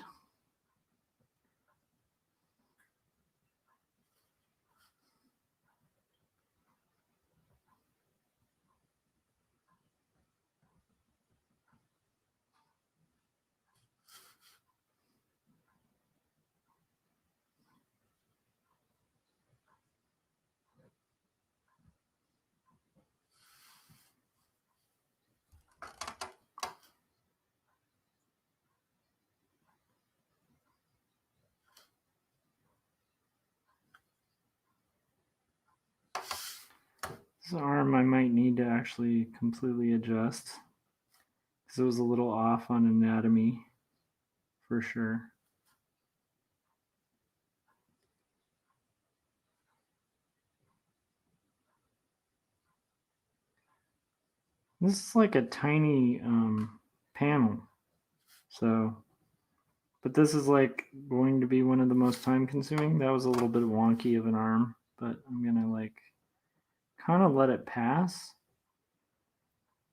this arm I might need to actually completely adjust because it was a little off on anatomy for sure. This is like a tiny panel. So, but this is like going to be one of the most time consuming. That was a little bit wonky of an arm, but I'm going to like kind of let it pass.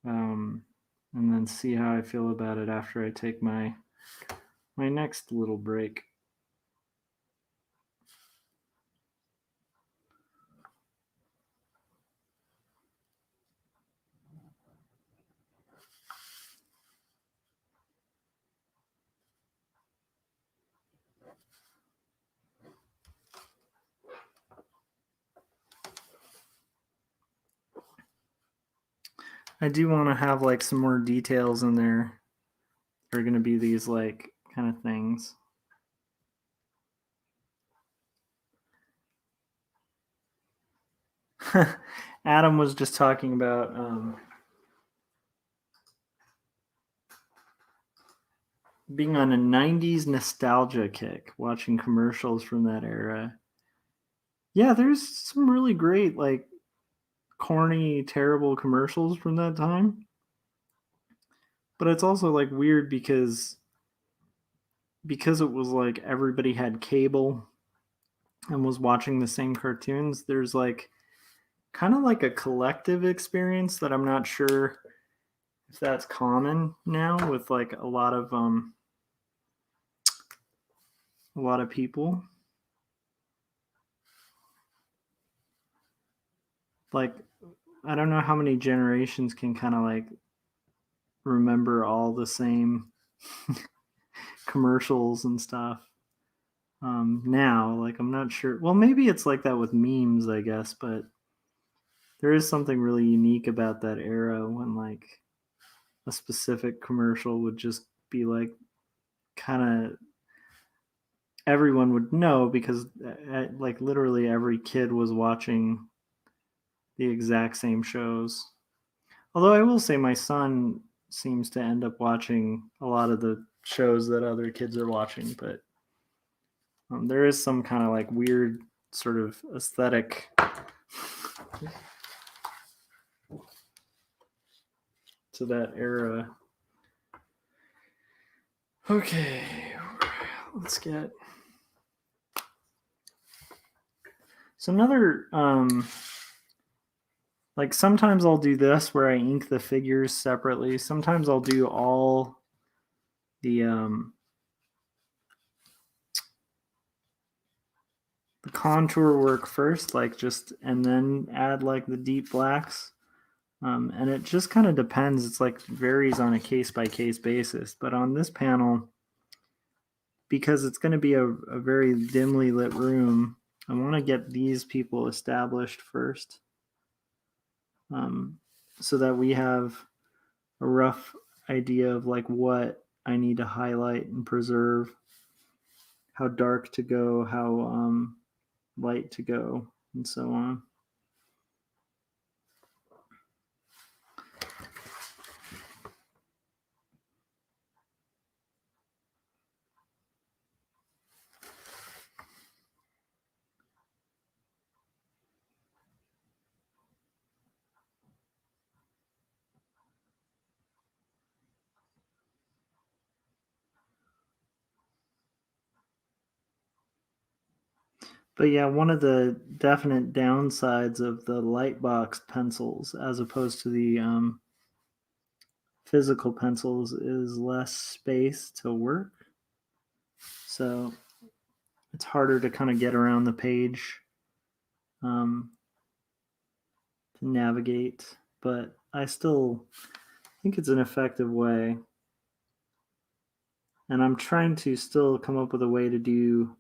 And then see how I feel about it after I take my next little break. I do want to have like some more details in there. There are going to be these like kind of things. Adam was just talking about being on a 90s nostalgia kick, watching commercials from that era. Yeah, there's some really great, like, corny, terrible commercials from that time. But it's also like weird because it was like everybody had cable and was watching the same cartoons. There's like kind of like a collective experience that I'm not sure if that's common now with like a lot of people. Like I don't know how many generations can kind of like remember all the same commercials and stuff. Now, like I'm not sure. Well, maybe it's like that with memes, I guess, but there is something really unique about that era when like a specific commercial would just be like kind of everyone would know because like literally every kid was watching the exact same shows. Although I will say my son seems to end up watching a lot of the shows that other kids are watching, but there is some kind of like weird sort of aesthetic to that era. Okay, let's get so another like sometimes I'll do this where I ink the figures separately. Sometimes I'll do all the contour work first, like just and then add like the deep blacks. And it just kind of depends. It's like varies on a case by case basis. But on this panel, because it's going to be a very dimly lit room, I want to get these people established first, so that we have a rough idea of like what I need to highlight and preserve, how dark to go, how light to go, and so on. But yeah, one of the definite downsides of the lightbox pencils as opposed to the physical pencils is less space to work. So it's harder to kind of get around the page, um, to navigate. But I still think it's an effective way. And I'm trying to still come up with a way to do,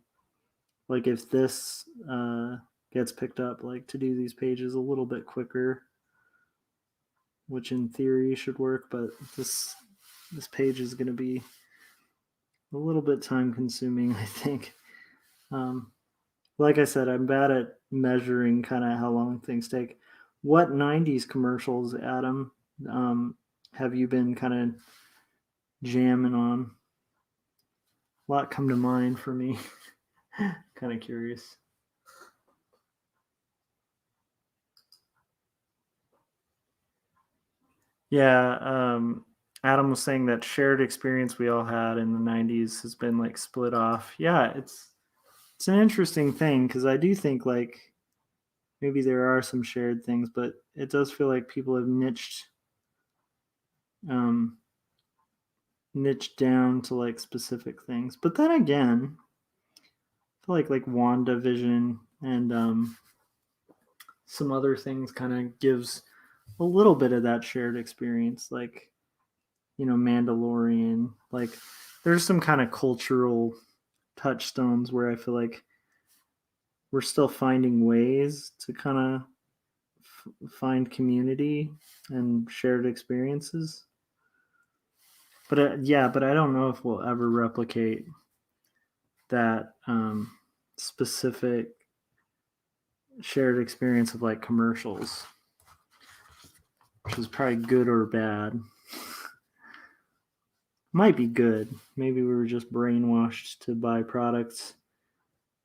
like, if this gets picked up, like, to do these pages a little bit quicker, which in theory should work. But this page is going to be a little bit time consuming, I think. Like I said, I'm bad at measuring kind of how long things take. What 90s commercials, Adam, have you been kind of jamming on? A lot come to mind for me. Kind of curious. Yeah, Adam was saying that shared experience we all had in the 90s has been like split off. Yeah, it's an interesting thing because I do think like maybe there are some shared things, but it does feel like people have um, niched down to like specific things. But then again, I feel like WandaVision and some other things kind of gives a little bit of that shared experience, like Mandalorian. Like there's some kind of cultural touchstones where I feel like we're still finding ways to kind of find community and shared experiences. But yeah, but I don't know if we'll ever replicate that specific shared experience of like commercials, which is probably good or bad. Might be good. Maybe we were just brainwashed to buy products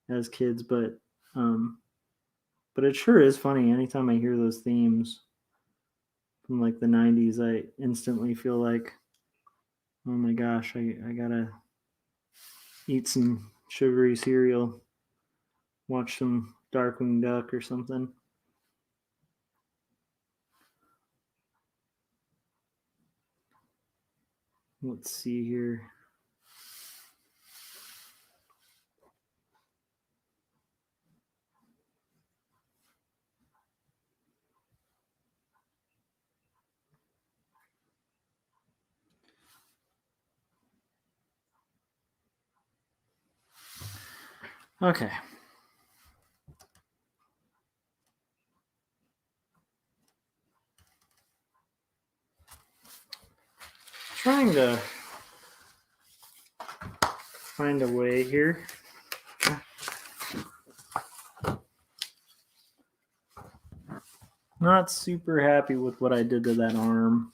as kids, but it sure is funny. Anytime I hear those themes from like the 90s, I instantly feel like, oh my gosh, I gotta eat some sugary cereal, watch some Darkwing Duck or something. Let's see here. Okay. Trying to find a way here. Not super happy with what I did to that arm.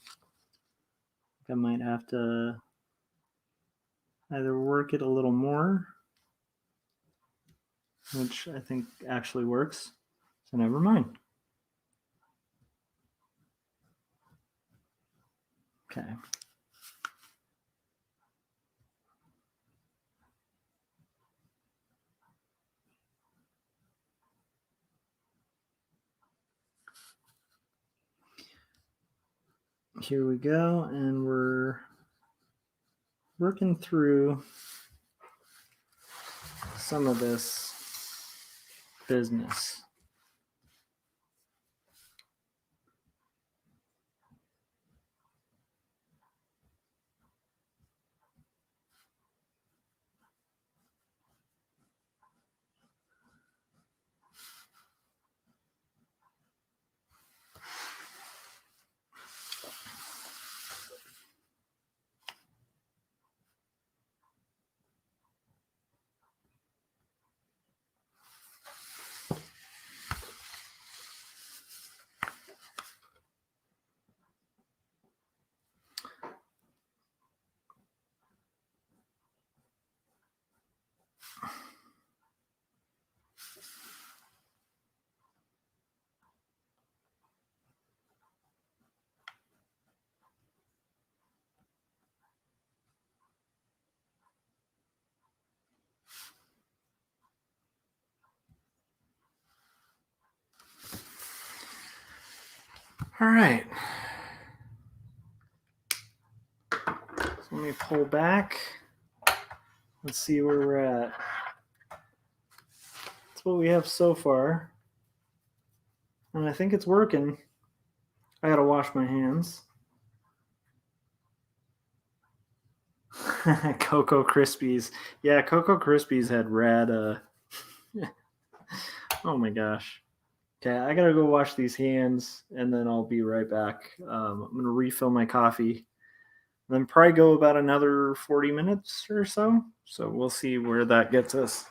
I might have to either work it a little more, which I think actually works, so never mind. Okay. Here we go, and we're working through some of this business. All right. So let me pull back. Let's see where we're at. That's what we have so far. And I think it's working. I gotta wash my hands. Cocoa Krispies. Yeah, Cocoa Krispies had rad. Oh my gosh. Okay, I gotta go wash these hands, and then I'll be right back. I'm gonna refill my coffee, then probably go about another 40 minutes or so. So we'll see where that gets us.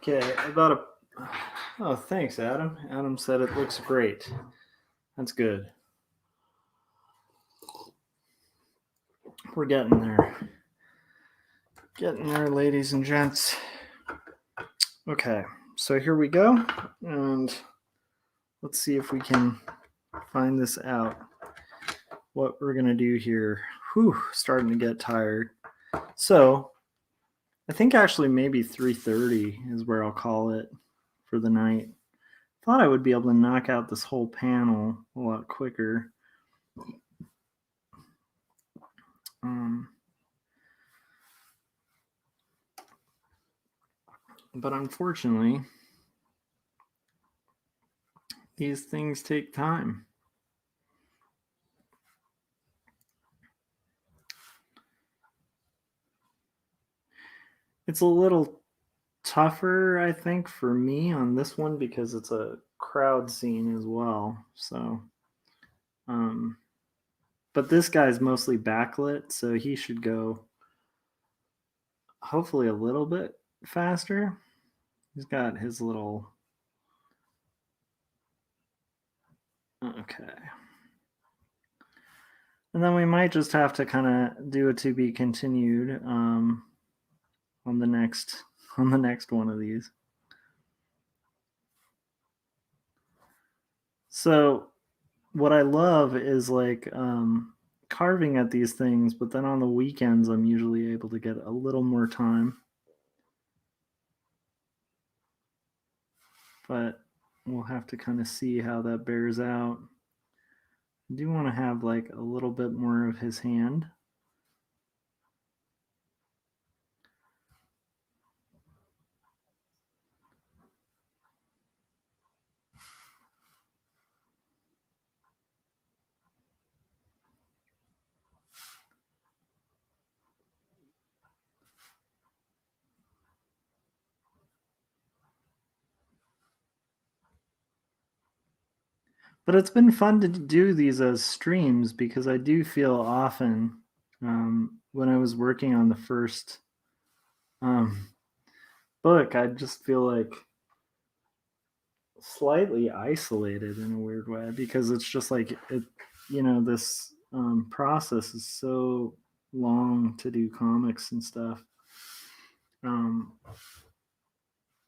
Okay, oh, thanks, Adam. Adam said it looks great. That's good. We're getting there. Getting there, ladies and gents. Okay, so here we go, and let's see if we can find this out. What we're gonna do here. starting to get tired. So I think actually maybe 3:30 is where I'll call it for the night. Thought I would be able to knock out this whole panel a lot quicker. Um, but unfortunately, these things take time. It's a little tougher, I think, for me on this one because it's a crowd scene as well. So, um, but this guy's mostly backlit, so he should go hopefully a little bit faster. He's got his little. Okay. And then we might just have to kind of do a to be continued on the next one of these. So what I love is like carving at these things, but then on the weekends I'm usually able to get a little more time. But we'll have to kind of see how that bears out. I do want to have like a little bit more of his hand. But it's been fun to do these as streams because I do feel often when I was working on the first um, book, I just feel like slightly isolated in a weird way because it's just like it, this process is so long to do comics and stuff um,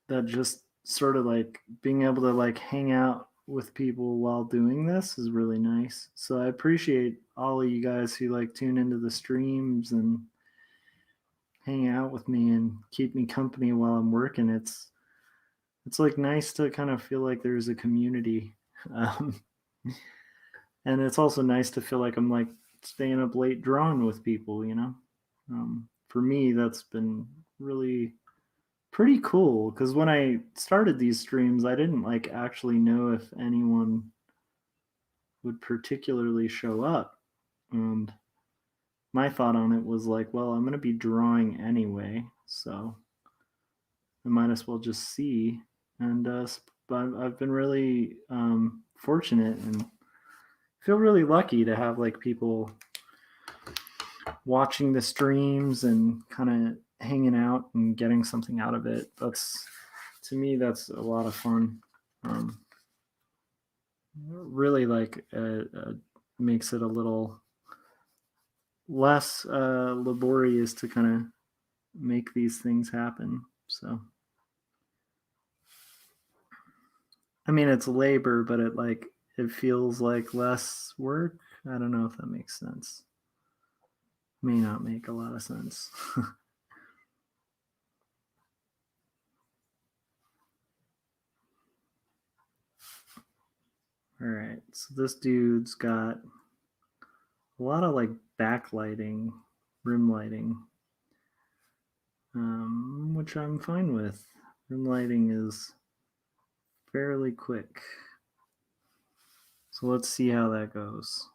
that just sort of like being able to like hang out with people while doing this is really nice. So I appreciate all of you guys who like tune into the streams and hang out with me and keep me company while I'm working. It's like nice to kind of feel like there's a community. Um, and it's also nice to feel like I'm like staying up late drawing with people. For me, that's been really pretty cool because when I started these streams, I didn't like actually know if anyone would particularly show up. And my thought on it was like, well, I'm going to be drawing anyway, so I might as well just see. And I've been really fortunate and feel really lucky to have like people watching the streams and kind of hanging out and getting something out of it. That's to me, that's a lot of fun. Um, really like makes it a little less laborious to kind of make these things happen. So, I mean, it's labor, but it feels like less work. I don't know if that makes sense. May not make a lot of sense. All right, so this dude's got a lot of like backlighting, rim lighting, which I'm fine with. Rim lighting is fairly quick. So let's see how that goes.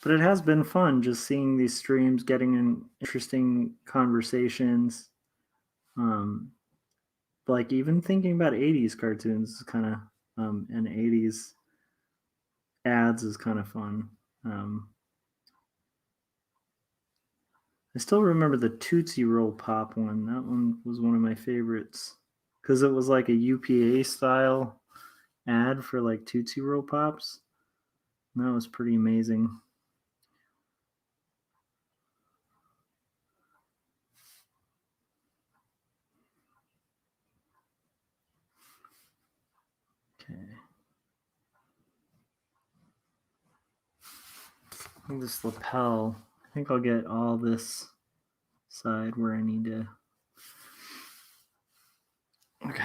But it has been fun just seeing these streams, getting in interesting conversations. Um, like even thinking about 80s cartoons is kind of and 80s ads is kind of fun. Um, I still remember the Tootsie Roll Pop one. That one was one of my favorites because it was like a UPA style ad for like Tootsie Roll Pops. And that was pretty amazing. Okay. I think this lapel. I think I'll get all this side where I need to. Okay.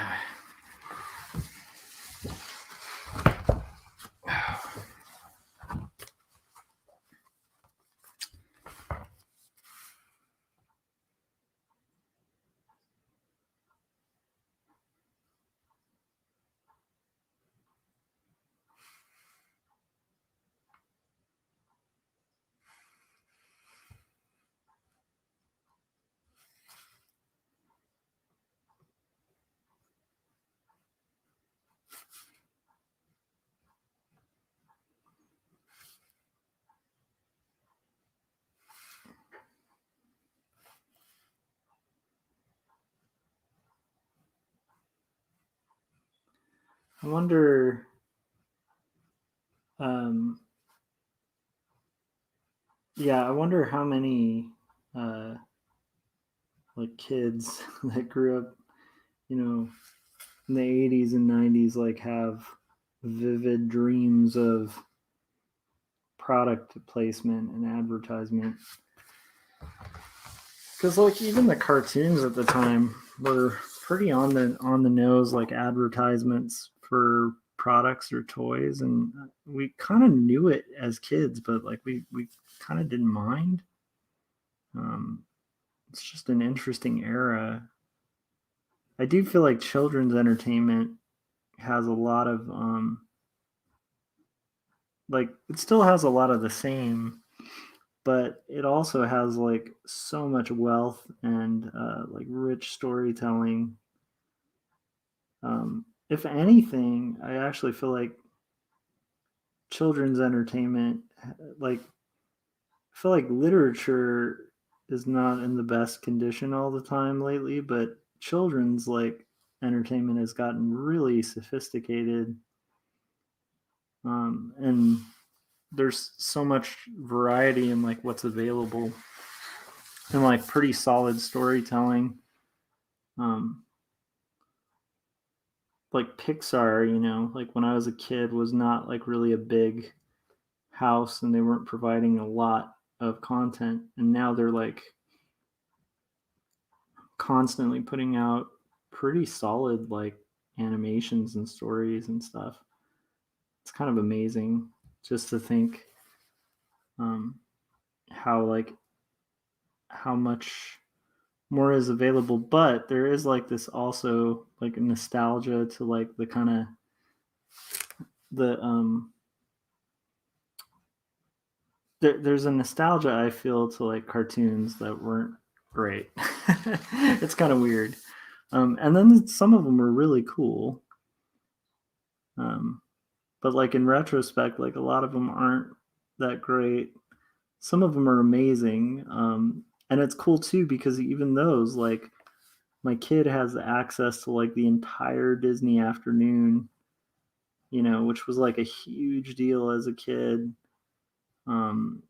I wonder. Um, yeah, I wonder how many uh, like kids that grew up, you know, in the 80s and 90s, like have vivid dreams of product placement and advertisement. Because like even the cartoons at the time were pretty on the nose, like advertisements for products or toys, and we kind of knew it as kids, but like we kind of didn't mind. Um, it's just an interesting era. I do feel like children's entertainment has a lot of like it still has a lot of the same, but it also has like so much wealth and like rich storytelling. If anything, I actually feel like children's entertainment, like I feel like literature is not in the best condition all the time lately, but children's like entertainment has gotten really sophisticated, and there's so much variety in like what's available and like pretty solid storytelling. Um, like Pixar, you know, like when I was a kid was not like really a big house and they weren't providing a lot of content, and now they're like constantly putting out pretty solid like animations and stories and stuff. It's kind of amazing just to think um, how like how much more is available, but there is like this also like a nostalgia to like the kind of the there's a nostalgia I feel to like cartoons that weren't great. It's kind of weird. And then some of them were really cool. Um, but like in retrospect, like a lot of them aren't that great. Some of them are amazing. And it's cool too because even those, like my kid has access to like the entire Disney afternoon, you know, which was like a huge deal as a kid. Um,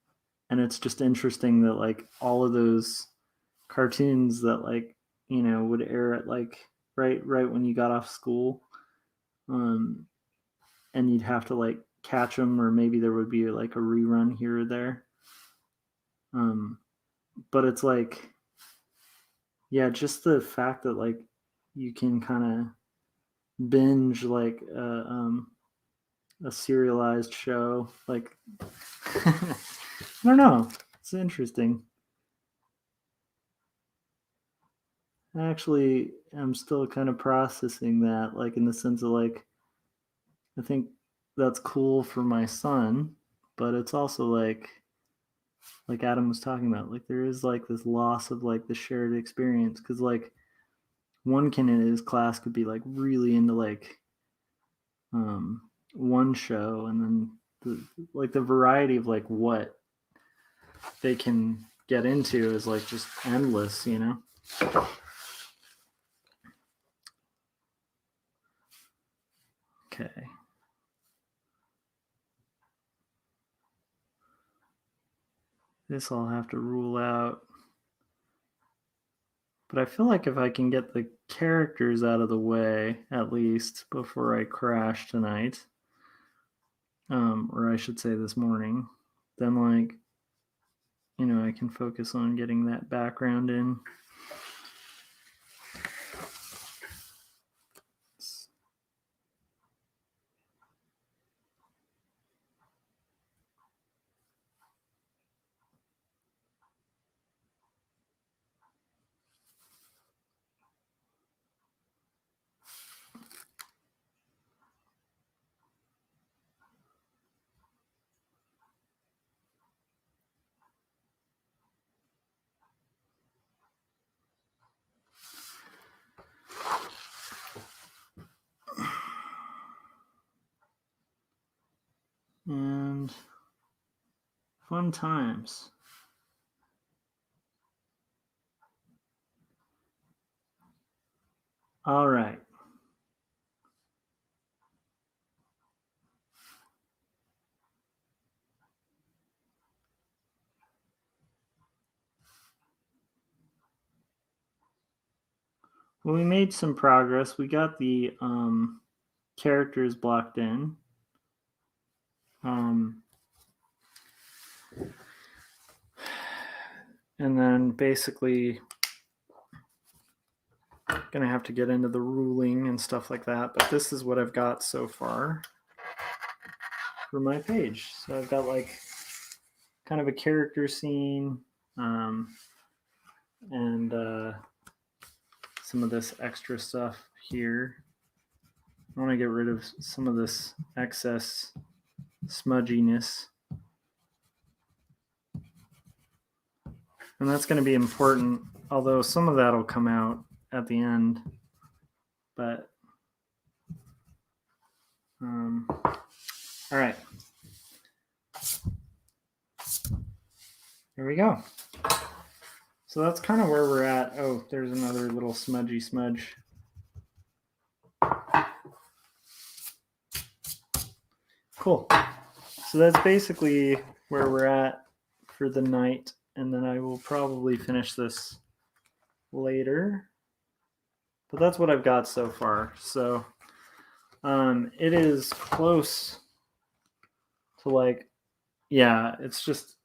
and it's just interesting that like all of those cartoons that like you know would air at like right when you got off school, um, and you'd have to like catch them, or maybe there would be like a rerun here or there. Um, but it's like, yeah, just the fact that like you can kind of binge like a serialized show, like I don't know, it's interesting. I actually am still kind of processing that, like in the sense of like I think that's cool for my son, but it's also like like Adam was talking about, like there is like this loss of like the shared experience, because like one kid in his class could be like really into like one show, and then the variety of like what they can get into is like just endless, you know. Okay. This I'll have to rule out. But I feel like if I can get the characters out of the way, at least before I crash tonight, or I should say this morning, then like, you know, I can focus on getting that background in. And fun times. All right. Well, we made some progress. We got the characters blocked in. And then basically gonna have to get into the ruling and stuff like that, but this is what I've got so far for my page. So I've got like kind of a character scene, and some of this extra stuff here. I want to get rid of some of this excess smudginess, and that's going to be important, although some of that will come out at the end. But all right, here we go. So that's kind of where we're at. Oh, there's another little smudgy smudge. Cool. So that's basically where we're at for the night, and then I will probably finish this later. But that's what I've got so far. So it is close to like, yeah, it's just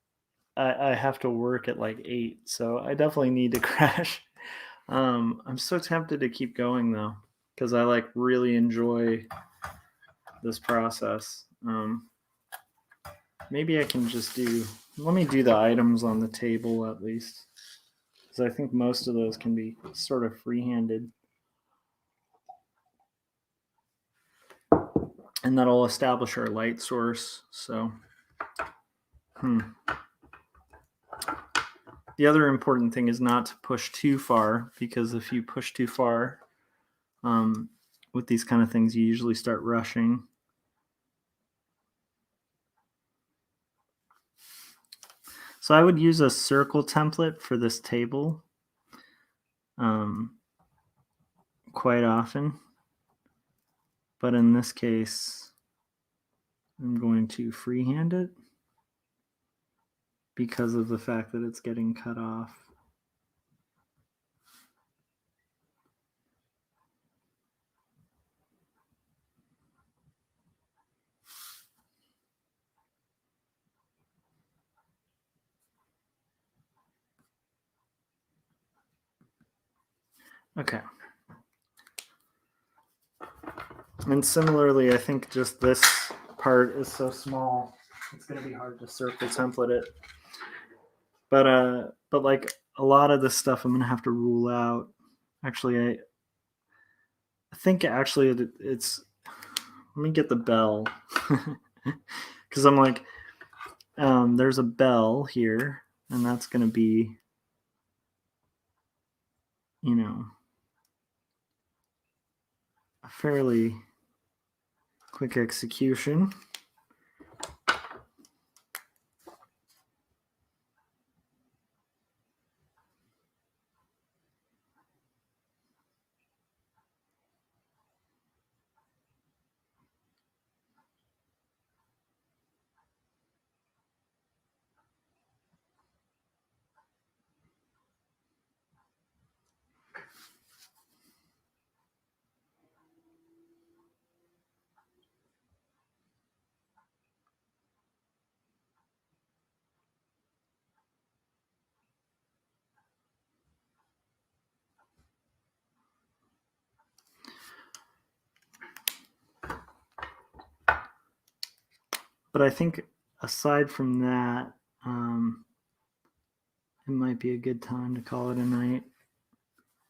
I have to work at like 8, so I definitely need to crash. I'm so tempted to keep going though, because I like really enjoy this process. Maybe I can just let me do the items on the table at least, because I think most of those can be sort of free-handed. And that'll establish our light source. So, the other important thing is not to push too far, because if you push too far with these kind of things, you usually start rushing. So I would use a circle template for this table quite often. But in this case, I'm going to freehand it because of the fact that it's getting cut off. Okay. And similarly, I think just this part is so small, it's going to be hard to circle template it. But like a lot of this stuff, I'm going to have to rule out. Actually, I think actually it's. Let me get the bell, because I'm like, there's a bell here, and that's going to be, a fairly quick execution. But I think aside from that, it might be a good time to call it a night,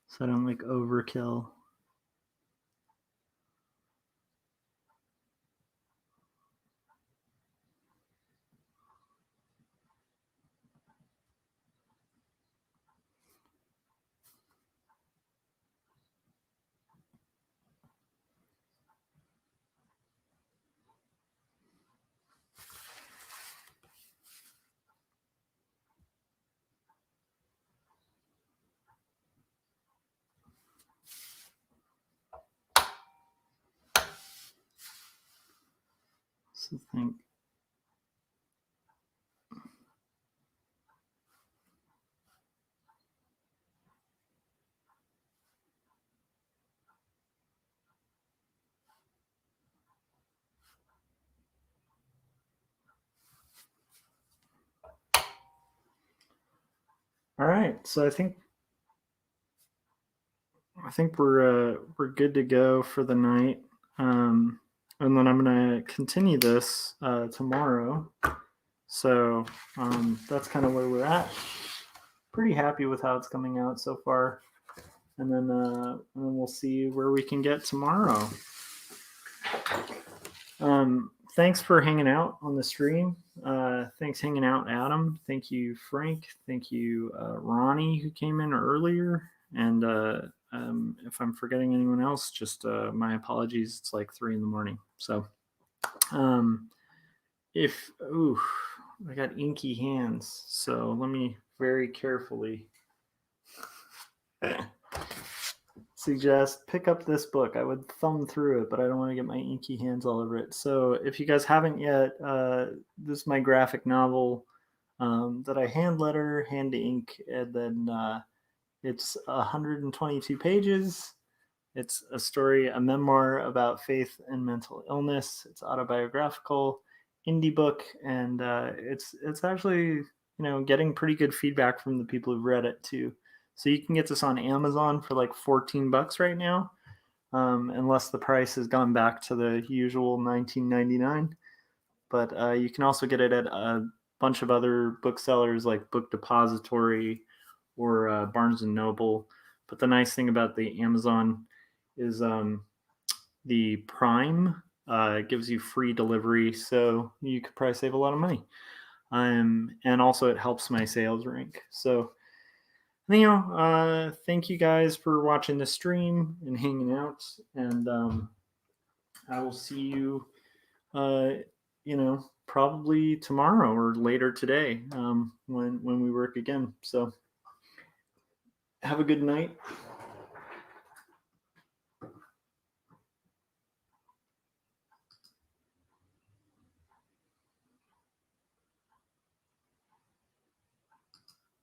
so I don't like overkill. So think. All right, so I think we're good to go for the night, and then I'm gonna continue this tomorrow. So that's kind of where we're at. Pretty happy with how it's coming out so far, and then we'll see where we can get tomorrow. Thanks for hanging out on the stream. Thanks hanging out, Adam. Thank you, Frank. Thank you, Ronnie, who came in earlier. And if I'm forgetting anyone else, just my apologies. It's like 3 a.m. So I got inky hands. So let me very carefully suggest pick up this book. I would thumb through it, but I don't want to get my inky hands all over it. So if you guys haven't yet, this is my graphic novel that I hand letter, hand ink, and then it's 122 pages. It's a story, a memoir about faith and mental illness. It's autobiographical, indie book, and it's actually getting pretty good feedback from the people who've read it too. So you can get this on Amazon for like $14 right now, unless the price has gone back to the usual $19.99. But you can also get it at a bunch of other booksellers like Book Depository or Barnes and Noble. But the nice thing about the Amazon is the Prime gives you free delivery, so you could probably save a lot of money. And also it helps my sales rank. So thank you guys for watching the stream and hanging out, and I will see you probably tomorrow or later today when we work again. So have a good night.